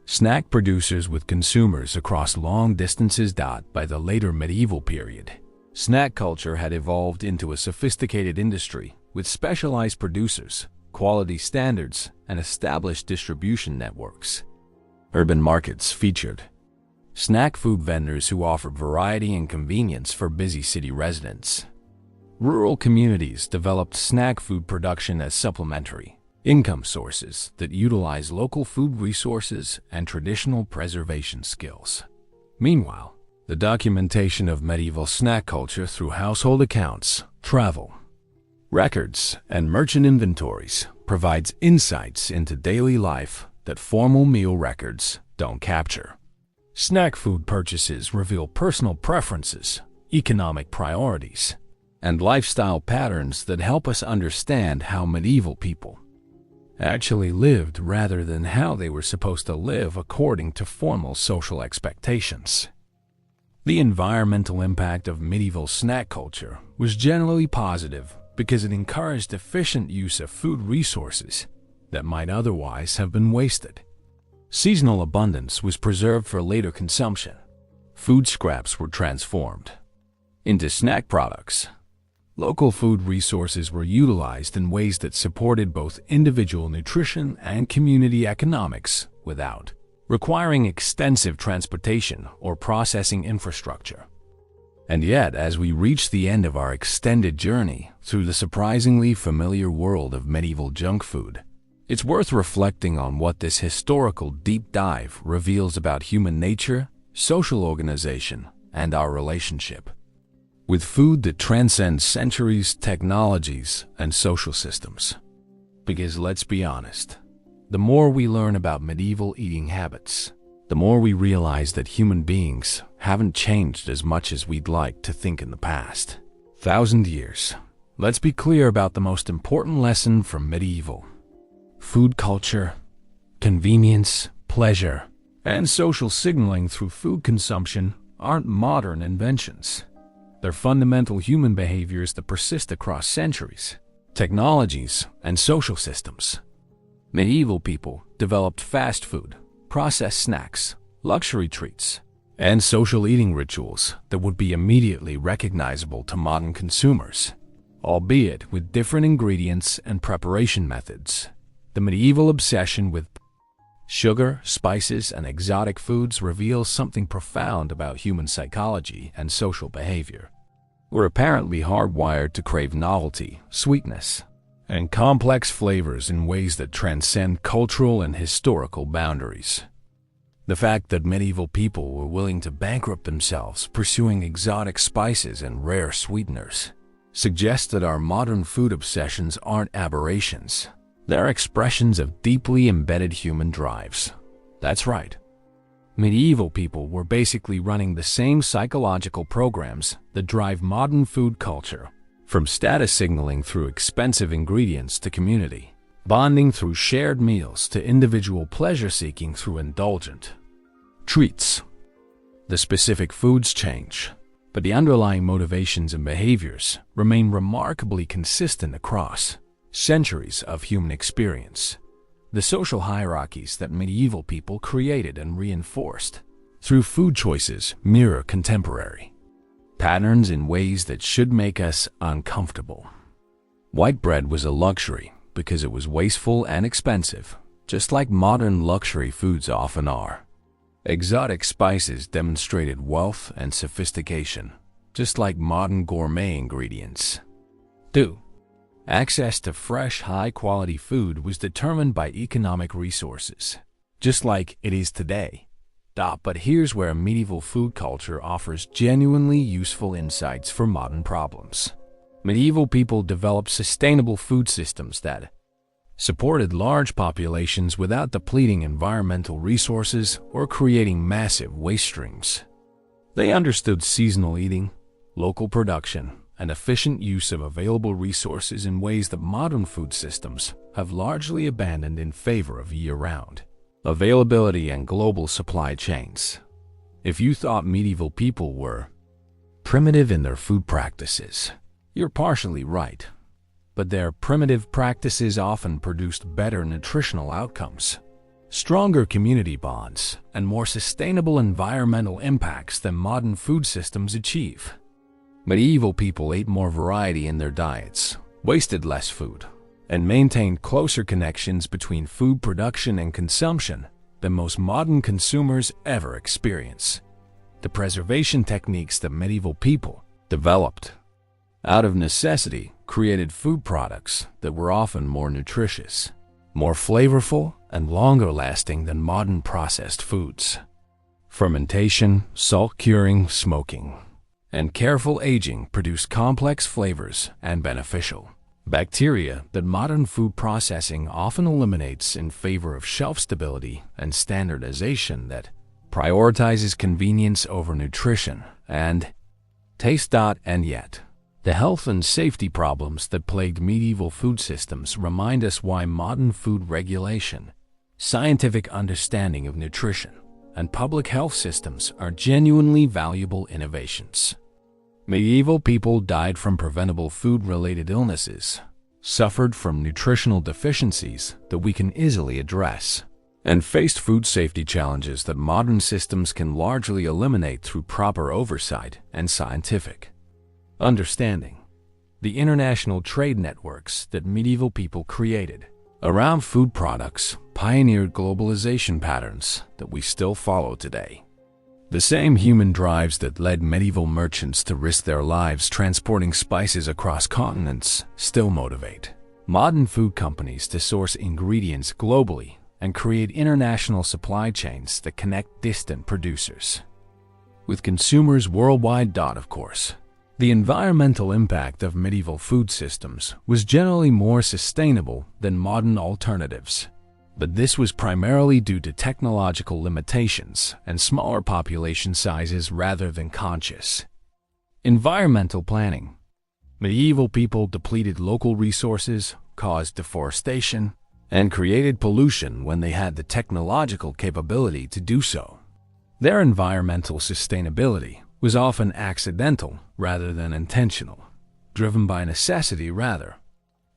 snack producers with consumers across long distances. By the later medieval period, snack culture had evolved into a sophisticated industry with specialized producers, quality standards, and established distribution networks. Urban markets featured Snack food vendors who offered variety and convenience for busy city residents. Rural communities developed snack food production as supplementary income sources that utilize local food resources and traditional preservation skills. Meanwhile, the documentation of medieval snack culture through household accounts, travel records, and merchant inventories provides insights into daily life that formal meal records don't capture. Snack food purchases reveal personal preferences, economic priorities, and lifestyle patterns that help us understand how medieval people actually lived rather than how they were supposed to live according to formal social expectations. The environmental impact of medieval snack culture was generally positive because it encouraged efficient use of food resources that might otherwise have been wasted. Seasonal abundance was preserved for later consumption. Food scraps were transformed into snack products. Local food resources were utilized in ways that supported both individual nutrition and community economics without requiring extensive transportation or processing infrastructure. And yet, as we reach the end of our extended journey through the surprisingly familiar world of medieval junk food, it's worth reflecting on what this historical deep dive reveals about human nature, social organization, and our relationship with food that transcends centuries, technologies, and social systems. Because let's be honest, the more we learn about medieval eating habits, the more we realize that human beings haven't changed as much as we'd like to think in the past 1,000 years. Let's be clear about the most important lesson from medieval food culture: convenience, pleasure, and social signaling through food consumption aren't modern inventions. They're fundamental human behaviors that persist across centuries, technologies, and social systems. Medieval people developed fast food, processed snacks, luxury treats, and social eating rituals that would be immediately recognizable to modern consumers, albeit with different ingredients and preparation methods. The medieval obsession with sugar, spices, and exotic foods reveals something profound about human psychology and social behavior. We're apparently hardwired to crave novelty, sweetness, and complex flavors in ways that transcend cultural and historical boundaries. The fact that medieval people were willing to bankrupt themselves pursuing exotic spices and rare sweeteners suggests that our modern food obsessions aren't aberrations. They're expressions of deeply embedded human drives. That's right. Medieval people were basically running the same psychological programs that drive modern food culture, from status signaling through expensive ingredients to community bonding through shared meals to individual pleasure seeking through indulgent treats. The specific foods change, but the underlying motivations and behaviors remain remarkably consistent across centuries of human experience. The social hierarchies that medieval people created and reinforced through food choices mirror contemporary patterns in ways that should make us uncomfortable. White bread was a luxury because it was wasteful and expensive, just like modern luxury foods often are. Exotic spices demonstrated wealth and sophistication, just like modern gourmet ingredients do. Access to fresh, high-quality food was determined by economic resources, just like it is today. But here's where medieval food culture offers genuinely useful insights for modern problems. Medieval people developed sustainable food systems that supported large populations without depleting environmental resources or creating massive waste streams. They understood seasonal eating, local production, and efficient use of available resources in ways that modern food systems have largely abandoned in favor of year-round availability and global supply chains. If you thought medieval people were primitive in their food practices, you're partially right. But their primitive practices often produced better nutritional outcomes, stronger community bonds, and more sustainable environmental impacts than modern food systems achieve. Medieval people ate more variety in their diets, wasted less food, and maintained closer connections between food production and consumption than most modern consumers ever experience. the preservation techniques that medieval people developed out of necessity created food products that were often more nutritious, more flavorful, and longer lasting than modern processed foods. Fermentation, salt curing, smoking, and careful aging produced complex flavors and beneficial bacteria that modern food processing often eliminates in favor of shelf stability and standardization that prioritizes convenience over nutrition and taste. And yet, the health and safety problems that plagued medieval food systems remind us why modern food regulation, scientific understanding of nutrition, and public health systems are genuinely valuable innovations. Medieval people died from preventable food-related illnesses, suffered from nutritional deficiencies that we can easily address, and faced food safety challenges that modern systems can largely eliminate through proper oversight and scientific understanding. The international trade networks that medieval people created around food products pioneered globalization patterns that we still follow today. The same human drives that led medieval merchants to risk their lives transporting spices across continents still motivate modern food companies to source ingredients globally and create international supply chains that connect distant producers with consumers worldwide. Of course, the environmental impact of medieval food systems was generally more sustainable than modern alternatives, but this was primarily due to technological limitations and smaller population sizes rather than conscious environmental planning. Medieval people depleted local resources, caused deforestation, and created pollution when they had the technological capability to do so. Their environmental sustainability was often accidental rather than intentional, driven by necessity rather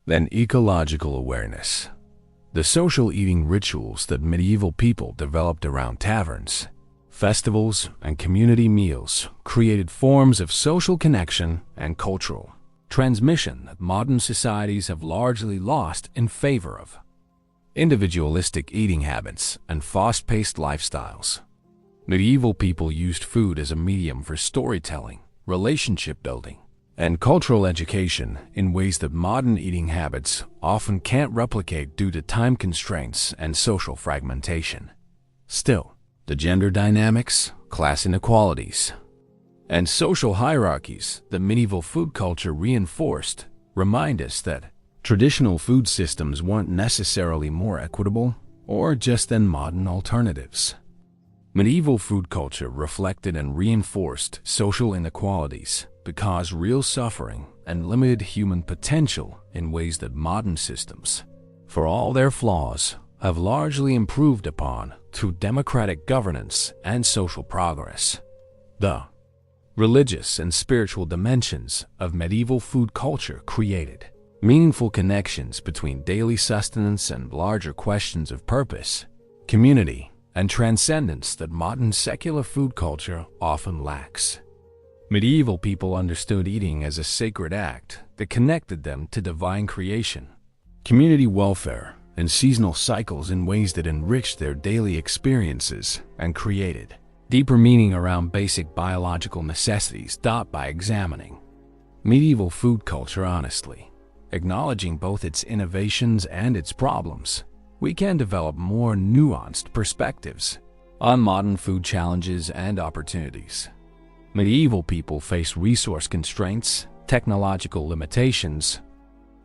than ecological awareness. The social eating rituals that medieval people developed around taverns, festivals, and community meals created forms of social connection and cultural transmission that modern societies have largely lost in favor of individualistic eating habits and fast-paced lifestyles. Medieval people used food as a medium for storytelling, relationship building, and cultural education in ways that modern eating habits often can't replicate due to time constraints and social fragmentation. Still, the gender dynamics, class inequalities, and social hierarchies that medieval food culture reinforced remind us that traditional food systems weren't necessarily more equitable or just than modern alternatives. Medieval food culture reflected and reinforced social inequalities that caused real suffering and limited human potential in ways that modern systems, for all their flaws, have largely improved upon through democratic governance and social progress. The religious and spiritual dimensions of medieval food culture created meaningful connections between daily sustenance and larger questions of purpose, community, and transcendence that modern secular food culture often lacks. Medieval people understood eating as a sacred act that connected them to divine creation, community welfare, and seasonal cycles in ways that enriched their daily experiences and created deeper meaning around basic biological necessities. By examining medieval food culture honestly, acknowledging both its innovations and its problems, we can develop more nuanced perspectives on modern food challenges and opportunities. Medieval people faced resource constraints, technological limitations,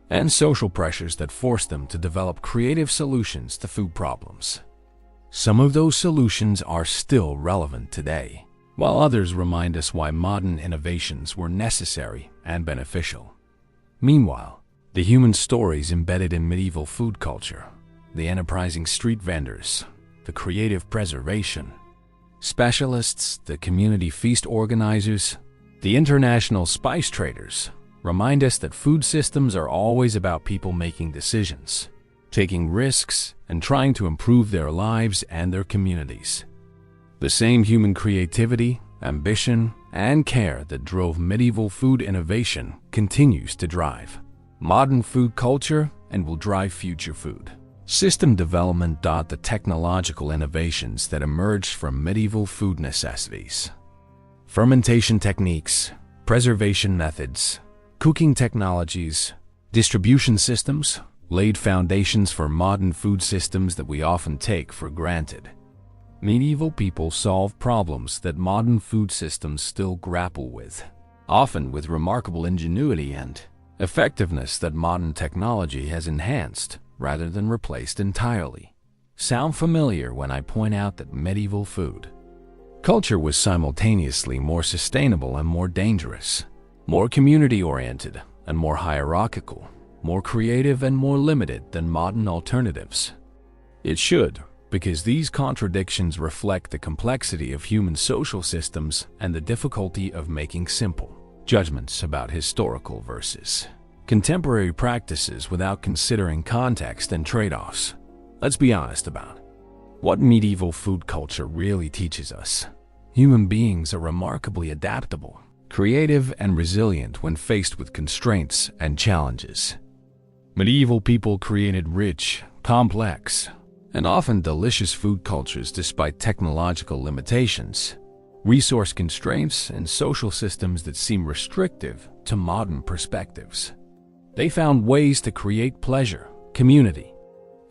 and social pressures that forced them to develop creative solutions to food problems. Some of those solutions are still relevant today, while others remind us why modern innovations were necessary and beneficial. Meanwhile, the human stories embedded in medieval food culture, the enterprising street vendors, the creative preservation specialists, the community feast organizers, the international spice traders, remind us that food systems are always about people making decisions, taking risks, and trying to improve their lives and their communities. The same human creativity, ambition, and care that drove medieval food innovation continues to drive modern food culture and will drive future food system development. The technological innovations that emerged from medieval food necessities fermentation techniques, preservation methods, cooking technologies, distribution systems laid foundations for modern food systems that we often take for granted. Medieval people solved problems that modern food systems still grapple with, often with remarkable ingenuity and effectiveness that modern technology has enhanced rather than replaced entirely. Sound familiar when I point out that medieval food culture was simultaneously more sustainable and more dangerous, more community-oriented and more hierarchical, more creative and more limited than modern alternatives. It should, because these contradictions reflect the complexity of human social systems and the difficulty of making simple judgments about historical versus contemporary practices without considering context and trade-offs. Let's be honest about what medieval food culture really teaches us. Human beings are remarkably adaptable, creative, and resilient when faced with constraints and challenges. Medieval people created rich, complex, and often delicious food cultures despite technological limitations, resource constraints, and social systems that seem restrictive to modern perspectives. They found ways to create pleasure, community,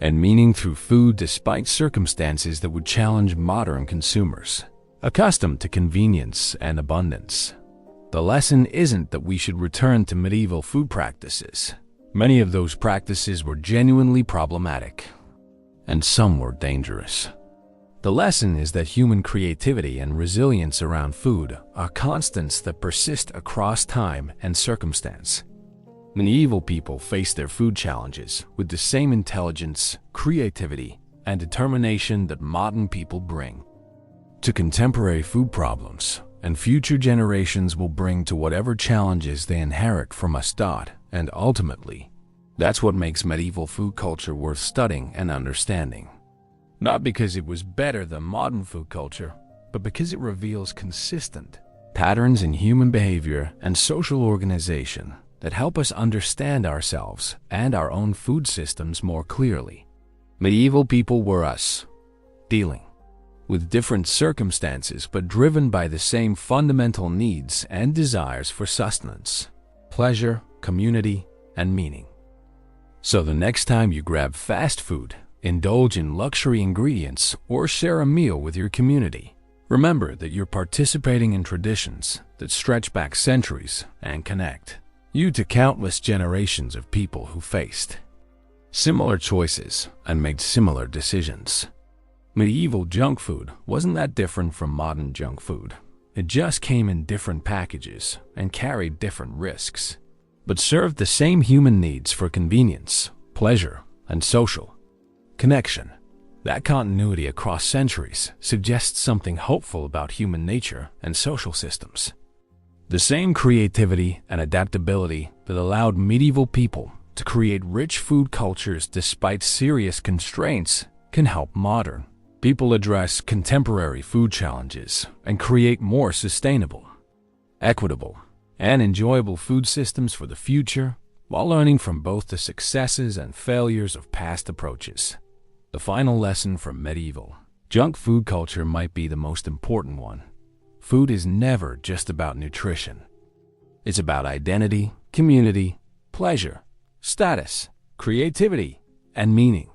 and meaning through food despite circumstances that would challenge modern consumers, accustomed to convenience and abundance. The lesson isn't that we should return to medieval food practices. Many of those practices were genuinely problematic, and some were dangerous. The lesson is that human creativity and resilience around food are constants that persist across time and circumstance. Medieval people faced their food challenges with the same intelligence, creativity, and determination that modern people bring to contemporary food problems, and future generations will bring to whatever challenges they inherit from us. And ultimately, that's what makes medieval food culture worth studying and understanding. Not because it was better than modern food culture, but because it reveals consistent patterns in human behavior and social organization that help us understand ourselves and our own food systems more clearly. Medieval people were us, dealing with different circumstances but driven by the same fundamental needs and desires for sustenance, pleasure, community, and meaning. So the next time you grab fast food, indulge in luxury ingredients, or share a meal with your community, remember that you're participating in traditions that stretch back centuries and connect you to countless generations of people who faced similar choices and made similar decisions. Medieval junk food wasn't that different from modern junk food. It just came in different packages and carried different risks, but served the same human needs for convenience, pleasure, and social connection. That continuity across centuries suggests something hopeful about human nature and social systems. The same creativity and adaptability that allowed medieval people to create rich food cultures despite serious constraints can help modern people address contemporary food challenges and create more sustainable, equitable, and enjoyable food systems for the future, while learning from both the successes and failures of past approaches. The final lesson from medieval junk food culture might be the most important one. Food is never just about nutrition. It's about identity, community, pleasure, status, creativity, and meaning.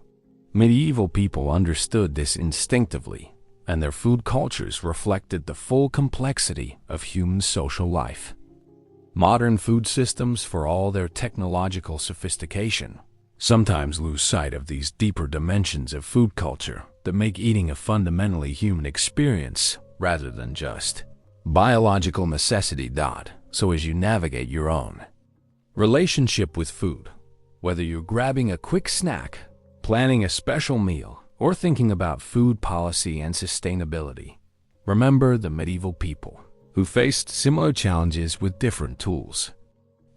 Medieval people understood this instinctively, and their food cultures reflected the full complexity of human social life. Modern food systems, for all their technological sophistication, sometimes lose sight of these deeper dimensions of food culture that make eating a fundamentally human experience rather than just biological necessity. So as you navigate your own relationship with food, whether you're grabbing a quick snack, planning a special meal, or thinking about food policy and sustainability, remember the medieval people who faced similar challenges with different tools.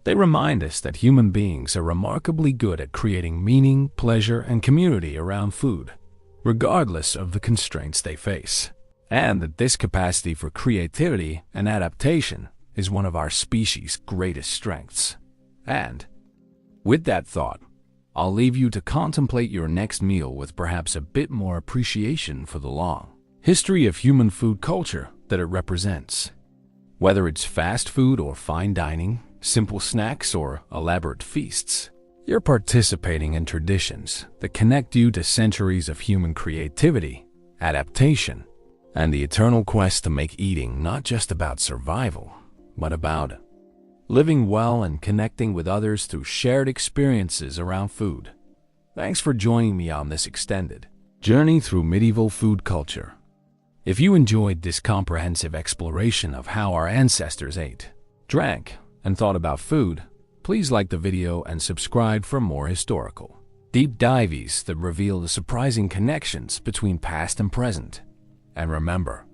They remind us that human beings are remarkably good at creating meaning, pleasure, and community around food, regardless of the constraints they face, and that this capacity for creativity and adaptation is one of our species' greatest strengths. And with that thought, I'll leave you to contemplate your next meal with perhaps a bit more appreciation for the long history of human food culture that it represents. Whether it's fast food or fine dining, simple snacks or elaborate feasts, you're participating in traditions that connect you to centuries of human creativity, adaptation, and the eternal quest to make eating not just about survival, but about living well and connecting with others through shared experiences around food. Thanks for joining me on this extended journey through medieval food culture. If you enjoyed this comprehensive exploration of how our ancestors ate, drank, and thought about food, please like the video and subscribe for more historical deep dives that reveal the surprising connections between past and present. And remember,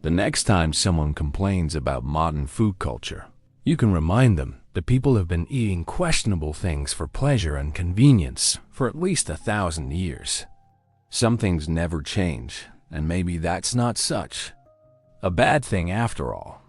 the next time someone complains about modern food culture, you can remind them that people have been eating questionable things for pleasure and convenience for at least 1,000 years. Some things never change, and maybe that's not such a bad thing after all.